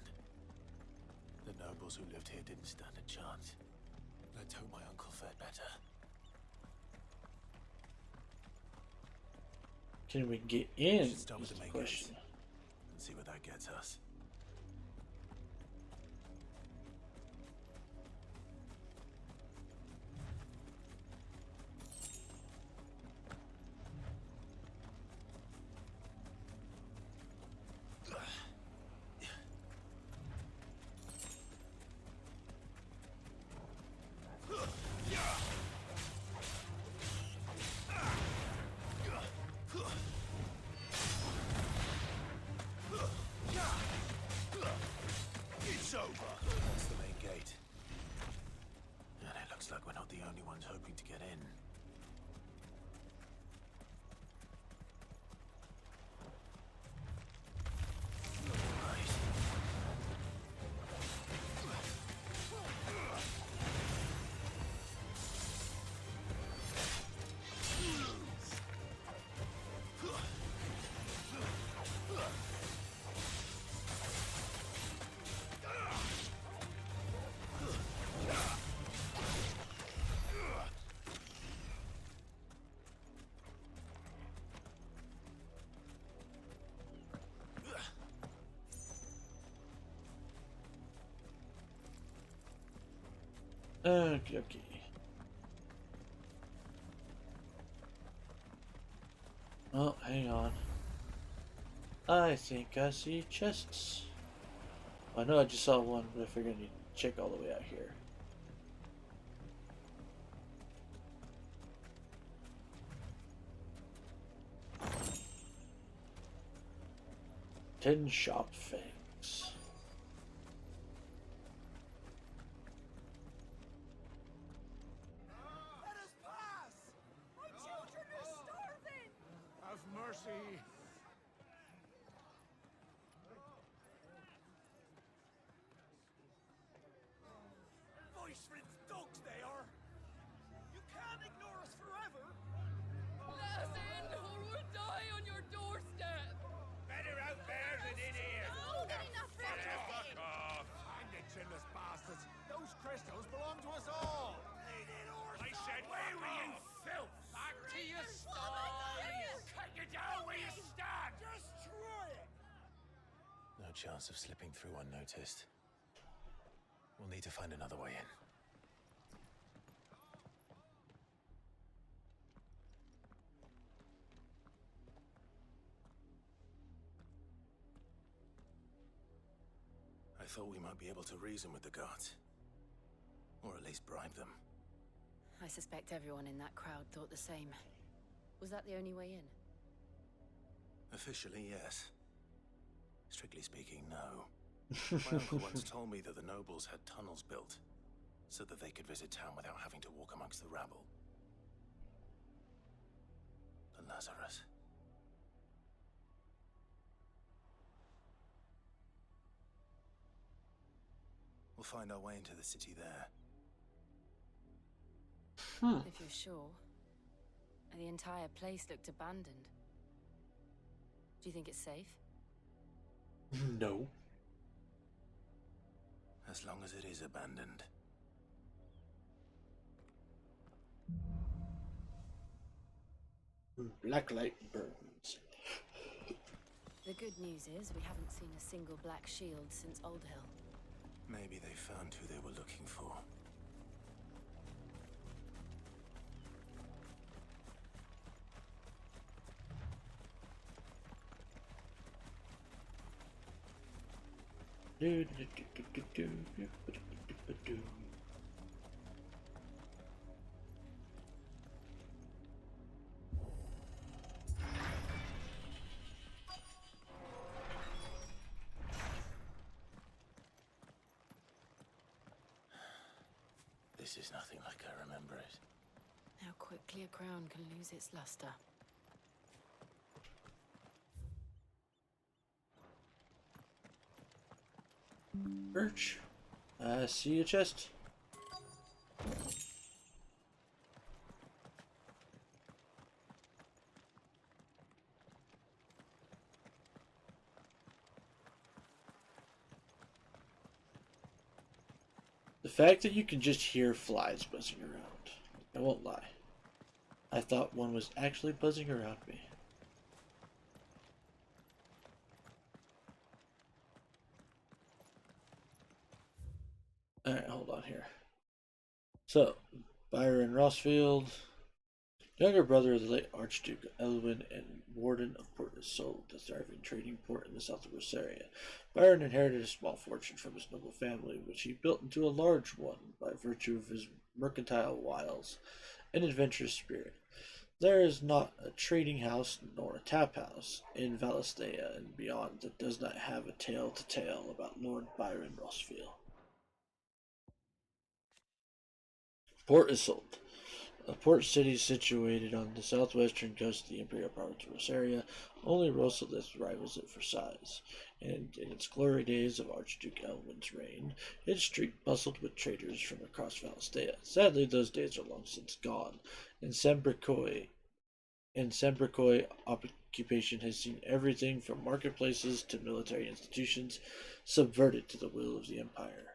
The nobles nobles who lived here didn't stand a chance. Let's hope my uncle fared better. Can we get in? Should start with the main gate and see where that gets us. It's over. That's the main gate. And it looks like we're not the only ones hoping to get in. Okay. Oh, hang on. I think I see chests. I know I just saw one, but I figured I need to check all the way out here. Tin shop fangs. Let us pass! My children are starving! Have mercy! Voice-rid dogs they are! You can't ignore us forever! Let us in, or we'll die on your doorstep! Better out there than in here. No, they're enough for Fuck off. Find the chinless bastards! Those crystals belong to us all! I said, where were you, filth? Back to your sties. Cut you down where you stand. Just try it! No chance of slipping through unnoticed. We'll need to find another way in. I thought we might be able to reason with the guards. Or at least bribe them. I suspect everyone in that crowd thought the same. Was that the only way in? Officially, yes. Strictly speaking, no. My uncle once told me that the nobles had tunnels built so that they could visit town without having to walk amongst the rabble. The Lazarus. We'll find our way into the city there. If you're sure. The entire place looked abandoned. Do you think it's safe? No. As long as it is abandoned. Blacklight burns. The good news is we haven't seen a single black shield since Old Hill. Maybe they found who they were looking for. This is nothing like I remember it. How quickly a crown can lose its luster. Birch. I see a chest. The fact that you can just hear flies buzzing around. I won't lie. I thought one was actually buzzing around me. Alright, hold on here. So, Byron Rossfield, younger brother of the late Archduke Elwin and Warden of Port Isolde, the thriving trading port in the south of Rosaria. Byron inherited a small fortune from his noble family, which he built into a large one by virtue of his mercantile wiles and adventurous spirit. There is not a trading house nor a tap house in Valisthea and beyond that does not have a tale to tell about Lord Byron Rossfield. Port Isolde, a port city situated on the southwestern coast of the imperial province of Rosaria. Only Rosalith rivals it for size, and in its glory days of Archduke Elwin's reign, its street bustled with traders from across Valisthea. Sadly, those days are long since gone, and Sambricoi occupation has seen everything from marketplaces to military institutions subverted to the will of the Empire.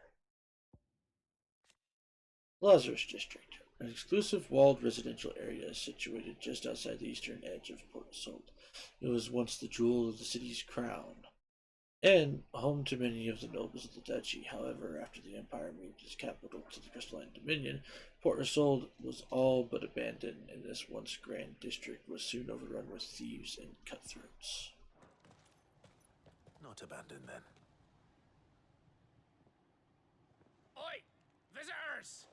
Lazarus District, an exclusive walled residential area situated just outside the eastern edge of Port Isolde. It was once the jewel of the city's crown, and home to many of the nobles of the duchy. However, after the Empire moved its capital to the Crystalline Dominion, Port Isolde was all but abandoned, and this once grand district was soon overrun with thieves and cutthroats. Not abandoned, then. Oi! Visitors!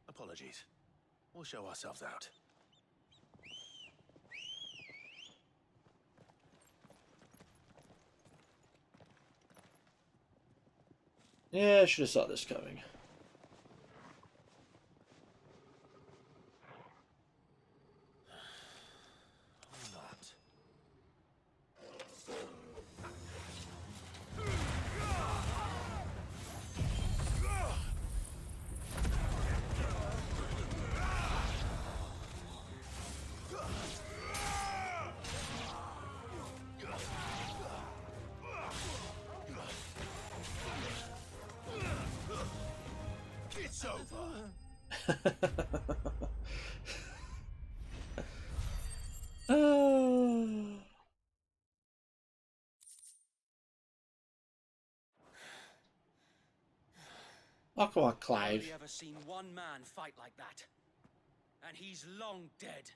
Apologies. We'll show ourselves out. Yeah, I should have saw this coming. It's over. Oh, come on, Clive. I've ever seen one man fight like that. And he's long dead.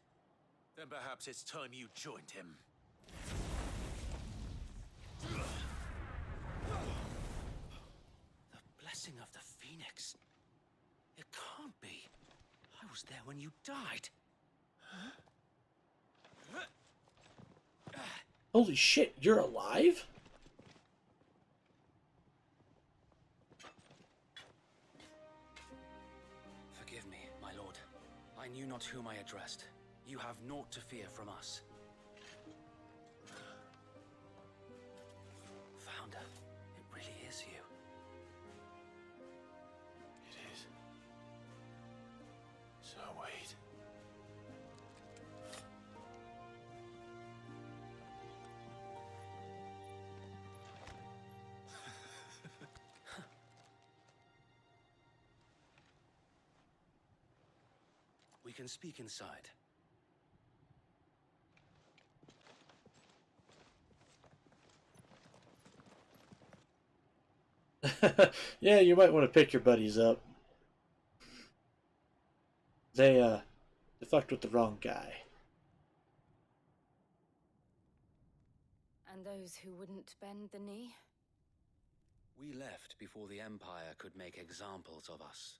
Then perhaps it's time you joined him. The blessing of the Phoenix. It can't be. I was there when you died. Holy shit, you're alive? Forgive me, my lord. I knew not whom I addressed. You have naught to fear from us. Founder, it really is you. It is. So wait. We can speak inside. Yeah, you might want to pick your buddies up. They fucked with the wrong guy. And those who wouldn't bend the knee? We left before the Empire could make examples of us,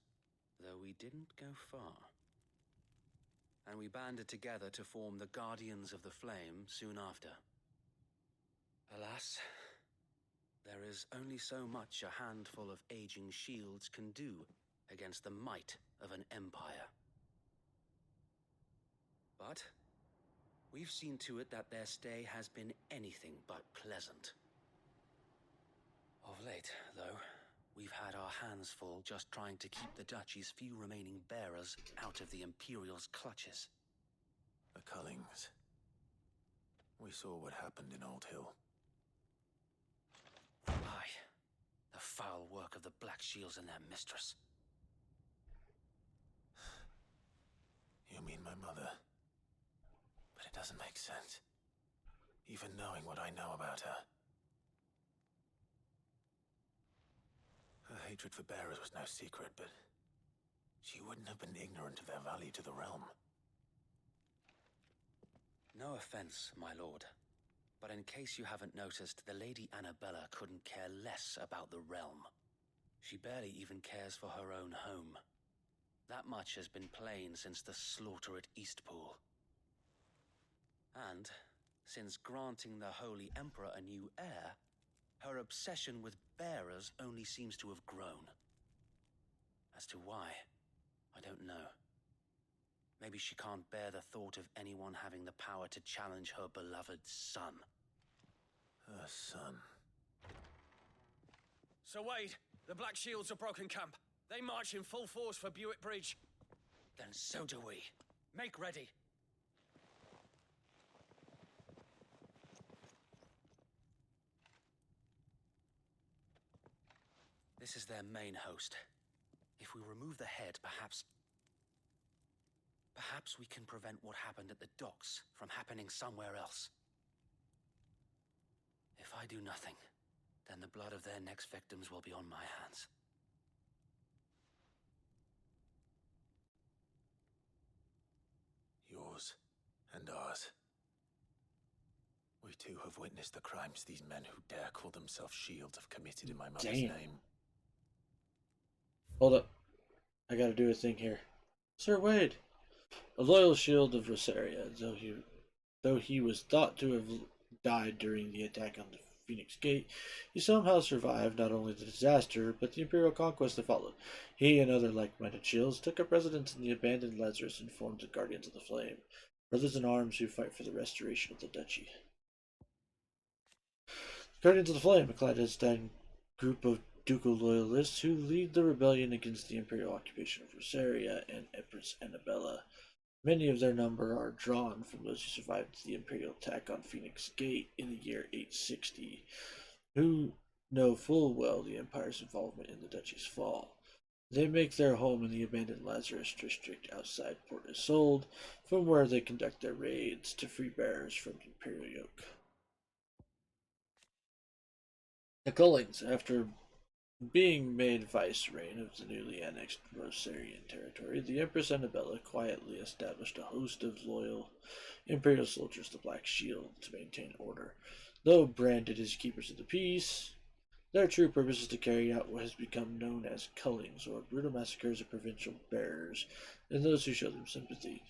though we didn't go far. And we banded together to form the Guardians of the Flame soon after. Alas, there is only so much a handful of aging shields can do against the might of an empire. But we've seen to it that their stay has been anything but pleasant. Of late, though, we've had our hands full just trying to keep the Duchy's few remaining bearers out of the Imperial's clutches. The Cullings. We saw what happened in Old Hill. foul work of the Black Shields and their mistress. You mean my mother? But it doesn't make sense. Even knowing what I know about her. Her hatred for bearers was no secret, but she wouldn't have been ignorant of their value to the realm. No offense, my lord, but in case you haven't noticed, the Lady Annabella couldn't care less about the realm. She barely even cares for her own home. That much has been plain since the slaughter at Eastpool. And, since granting the Holy Emperor a new heir, her obsession with bearers only seems to have grown. As to why, I don't know. Maybe she can't bear the thought of anyone having the power to challenge her beloved son. Her son. Sir Wade, the Black Shields have broken camp. They march in full force for Buick Bridge. Then so do we. Make ready. This is their main host. If we remove the head, perhaps we can prevent what happened at the docks from happening somewhere else. If I do nothing, then the blood of their next victims will be on my hands. Yours and ours. We too have witnessed the crimes these men who dare call themselves Shields have committed in my mother's name. Hold up. I gotta do a thing here. Sir Wade, a loyal shield of Rosaria, though he was thought to have died during the attack on the Phoenix Gate, he somehow survived not only the disaster, but the Imperial conquest that followed. He and other like-minded shields took up residence in the abandoned Lazarus and formed the Guardians of the Flame, brothers in arms who fight for the restoration of the duchy. Guardians of the Flame, a clandestine group of ducal loyalists who lead the rebellion against the imperial occupation of Rosaria and Empress Annabella. Many of their number are drawn from those who survived the imperial attack on Phoenix Gate in the year 860, who know full well the Empire's involvement in the duchy's fall. They make their home in the abandoned Lazarus district outside Port Isolde, from where they conduct their raids to free bearers from the imperial yoke. The Cullings, after being made vicereign of the newly annexed Rosarian territory, the Empress Annabella quietly established a host of loyal imperial soldiers, the Black Shield, to maintain order. Though branded as keepers of the peace, their true purpose is to carry out what has become known as cullings, or brutal massacres of provincial bearers and those who show them sympathy.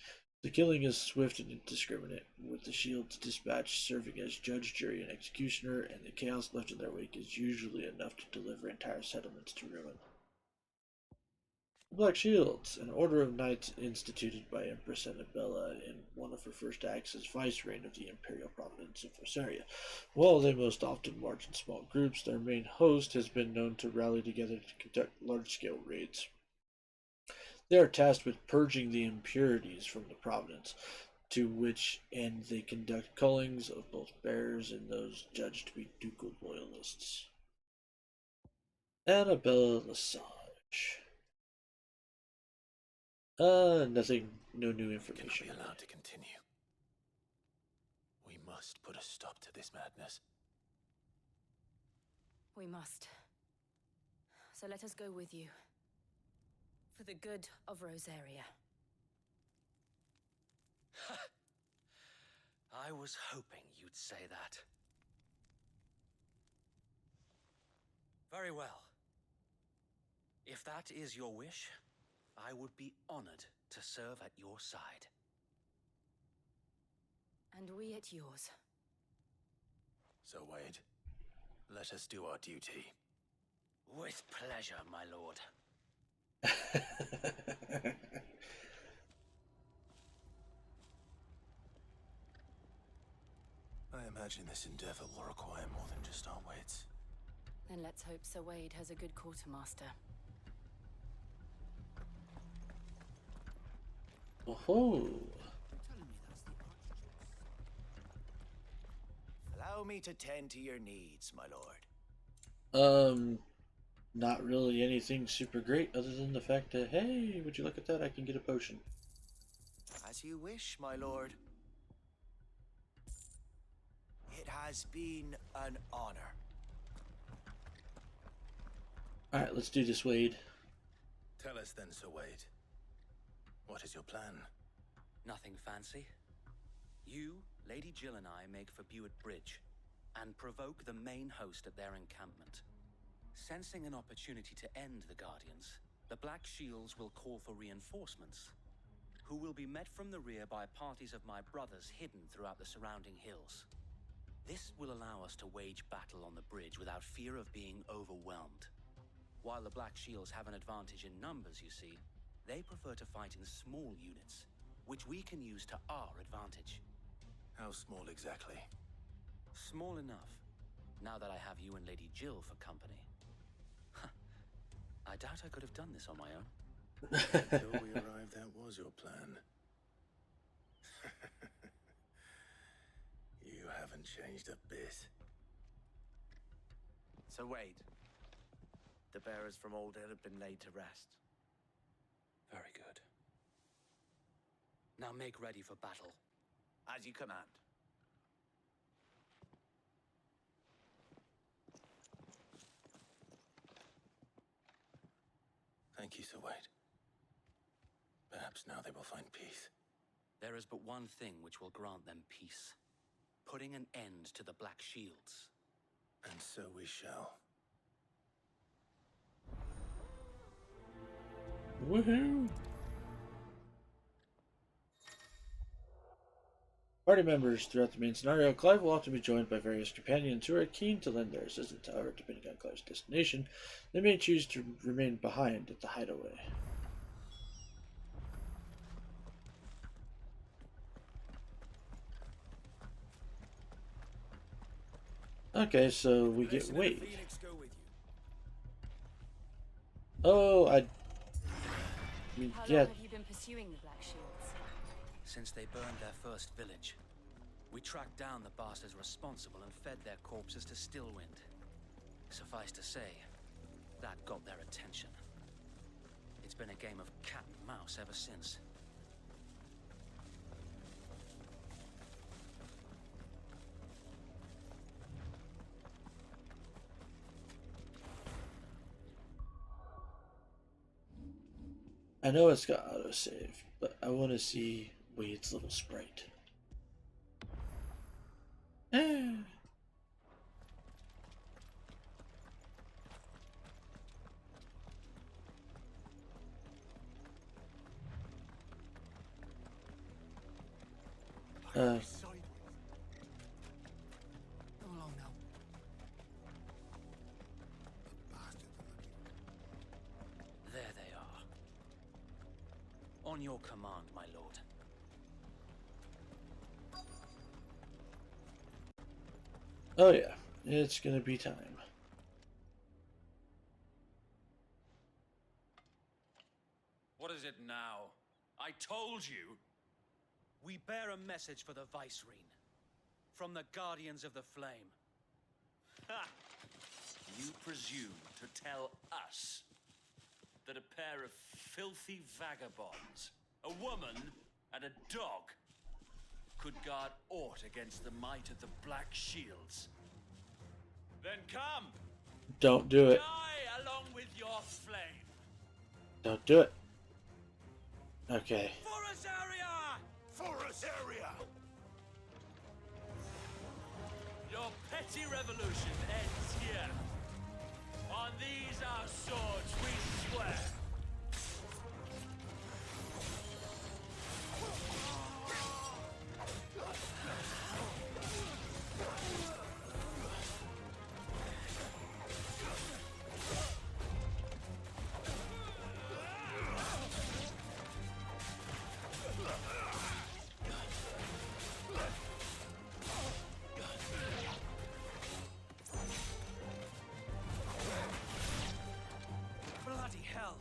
The killing is swift and indiscriminate, with the Shield's dispatch serving as judge, jury, and executioner, and the chaos left in their wake is usually enough to deliver entire settlements to ruin. The Black Shields, an order of knights instituted by Empress Annabella in one of her first acts as vicereign of the imperial province of Rosaria. While they most often march in small groups, their main host has been known to rally together to conduct large-scale raids. They are tasked with purging the impurities from the province, to which end they conduct cullings of both bearers and those judged to be ducal loyalists. Annabella Lesage. Nothing, no new information. Cannot be allowed to continue. We must put a stop to this madness. We must. So let us go with you. For the good of Rosaria. I was hoping you'd say that. Very well. If that is your wish, I would be honored to serve at your side. And we at yours. So, Wade, let us do our duty. With pleasure, my lord. I imagine this endeavor will require more than just our wits. Then let's hope Sir Wade has a good quartermaster. Oh. Allow me to tend to your needs, my lord. not really anything super great other than the fact that, hey, would you look at that? I can get a potion. As you wish, my lord. It has been an honor. Alright, let's do this, Wade. Tell us then, Sir Wade. What is your plan? Nothing fancy. You, Lady Jill and I make for Buett Bridge and provoke the main host at their encampment. Sensing an opportunity to end the Guardians, the Black Shields will call for reinforcements, who will be met from the rear by parties of my brothers hidden throughout the surrounding hills. This will allow us to wage battle on the bridge without fear of being overwhelmed. While the Black Shields have an advantage in numbers, you see, they prefer to fight in small units, which we can use to our advantage. How small exactly? Small enough, now that I have you and Lady Jill for company. I doubt I could have done this on my own. Until we arrived, that was your plan. You haven't changed a bit. So Wade, the bearers from Old Hill have been laid to rest. Very good. Now make ready for battle. As you command. Thank you, Sir Wade. Perhaps now they will find peace. There is but one thing which will grant them peace. Putting an end to the Black Shields. And so we shall. Woohoo! Party members throughout the main scenario, Clive will often be joined by various companions who are keen to lend their assistance. However, depending on Clive's destination, they may choose to remain behind at the hideaway. Okay, so we get Wade. Oh, How long have you been pursuing the Black Shields? Since they burned their first village, we tracked down the bastards responsible and fed their corpses to Stillwind. Suffice to say, that got their attention. It's been a game of cat and mouse ever since. I know it's got autosave, but I want to see Wade's little sprite. Go along now. There they are. On your command, my lord. Oh yeah, it's gonna be time. What is it now? I told you! We bear a message for the Vicereine. From the Guardians of the Flame. Ha! You presume to tell us that a pair of filthy vagabonds, a woman and a dog, could guard aught against the might of the Black Shields? Then come! Don't do it. Die along with your flame! Don't do it. Okay. For us area! For us area! Your petty revolution ends here. On these our swords we swear. Bloody hell!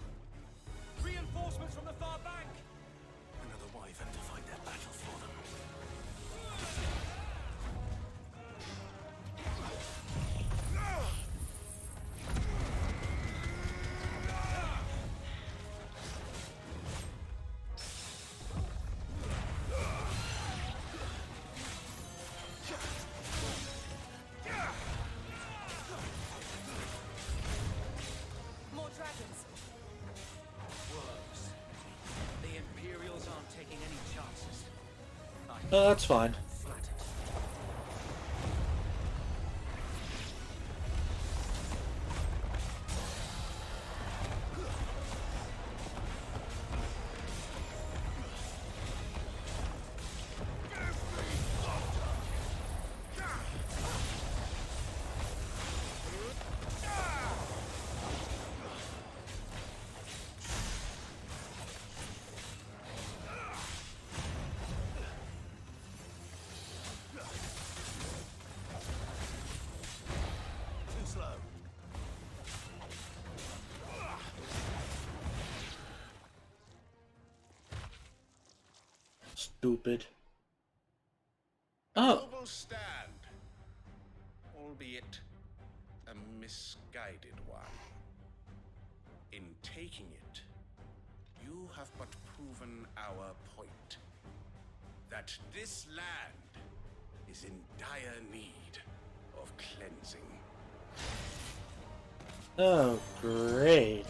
That's fine. Stupid. Oh. Noble stand, albeit a misguided one. In taking it, you have but proven our point. That this land is in dire need of cleansing. Oh, great.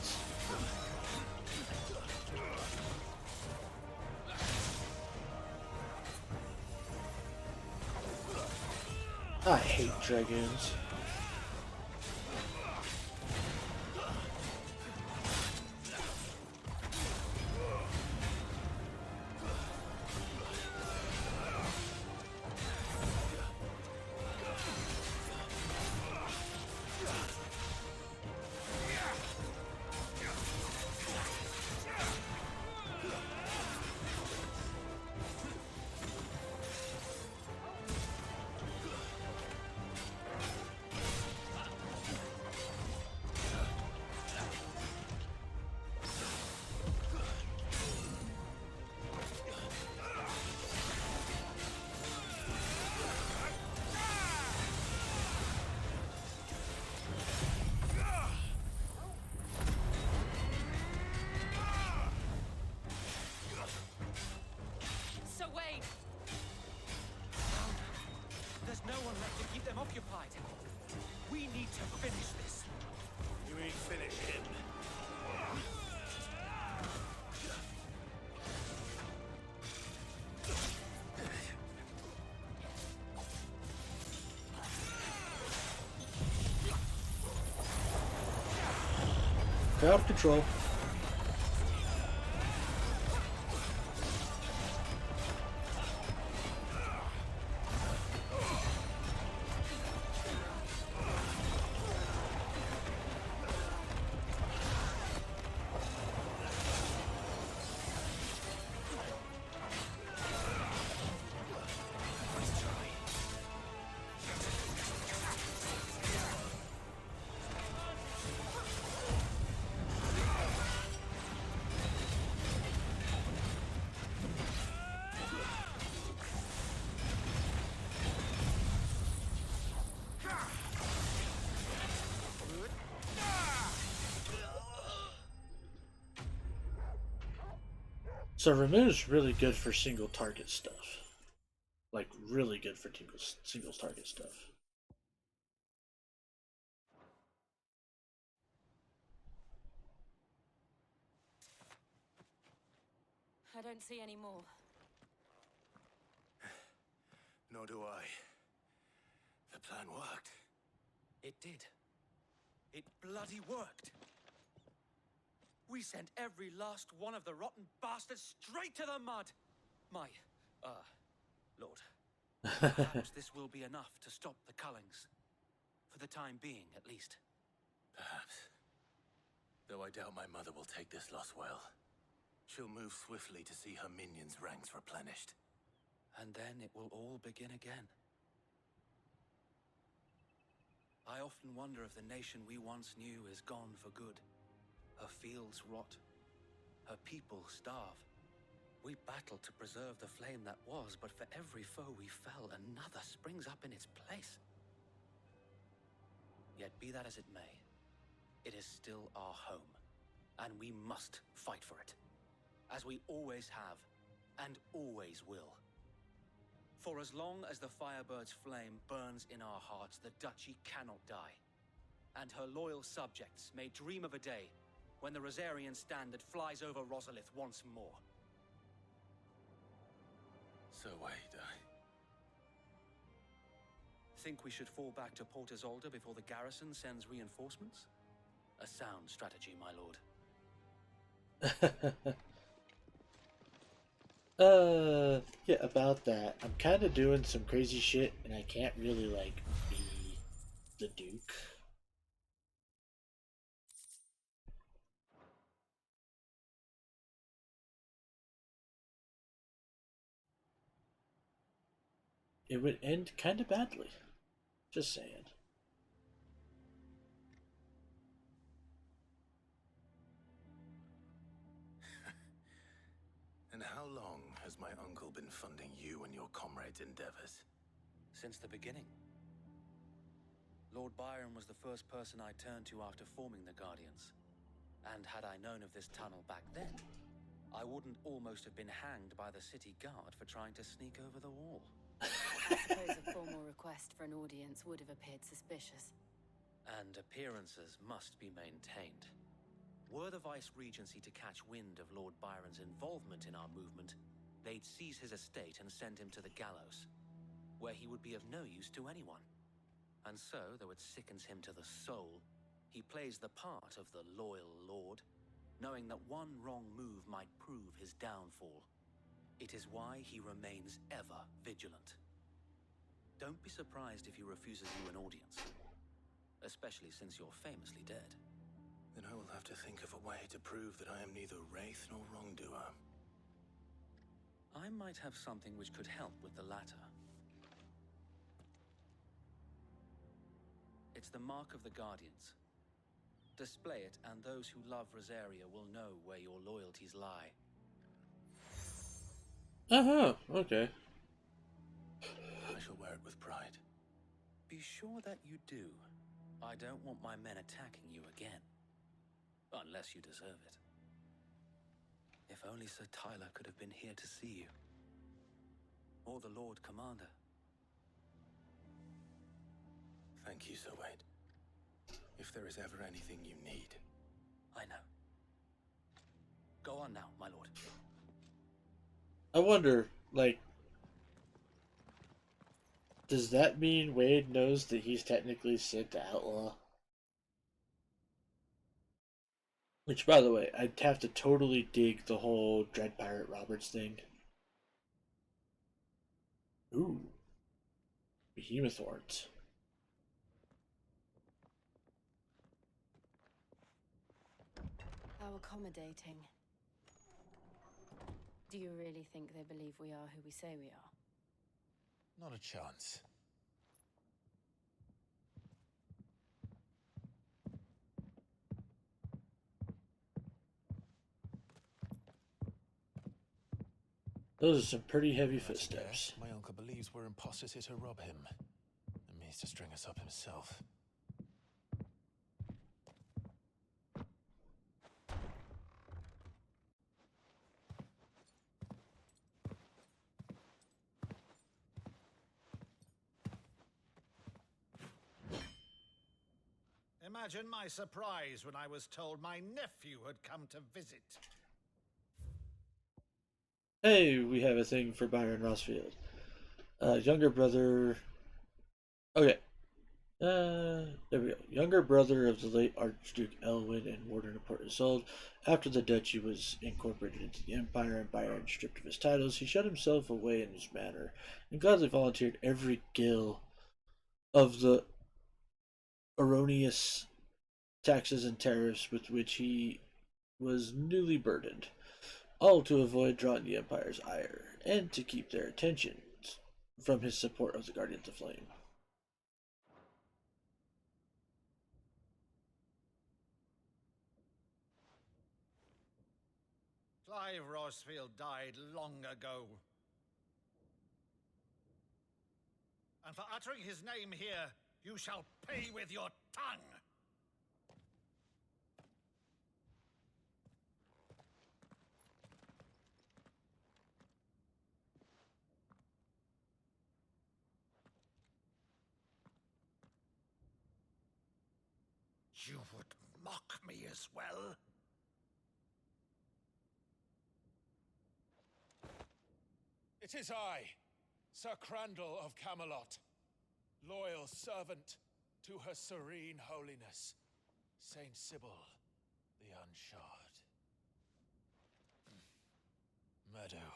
I hate dragoons. There's no one left to keep them occupied. We need to finish this. You ain't finished him. Crowd control. So Remu's really good for single target stuff. Like, really good for single target stuff. I don't see any more. Nor do I. The plan worked. It did. It bloody worked. We sent every last one of the rotten bastards straight to the mud! My, Lord. Perhaps this will be enough to stop the Cullings. For the time being, at least. Perhaps. Though I doubt my mother will take this loss well. She'll move swiftly to see her minions' ranks replenished. And then it will all begin again. I often wonder if the nation we once knew is gone for good. Her fields rot. Her people starve. We battle to preserve the flame that was, but for every foe we fell, another springs up in its place. Yet be that as it may, it is still our home, and we must fight for it, as we always have, and always will. For as long as the Firebird's flame burns in our hearts, the Duchy cannot die, and her loyal subjects may dream of a day when the Rosarian standard flies over Rosalith once more. So wait, Think we should fall back to Port Isolde before the garrison sends reinforcements? A sound strategy, my lord. Yeah, about that. I'm kind of doing some crazy shit, and I can't really, like, be the Duke. It would end kind of badly. Just saying. And how long has my uncle been funding you and your comrades' endeavors? Since the beginning. Lord Byron was the first person I turned to after forming the Guardians. And had I known of this tunnel back then, I wouldn't almost have been hanged by the city guard for trying to sneak over the wall. I suppose a formal request for an audience would have appeared suspicious. And appearances must be maintained. Were the Vice-Regency to catch wind of Lord Byron's involvement in our movement, they'd seize his estate and send him to the gallows, where he would be of no use to anyone. And so, though it sickens him to the soul, he plays the part of the loyal lord, knowing that one wrong move might prove his downfall. It is why he remains ever vigilant. Don't be surprised if he refuses you an audience, especially since you're famously dead. Then I will have to think of a way to prove that I am neither wraith nor wrongdoer. I might have something which could help with the latter. It's the mark of the Guardians. Display it, and those who love Rosaria will know where your loyalties lie. Okay. I shall wear it with pride. Be sure that you do. I don't want my men attacking you again. Unless you deserve it. If only Sir Tyler could have been here to see you. Or the Lord Commander. Thank you, Sir Wade. If there is ever anything you need. I know. Go on now, my lord. I wonder, like, does that mean Wade knows that he's technically Sid the Outlaw? Which, by the way, I'd have to totally dig the whole Dread Pirate Roberts thing. Ooh. Behemoth Horns. How accommodating. Do you really think they believe we are who we say we are? Not a chance. Those are some pretty heavy footsteps. My uncle believes we're imposters here to rob him. And means to string us up himself. Imagine my surprise when I was told my nephew had come to visit. Hey, we have a thing for Byron Rossfield. Younger brother... Okay. There we go. Younger brother of the late Archduke Elwin and Warden of Port Isolde. After the duchy was incorporated into the Empire and Byron stripped of his titles, he shut himself away in his manor and gladly volunteered every gil of the erroneous taxes and tariffs with which he was newly burdened, all to avoid drawing the Empire's ire and to keep their attention from his support of the Guardians of Flame. Clive Rossfield died long ago. And for uttering his name here, you shall pay with your tongue! You would mock me as well? It is I, Sir Crandall of Camelot, loyal servant to Her Serene Holiness, Saint Sybil the Unshod. Meadow,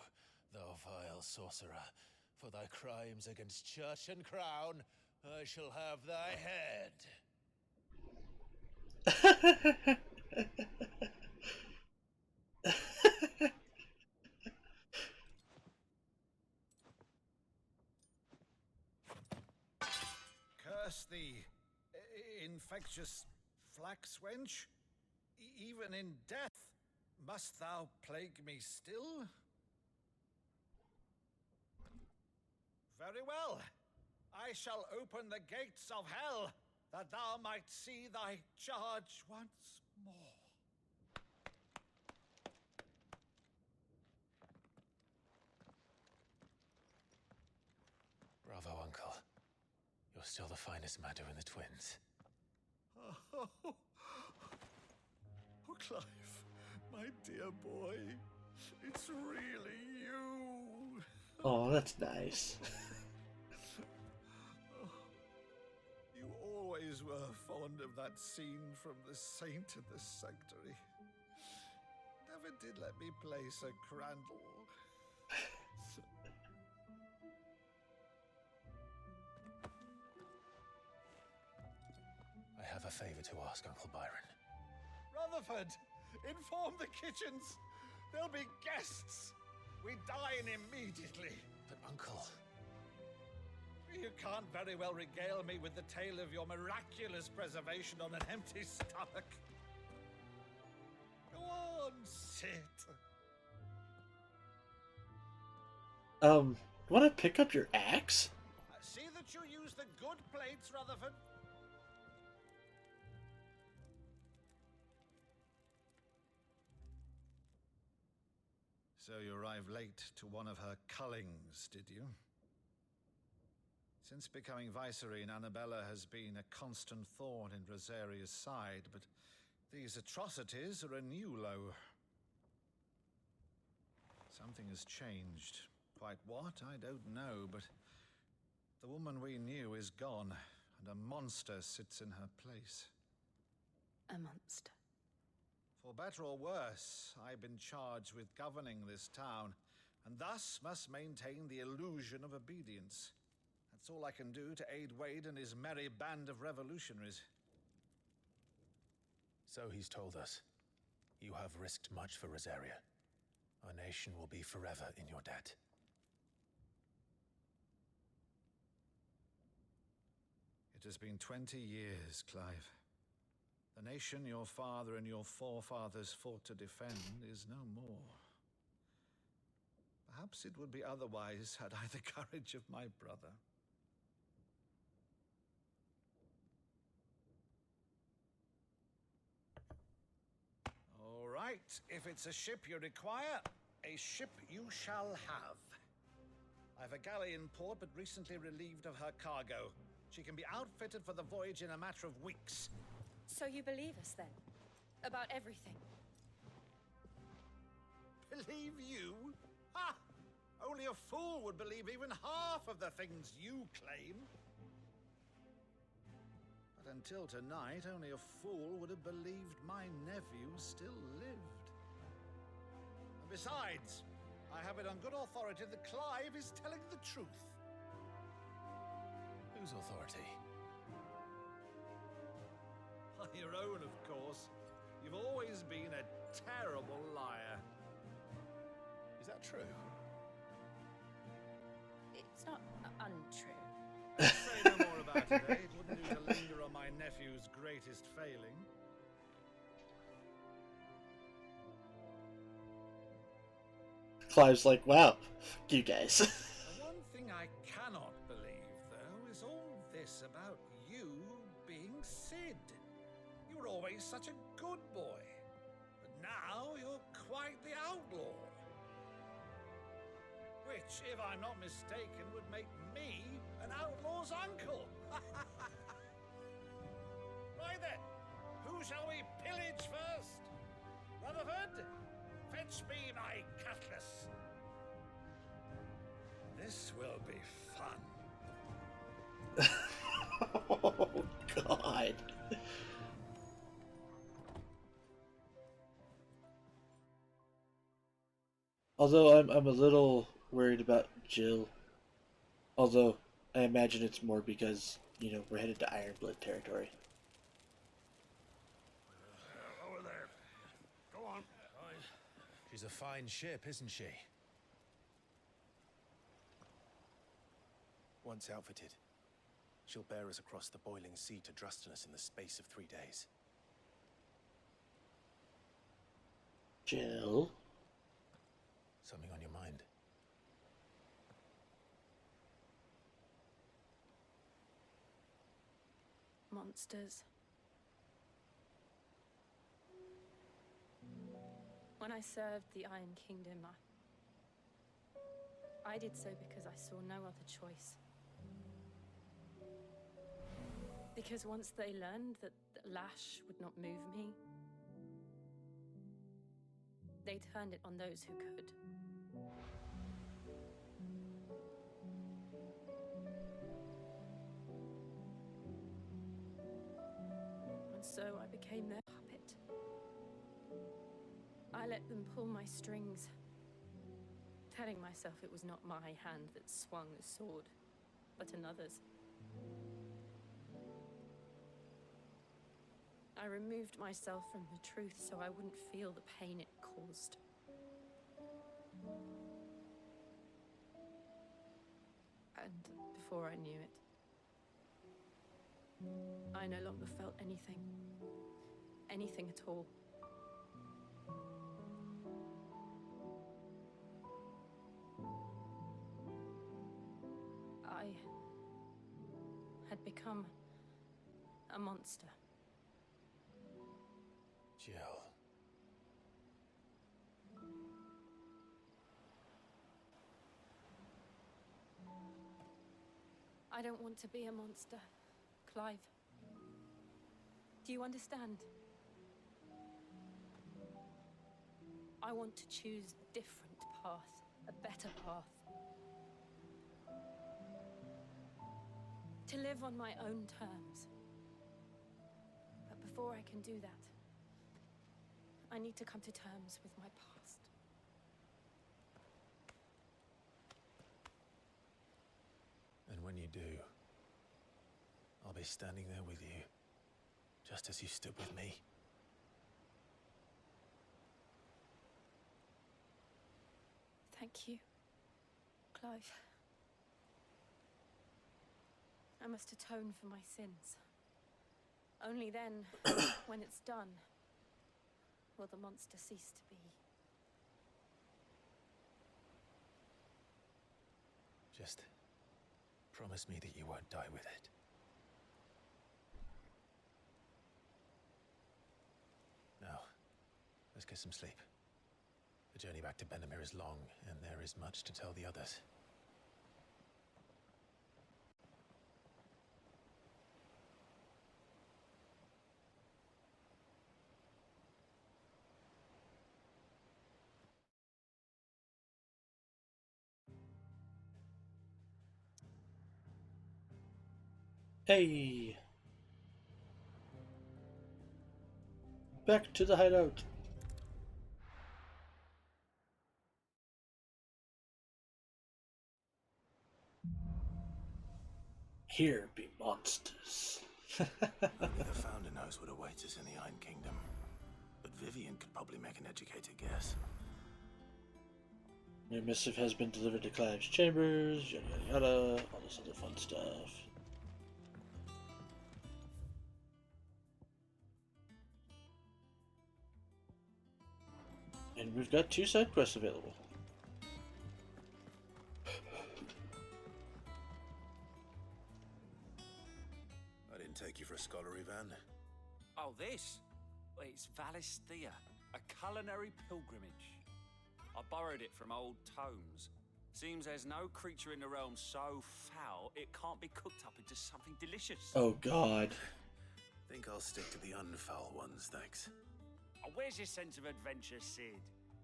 thou vile sorcerer, for thy crimes against church and crown, I shall have thy head. Curse thee, infectious flax wench. Even in death, must thou plague me still? Very well. I shall open the gates of hell, that thou might see thy charge once more. Bravo, Uncle. You're still the finest Meadow in the twins. Oh, Clive, my dear boy, it's really you. Oh, that's nice. You always were fond of that scene from The Saint in the Sanctuary. Never did let me play Sir Crandall. I have a favor to ask, Uncle Byron. Rutherford, inform the kitchens. There'll be guests. We dine immediately. But, Uncle... You can't very well regale me with the tale of your miraculous preservation on an empty stomach. Go on, sit. Want to pick up your axe? See that you use the good plates, Rutherford. So you arrived late to one of her cullings, did you? Since becoming Vicereine, Annabella has been a constant thorn in Rosaria's side, but these atrocities are a new low. Something has changed. Quite what, I don't know, but the woman we knew is gone, and a monster sits in her place. A monster. For better or worse, I've been charged with governing this town, and thus must maintain the illusion of obedience. That's all I can do to aid Wade and his merry band of revolutionaries. So he's told us. You have risked much for Rosaria. Our nation will be forever in your debt. It has been 20 years, Clive. The nation your father and your forefathers fought to defend is no more. Perhaps it would be otherwise had I the courage of my brother. All right, if it's a ship you require, a ship you shall have. I've a galley in port, but recently relieved of her cargo. She can be outfitted for the voyage in a matter of weeks. So you believe us then? About everything? Believe you? Ha! Only a fool would believe even half of the things you claim. But until tonight, only a fool would have believed my nephew still lived. And besides, I have it on good authority that Clive is telling the truth. Whose authority? Your own, of course. You've always been a terrible liar. Is that true? It's not untrue. I'll say no more about it, eh? It wouldn't do to linger on my nephew's greatest failing. Clive's like, wow, fuck you guys. The one thing I cannot believe, though, is all this about you being Sid. You were always such a good boy, but now you're quite the outlaw. Which, if I'm not mistaken, would make me an outlaw's uncle. Right then, who shall we pillage first? Rutherford, fetch me my cutlass. This will be fun. Oh, God. Although I'm a little worried about Jill. Although I imagine it's more because, you know, we're headed to Ironblood territory. Over there. Go on. She's a fine ship, isn't she? Once outfitted, she'll bear us across the boiling sea to Drustinus in the space of 3 days. Jill? Something on your mind? Monsters. When I served the Iron Kingdom, I did so because I saw no other choice. Because once they learned that Lash would not move me, they turned it on those who could. And so I became their puppet. I let them pull my strings, telling myself it was not my hand that swung the sword, but another's. I removed myself from the truth so I wouldn't feel the pain it caused. And before I knew it, I no longer felt anything. Anything at all. I had become a monster. Jill. I don't want to be a monster, Clive. Do you understand? I want to choose a different path, a better path. To live on my own terms. But before I can do that, I need to come to terms with my past. And when you do, I'll be standing there with you, just as you stood with me. Thank you, Clive. I must atone for my sins. Only then, when it's done, will the monster cease to be. Just promise me that you won't die with it. Now, let's get some sleep. The journey back to Benamir is long, and there is much to tell the others. Hey! Back to the hideout. Here be monsters. Only the Founder knows what awaits us in the Iron Kingdom. But Vivian could probably make an educated guess. Your missive has been delivered to Clive's chambers, yada yada yada, all this other fun stuff. And we've got 2 side quests available. I didn't take you for a scholar, Ivan. Oh, this? Well, it's Valisthea, a culinary pilgrimage. I borrowed it from old tomes. Seems there's no creature in the realm so foul it can't be cooked up into something delicious. Oh God. Think I'll stick to the unfoul ones, thanks. Oh, where's your sense of adventure, Sid?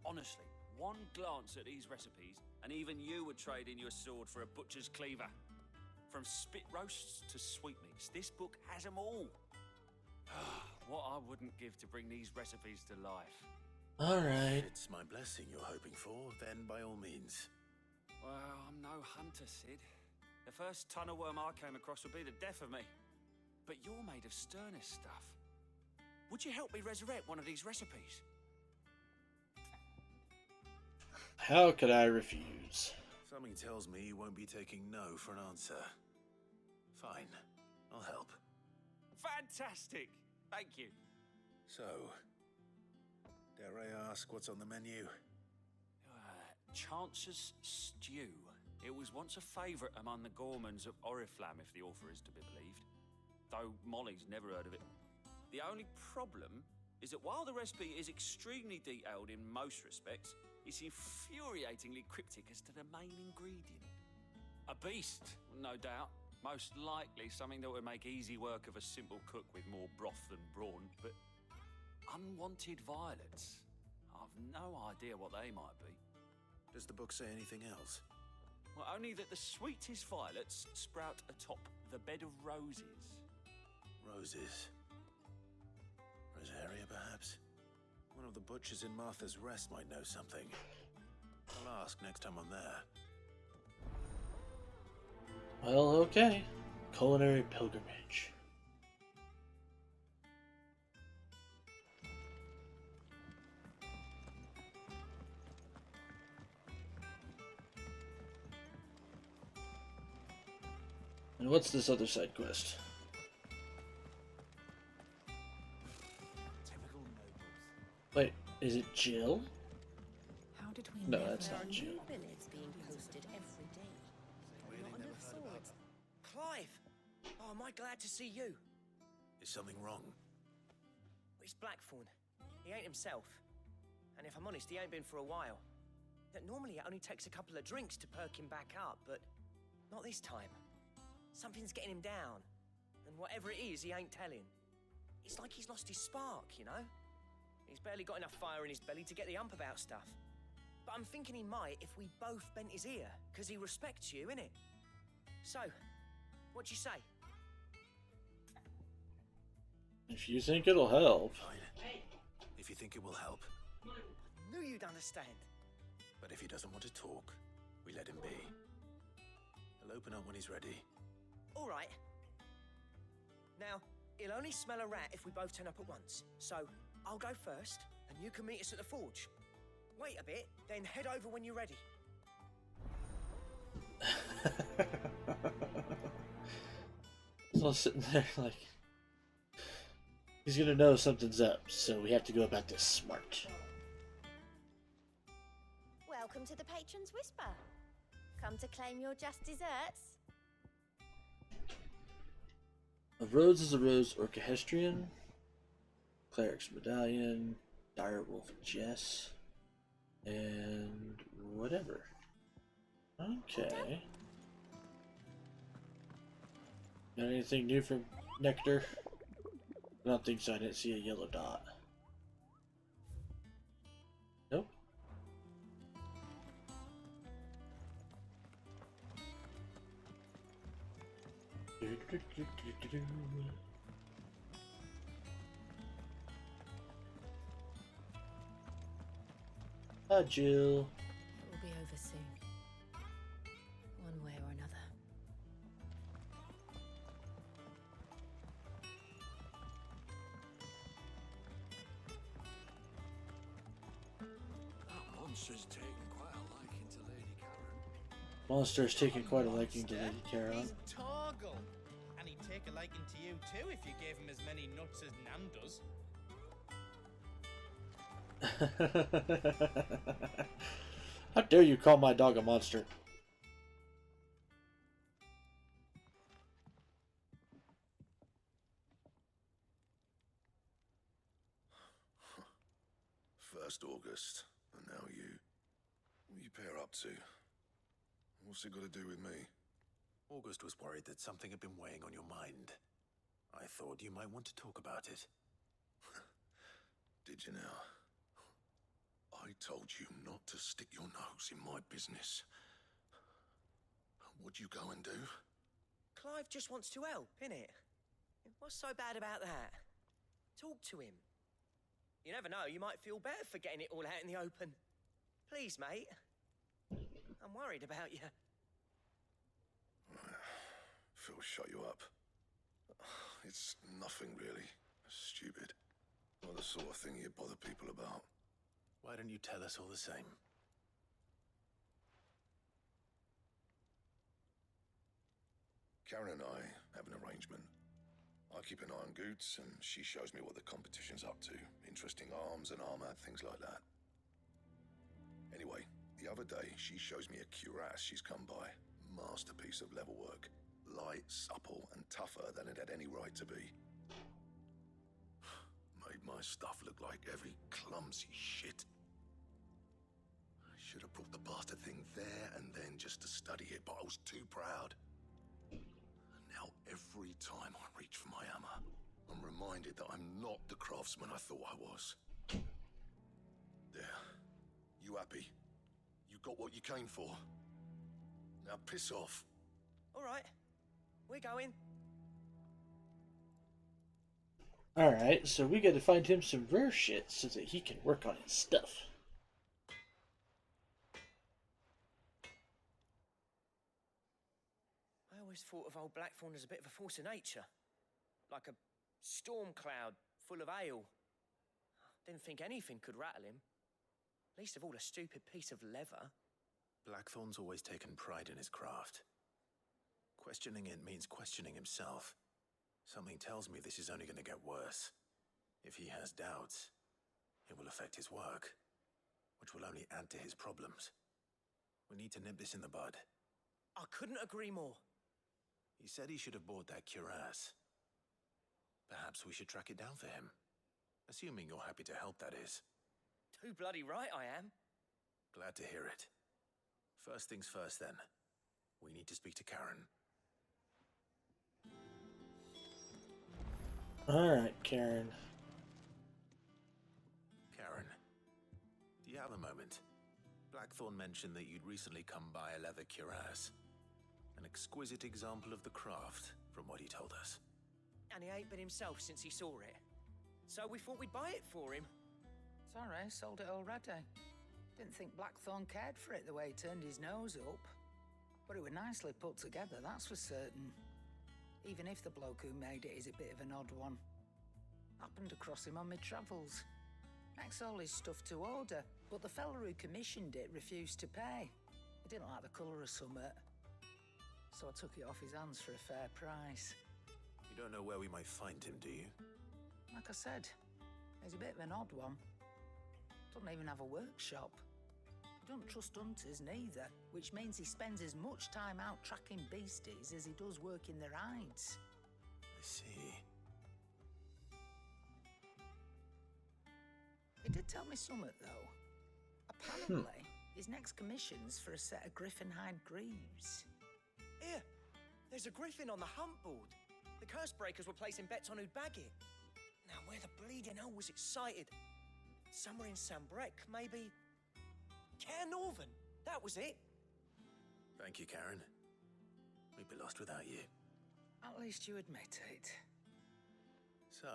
Honestly, One glance at these recipes, and even you would trade in your sword for a butcher's cleaver. From spit roasts to sweetmeats, this book has them all. What I wouldn't give to bring these recipes to life. Alright. If it's my blessing you're hoping for, then by all means. Well, I'm no hunter, Sid. The first ton of worm I came across would be the death of me. But you're made of sterner stuff. Would you help me resurrect one of these recipes? How could I refuse? Something tells me you won't be taking no for an answer. Fine, I'll help. Fantastic! Thank you. So, dare I ask what's on the menu? Chance's Stew. It was once a favourite among the gourmands of Oriflamme, if the author is to be believed. Though Molly's never heard of it. The only problem is that while the recipe is extremely detailed in most respects, it's infuriatingly cryptic as to the main ingredient. A beast, no doubt. Most likely something that would make easy work of a simple cook with more broth than brawn, but unwanted violets. I've no idea what they might be. Does the book say anything else? Well, only that the sweetest violets sprout atop the bed of roses. Roses. Rosaria, perhaps? One of the butchers in Martha's Rest might know something. I'll ask next time I'm there. Well, okay. Culinary pilgrimage. And what's this other side quest? Wait, is it Jill? How did we No, never that's not Jill. new billets being posted every day? Not enough swords. Clive! Oh, am I glad to see you? Is something wrong? It's Blackthorn. He ain't himself. And if I'm honest, he ain't been for a while. Normally it only takes a couple of drinks to perk him back up, but not this time. Something's getting him down. And whatever it is, he ain't telling. It's like he's lost his spark, you know? He's barely got enough fire in his belly to get the ump about stuff. But I'm thinking he might if we both bent his ear, because he respects you, innit? So, what you say? If you think it'll help. Fine. If you think it will help. Knew you'd understand. But if he doesn't want to talk, we let him be. He'll open up when he's ready. All right. Now, he'll only smell a rat if we both turn up at once. So, I'll go first, and you can meet us at the forge. Wait a bit, then head over when you're ready. So sitting there like he's gonna know something's up, so we have to go about this smart. Welcome to the Patron's Whisper. Come to claim your just desserts? A rose is a rose, Orchestrion, Cleric's Medallion, Direwolf Jess, and whatever. Okay. Got anything new from Nectar? I don't think so. I didn't see a yellow dot. Nope. Hi, Jill. It will be over soon. One way or another. That monster's taken quite a liking to Lady Karen. Monster's taking quite a liking to Lady Karen. He's Torgal. And he'd take a liking to you too if you gave him as many nuts as Nan does. How dare you call my dog a monster? First August, and now you. What are you pair up to? What's it got to do with me? August was worried that something had been weighing on your mind. I thought you might want to talk about it. Did you now? I I told you not to stick your nose in my business. What'd you go and do? Clive just wants to help, innit? What's so bad about that? Talk to him. You never know, you might feel better for getting it all out in the open. Please, mate. I'm worried about you. Phil shut you up. It's nothing really. Stupid. Not the sort of thing you bother people about. Why don't you tell us all the same? Karen and I have an arrangement. I keep an eye on Goots, and she shows me what the competition's up to. Interesting arms and armor, things like that. Anyway, the other day, she shows me a cuirass she's come by. Masterpiece of level work. Light, supple, and tougher than it had any right to be. Made my stuff look like heavy, clumsy shit. I should have brought the bastard thing there and then just to study it, but I was too proud. Now, every time I reach for my hammer, I'm reminded that I'm not the craftsman I thought I was. There. You happy? You got what you came for? Now piss off. All right. We're going. Alright, so we gotta find him some rare shit so that he can work on his stuff. I always thought of old Blackthorn as a bit of a force of nature. Like a storm cloud full of ale. Didn't think anything could rattle him. Least of all a stupid piece of leather. Blackthorn's always taken pride in his craft. Questioning it means questioning himself. Something tells me this is only going to get worse. If he has doubts, it will affect his work, which will only add to his problems. We need to nip this in the bud. I couldn't agree more. He said he should have bought that cuirass. Perhaps we should track it down for him. Assuming you're happy to help, that is. Too bloody right I am. Glad to hear it. First things first, then. We need to speak to Karen. Alright, Karen. Karen, do you have a moment? Blackthorn mentioned that you'd recently come by a leather cuirass. An exquisite example of the craft, from what he told us. And he ain't been himself since he saw it. So we thought we'd buy it for him. Sorry, sold it already. Didn't think Blackthorn cared for it the way he turned his nose up. But it was nicely put together, that's for certain. Even if the bloke who made it is a bit of an odd one. Happened across him on my travels. Makes all his stuff to order, but the fella who commissioned it refused to pay. He didn't like the colour of summit. So I took it off his hands for a fair price. You don't know where we might find him, do you? Like I said, he's a bit of an odd one. Doesn't even have a workshop. He don't trust hunters neither, which means he spends as much time out tracking beasties as he does working their hides. I see. He did tell me something, though. Apparently, his next commission's for a set of griffin hide greaves. Here, there's a griffin on the hunt board. The curse breakers were placing bets on who'd bag it. Now, where the bleeding hell was it sighted? Somewhere in Sambrec, maybe? Care Northern, that was it. Thank you, Karen. We'd be lost without you. At least you admit it. So,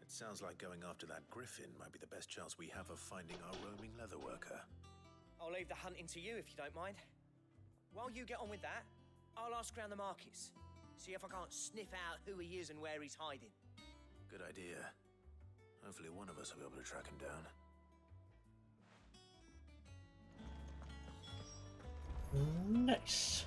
it sounds like going after that griffin might be the best chance we have of finding our roaming leatherworker. I'll leave the hunting to you if you don't mind. While you get on with that, I'll ask around the markets. See if I can't sniff out who he is and where he's hiding. Good idea. Hopefully one of us will be able to track him down. Nice.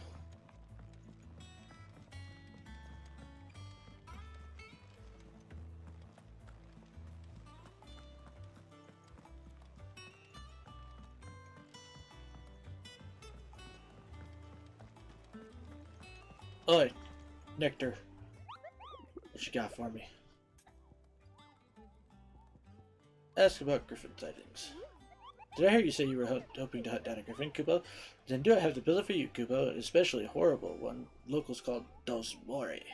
Oi, Nectar. What you got for me? Ask about griffin sightings. Did I hear you say you were hoping to hunt down a griffin, Kubo? Then do I have the bill for you, Kubo? An especially horrible one. Locals called Dos Mori.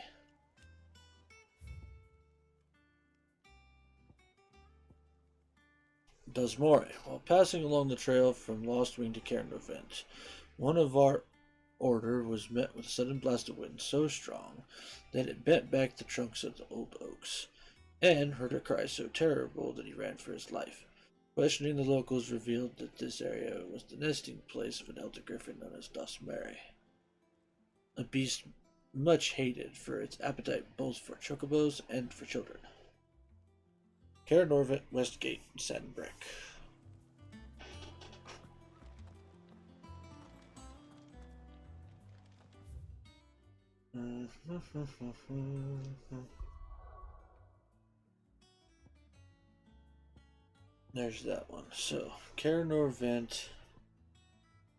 Dusmore. While passing along the trail from Lost Wing to Cairnovent, one of our order was met with a sudden blast of wind so strong that it bent back the trunks of the old oaks, and heard a cry so terrible that he ran for his life. Questioning the locals revealed that this area was the nesting place of an elder griffin known as Dusmare, a beast much hated for its appetite both for chocobos and for children. Cairnorvent, Westgate, Sandbrick. There's that one. So, Cairnorvent,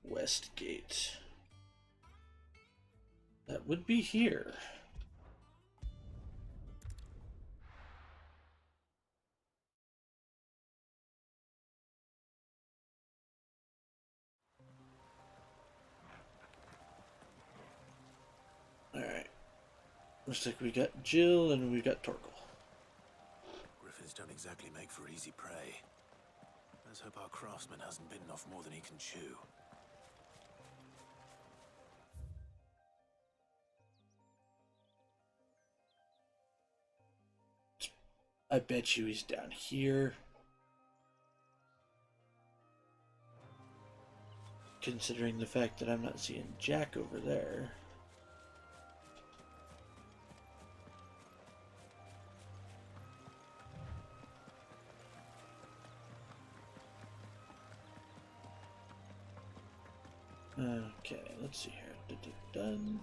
Westgate. That would be here. Alright. Looks like we got Jill and we got Torgal. Griffins don't exactly make for easy prey. Let's hope our craftsman hasn't bitten off more than he can chew. I bet you he's down here. Considering the fact that I'm not seeing Jack over there. Okay, let's see here. Done.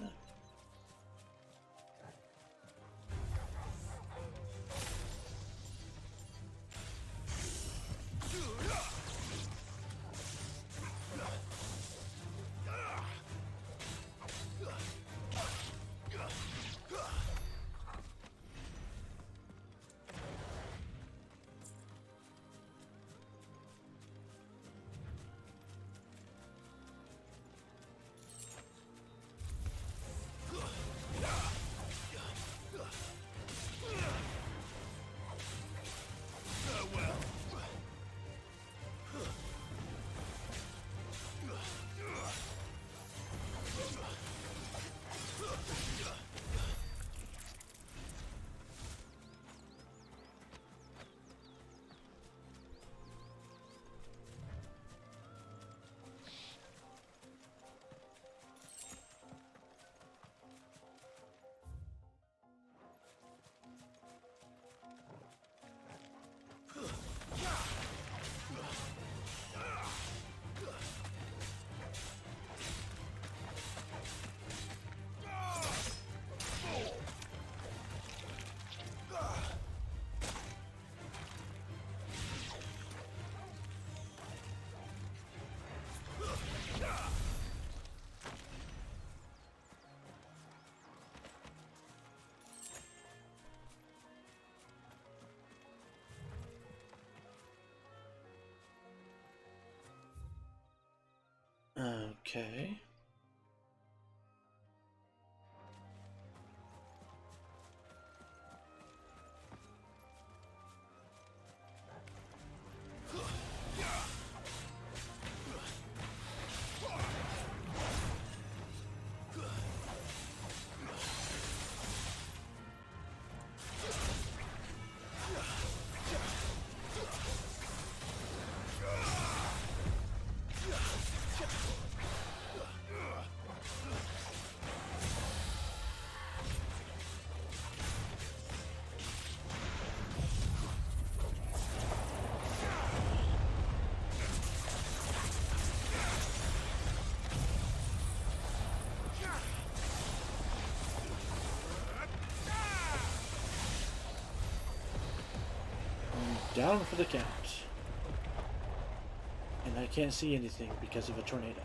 Okay. Down for the count. And I can't see anything because of a tornado.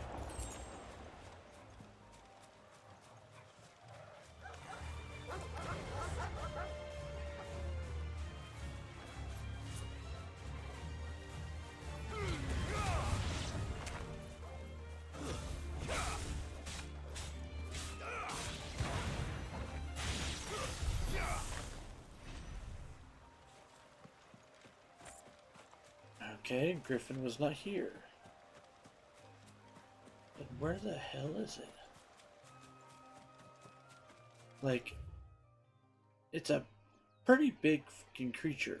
Okay, Griffin was not here. But where the hell is it? Like, it's a pretty big fucking creature.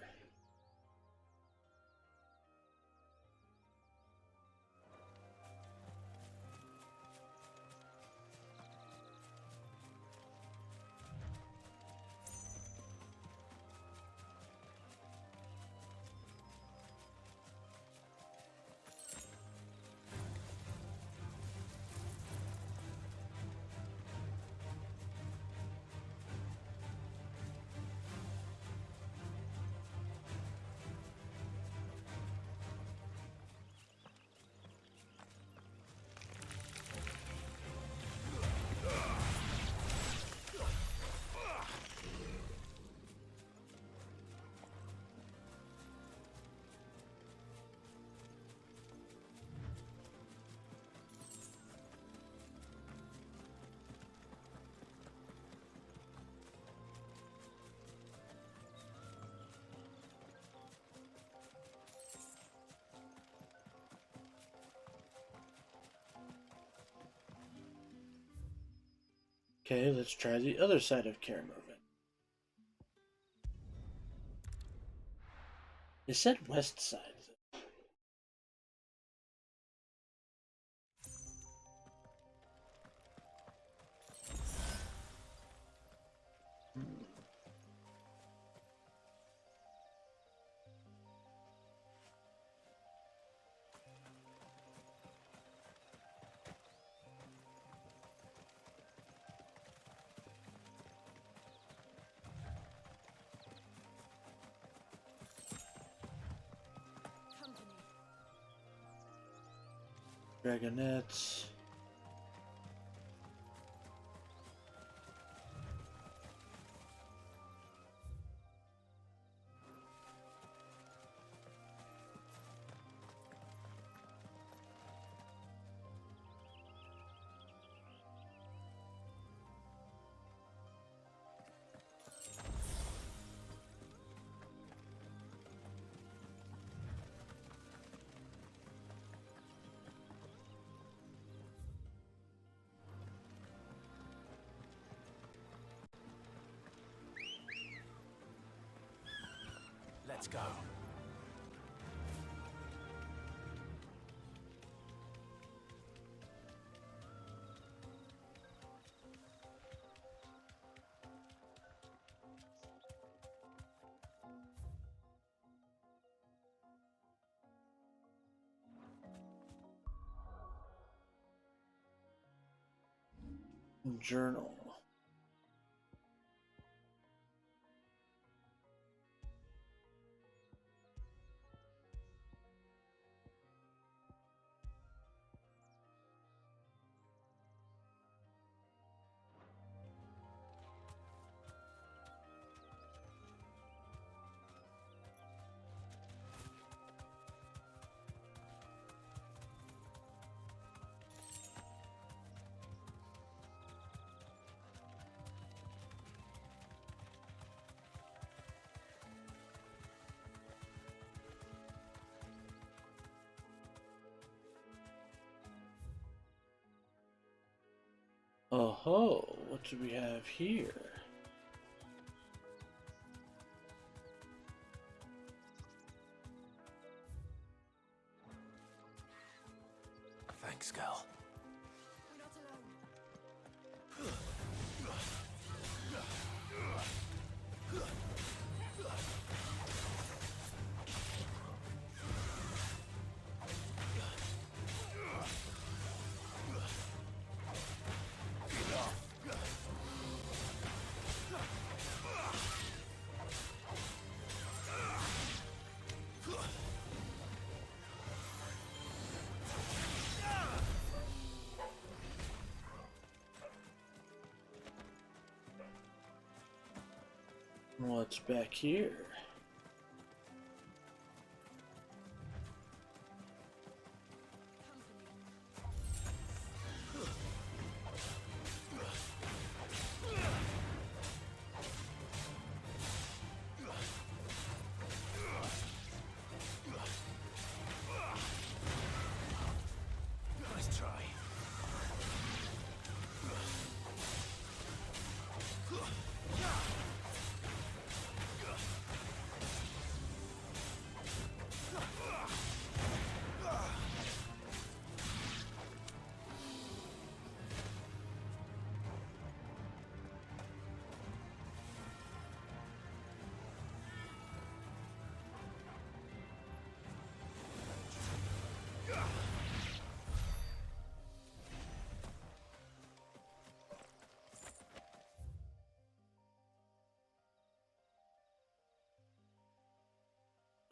Okay, let's try the other side of Karamovan. It said west side. Dragonettes. Let's go. Journal. Oh ho, what do we have here? Thanks, girl. What's back here?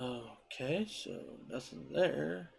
Okay, so nothing there.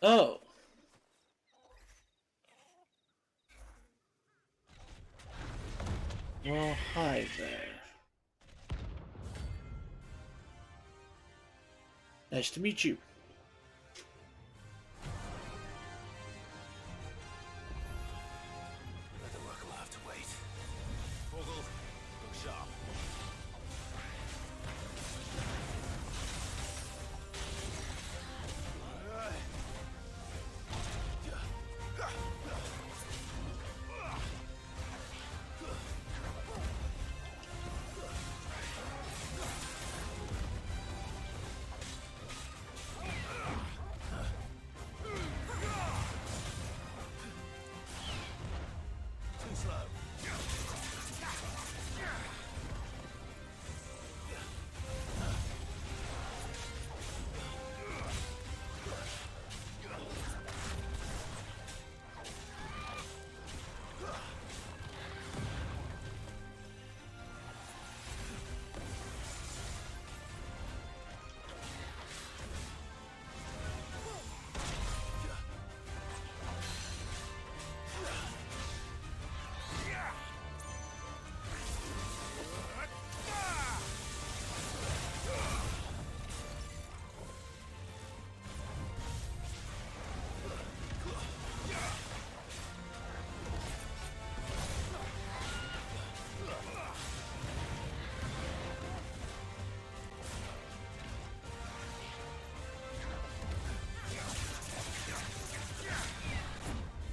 Oh. Well, hi there. Nice to meet you. The work will have to wait. Vogel, look sharp. Too slow.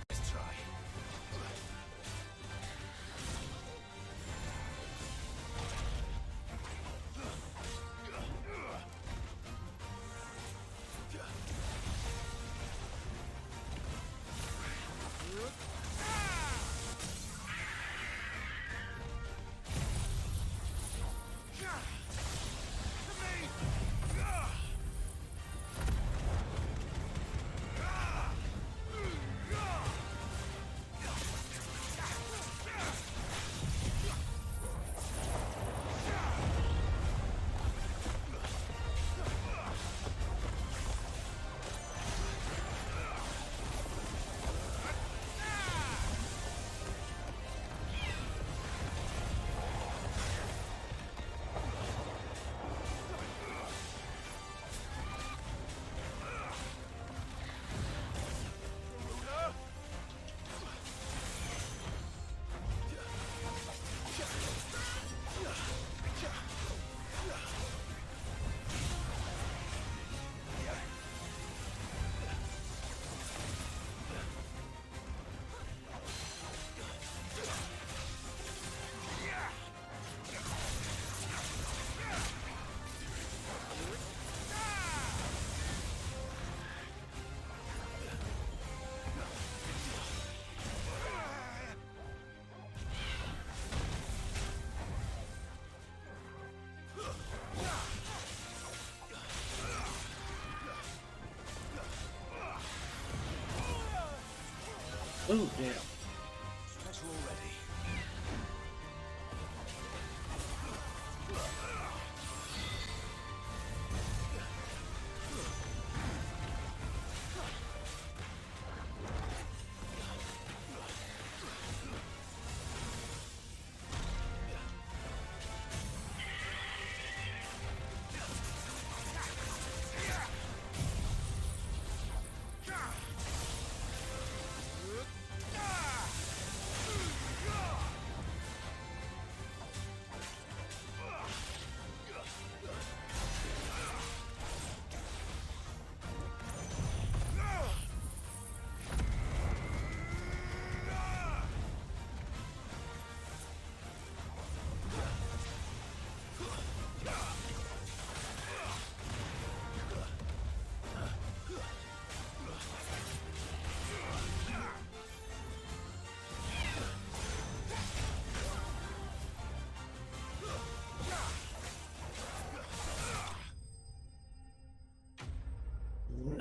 Let's try. Oh, damn. Special already.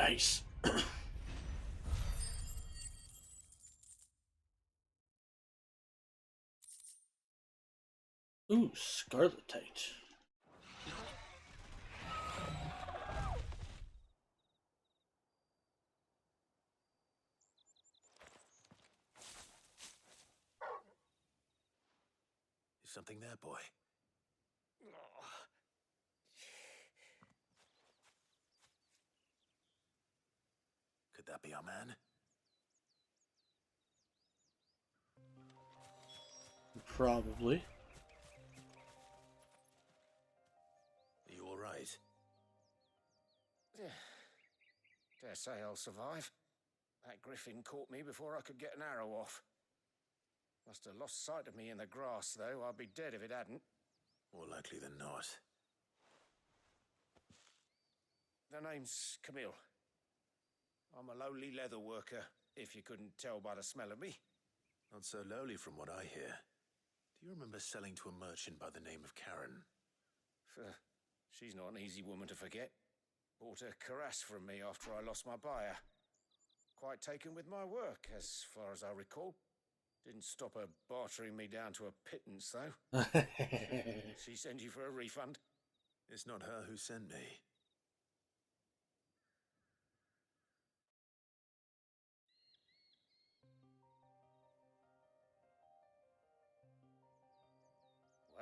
Nice. Ooh, Scarletite. Is something there, boy? Could that be our man? Probably. Are you all right? Dare say I'll survive. That griffin caught me before I could get an arrow off. Must have lost sight of me in the grass, though. I'd be dead if it hadn't. More likely than not. The name's Camille. I'm a lowly leather worker, if you couldn't tell by the smell of me. Not so lowly from what I hear. Do you remember selling to a merchant by the name of Karen? She's not an easy woman to forget. Bought a cuirass from me after I lost my buyer. Quite taken with my work, as far as I recall. Didn't stop her bartering me down to a pittance, though. She sent you for a refund? It's not her who sent me.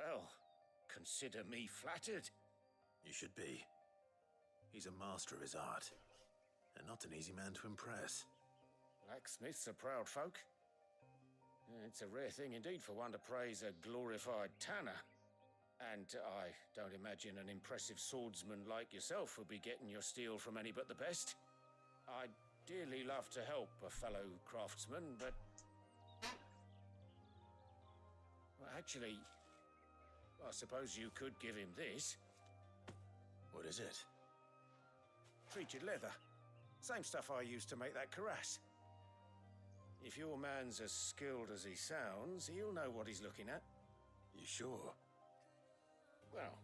Well, consider me flattered. You should be. He's a master of his art, and not an easy man to impress. Blacksmiths are proud folk. It's a rare thing indeed for one to praise a glorified tanner. And I don't imagine an impressive swordsman like yourself would be getting your steel from any but the best. I'd dearly love to help a fellow craftsman, but... Well, actually, I suppose you could give him this. What is it? Treated leather. Same stuff I used to make that cuirass. If your man's as skilled as he sounds, he'll know what he's looking at. You sure? Well,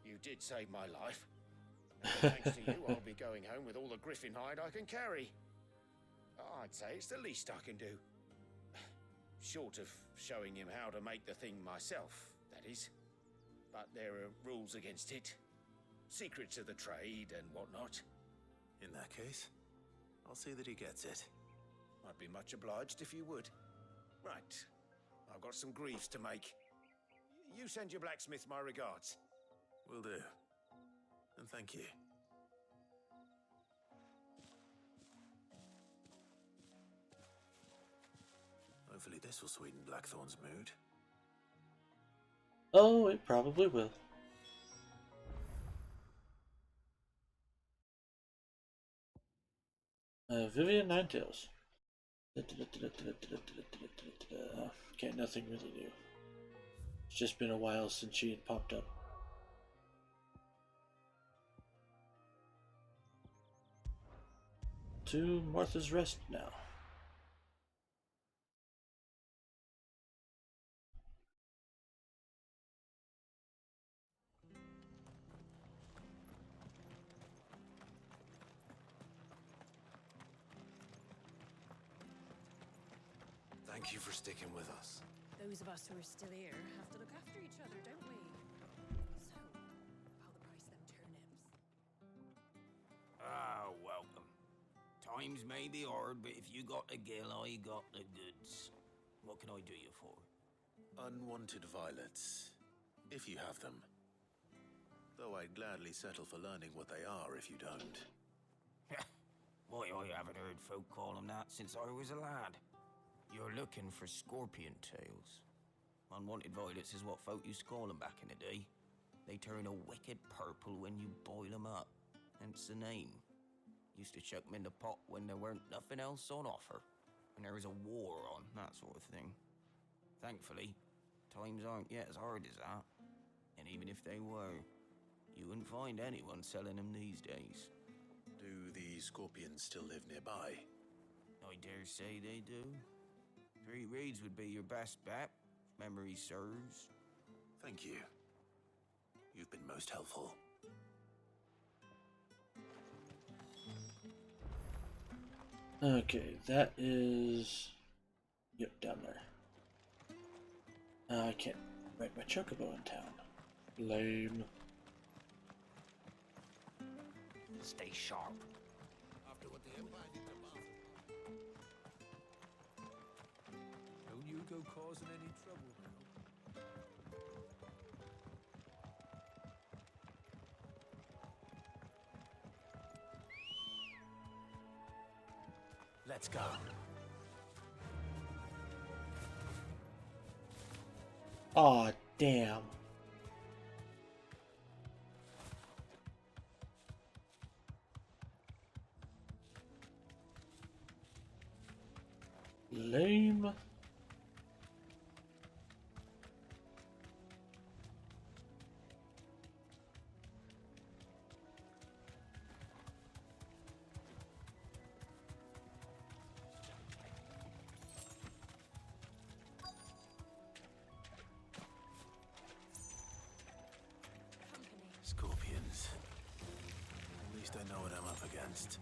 you did save my life. And thanks to you, I'll be going home with all the griffin hide I can carry. I'd say it's the least I can do. Short of showing him how to make the thing myself, that is. But there are rules against it. Secrets of the trade and whatnot. In that case, I'll see that he gets it. I'd be much obliged if you would. Right. I've got some greaves to make. You send your blacksmith my regards. Will do. And thank you. Hopefully this will sweeten Blackthorn's mood. Oh, it probably will. Vivian Ninetails. Okay, nothing really new. It's just been a while since she had popped up. To Martha's Rest now. Thank you for sticking with us. Those of us who are still here have to look after each other, don't we? So, how the price of them turnips? Ah, welcome. Times may be hard, but if you got the gill, I got the goods. What can I do you for? Unwanted violets, if you have them. Though I'd gladly settle for learning what they are if you don't. Why, I haven't heard folk call them that since I was a lad. You're looking for scorpion tails. Unwanted violets is what folk used to call them back in the day. They turn a wicked purple when you boil them up, hence the name. Used to chuck them in the pot when there weren't nothing else on offer, when there was a war on, that sort of thing. Thankfully, times aren't yet as hard as that. And even if they were, you wouldn't find anyone selling them these days. Do the scorpions still live nearby? I dare say they do. 3 Reeds would be your best bet, if memory serves. Thank you. You've been most helpful. Okay, that is... Yep, down there. I can't ride my chocobo in town. Lame. Stay sharp. After what the Empire did to Martha. Don't you go causing any trouble now. Let's go. Aw, damn. Lame. Scorpions. At least I know what I'm up against.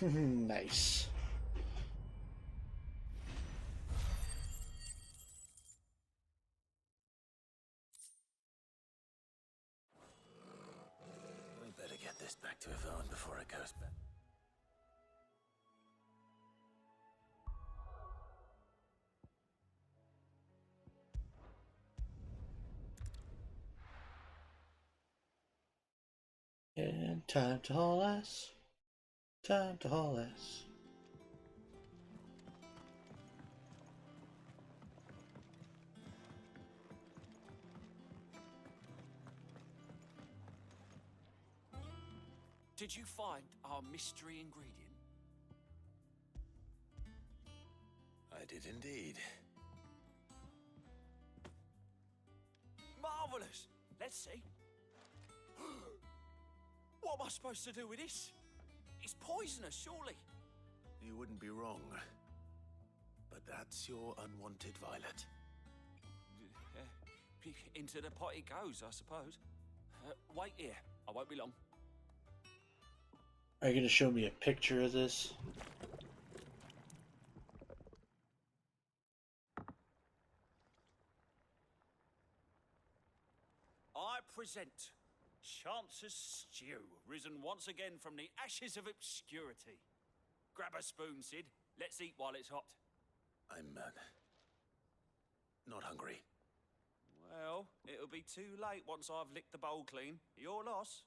Nice. We better get this back to Yvonne before it goes back. And time to haul ass. Time to haul ass. Did you find our mystery ingredient? I did indeed. Marvelous! Let's see. What am I supposed to do with this? It's poisonous, surely. You wouldn't be wrong. But that's your unwanted violet. Into the pot it goes, I suppose. Wait here. I won't be long. Are you going to show me a picture of this? I present Chance's Stew, risen once again from the ashes of obscurity. Grab a spoon, Sid. Let's eat while it's hot. I'm not hungry. Well, it'll be too late once I've licked the bowl clean. Your loss.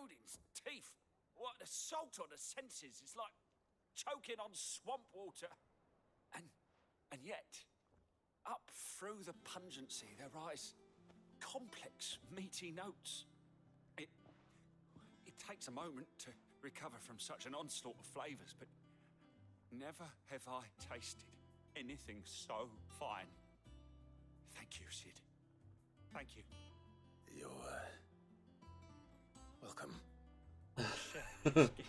Odin's teeth. What, the salt on the senses? It's like choking on swamp water. And yet, up through the pungency, there rise complex, meaty notes. It takes a moment to recover from such an onslaught of flavors, but never have I tasted anything so fine. Thank you, Sid. Thank you. You're welcome. Share this gift.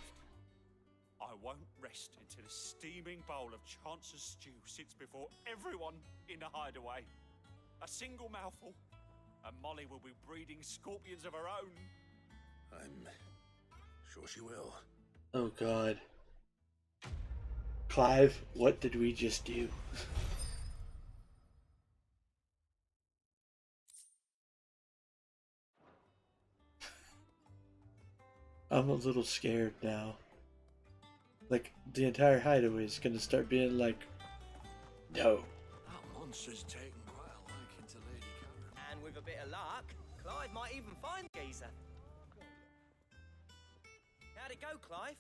I won't rest until a steaming bowl of Chance's Stew sits before everyone in the hideaway. A single mouthful, and Molly will be breeding scorpions of her own. I'm sure she will. Oh God. Clive, what did we just do? I'm a little scared now. Like, the entire hideaway is gonna start being like, no. That monster's taken quite a liking to Lady Karen. And with a bit of luck, Clive might even find the geezer. How'd it go, Clive?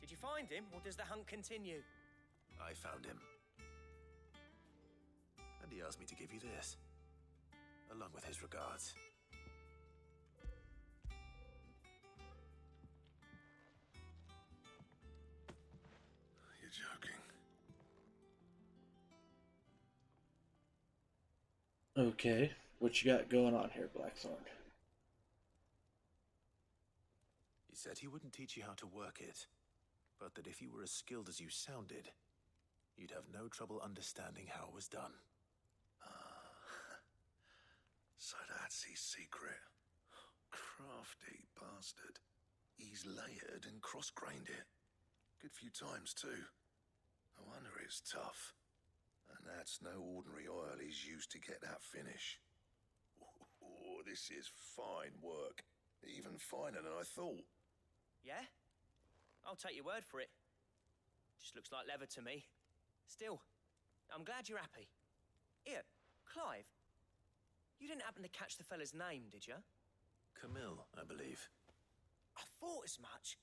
Did you find him, or does the hunt continue? I found him. And he asked me to give you this, along with his regards. You're joking. Okay, what you got going on here, Blackthorn? He said he wouldn't teach you how to work it, but that if you were as skilled as you sounded, you'd have no trouble understanding how it was done. So that's his secret. Crafty bastard. He's layered and cross-grained it. Good few times, too. No wonder it's tough. And that's no ordinary oil he's used to get that finish. Oh, this is fine work. Even finer than I thought. Yeah? I'll take your word for it. Just looks like leather to me. Still, I'm glad you're happy. Here, Clive, you didn't happen to catch the fella's name, did you? Camille, I believe. I thought as much.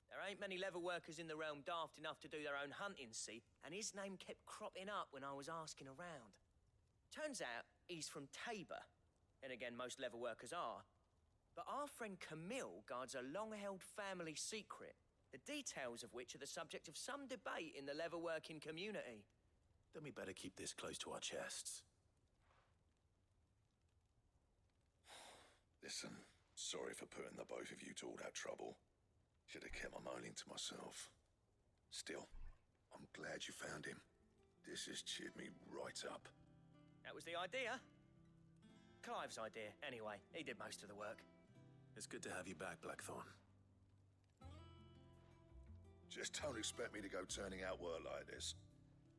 There ain't many leather workers in the realm daft enough to do their own hunting, see, and his name kept cropping up when I was asking around. Turns out he's from Tabor, and again, most leather workers are. But our friend Camille guards a long-held family secret, the details of which are the subject of some debate in the leather-working community. Then we better keep this close to our chests. Listen, sorry for putting the both of you to all that trouble. Should have kept my moaning to myself. Still, I'm glad you found him. This has cheered me right up. That was the idea. Clive's idea, anyway. He did most of the work. It's good to have you back, Blackthorn. Just don't expect me to go turning out work like this.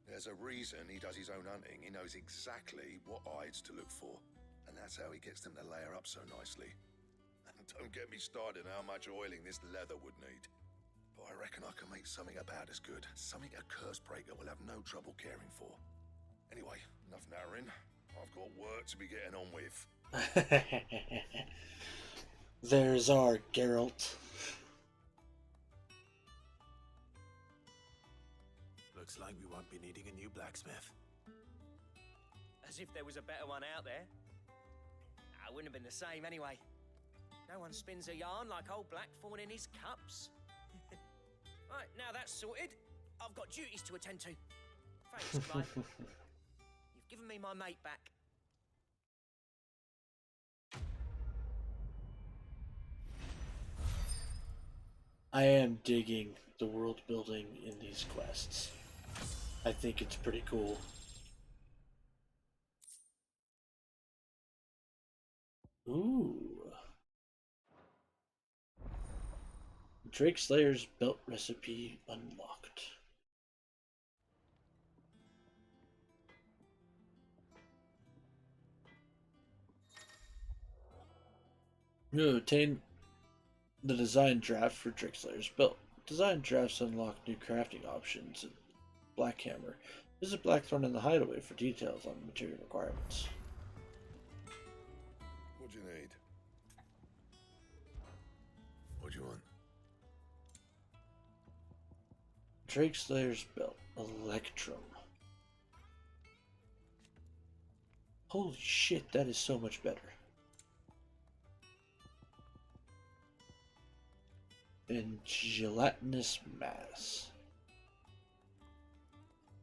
There's a reason he does his own hunting. He knows exactly what hides to look for. And that's how he gets them to layer up so nicely. And don't get me started on how much oiling this leather would need. But I reckon I can make something about as good. Something a curse breaker will have no trouble caring for. Anyway, enough narrowing. I've got work to be getting on with. There's our Geralt. Looks like we won't be needing a new blacksmith. As if there was a better one out there. I wouldn't have been the same anyway. No one spins a yarn like old Blackthorn in his cups. Right, now that's sorted, I've got duties to attend to. Thanks, Clive. You've given me my mate back. I am digging the world building in these quests. I think it's pretty cool. Ooh. Drake Slayer's belt recipe unlocked. You obtain the design draft for Drake Slayer's belt. Design drafts unlock new crafting options in Blackhammer. Visit Blackthorn in the Hideaway for details on material requirements. What do you need? What do you want? Drake Slayer's belt, Electrum. Holy shit, that is so much better. And gelatinous mass.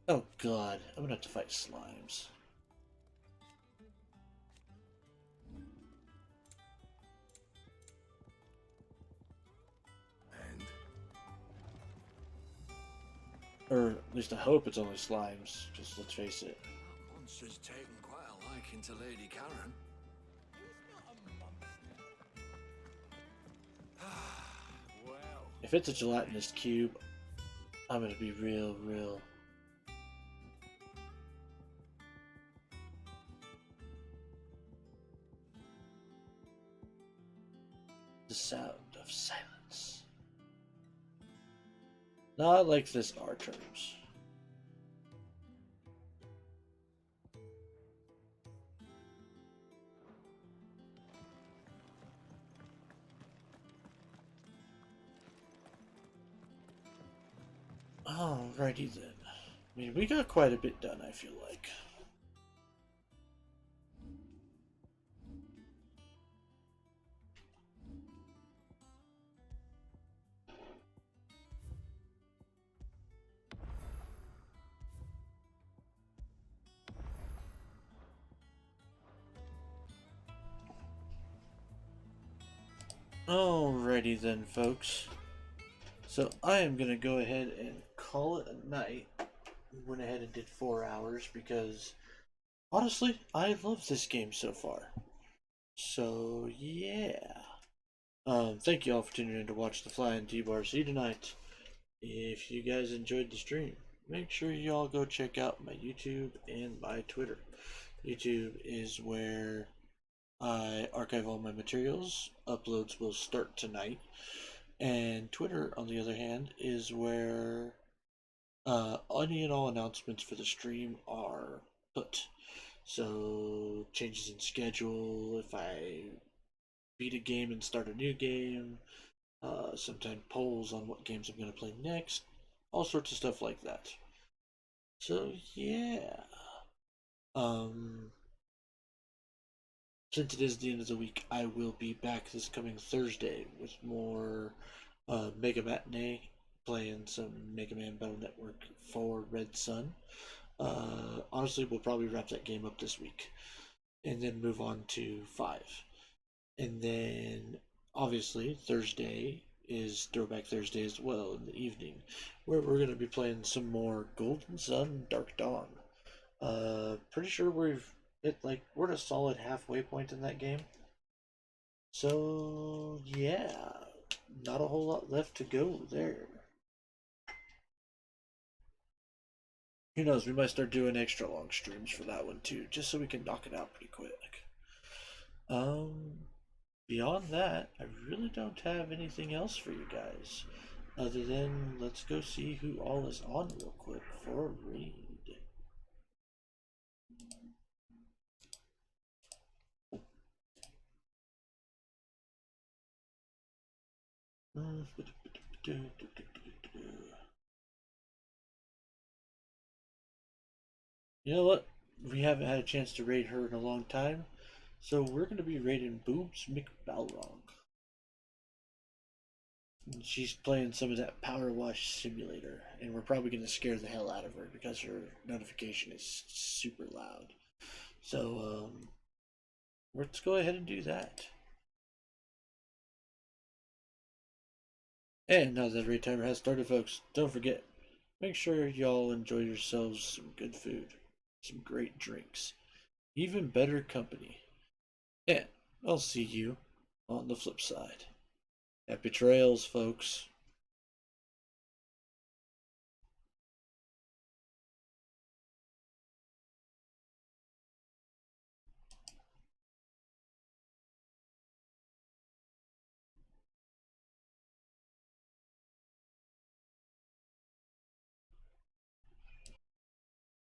Oh god, I'm gonna have to fight slimes. Or at least I hope it's only slimes, because let's face it. That monster's taken quite a liking to Lady Karen. Well, If it's a gelatinous cube, I'm gonna be real. The sound of silence. Not like this R terms. Alrighty then. I mean, we got quite a bit done, I feel like. Alrighty then, folks. So I am going to go ahead and call it a night. Went ahead and did 4 hours because, honestly, I love this game so far. So, yeah. Thank you all for tuning in to watch the Flying T-Bar-C tonight. If you guys enjoyed the stream, make sure you all go check out my YouTube and my Twitter. YouTube is where I archive all my materials. Uploads will start tonight. And Twitter, on the other hand, is where any and all announcements for the stream are put. So, changes in schedule, if I beat a game and start a new game, sometimes polls on what games I'm going to play next, all sorts of stuff like that. So, yeah. Since it is the end of the week, I will be back this coming Thursday with more Mega Matinee, playing some Mega Man Battle Network 4 Red Sun. Honestly, we'll probably wrap that game up this week and then move on to 5. And then, obviously, Thursday is Throwback Thursday as well in the evening, where we're going to be playing some more Golden Sun Dark Dawn. Pretty sure we've hit, like, we're at a solid halfway point in that game. So, yeah, not a whole lot left to go there. Who knows, we might start doing extra long streams for that one too, just so we can knock it out pretty quick. Beyond that, I really don't have anything else for you guys. Other than, let's go see who all is on real quick for a raid. You know what? We haven't had a chance to raid her in a long time, so we're going to be raiding Boobs McBalrog. She's playing some of that Power Wash Simulator, and we're probably going to scare the hell out of her because her notification is super loud. So, let's go ahead and do that. And now that raid timer has started, folks, don't forget, make sure y'all enjoy yourselves some good food, some great drinks, even better company. And I'll see you on the flip side. Happy trails, folks.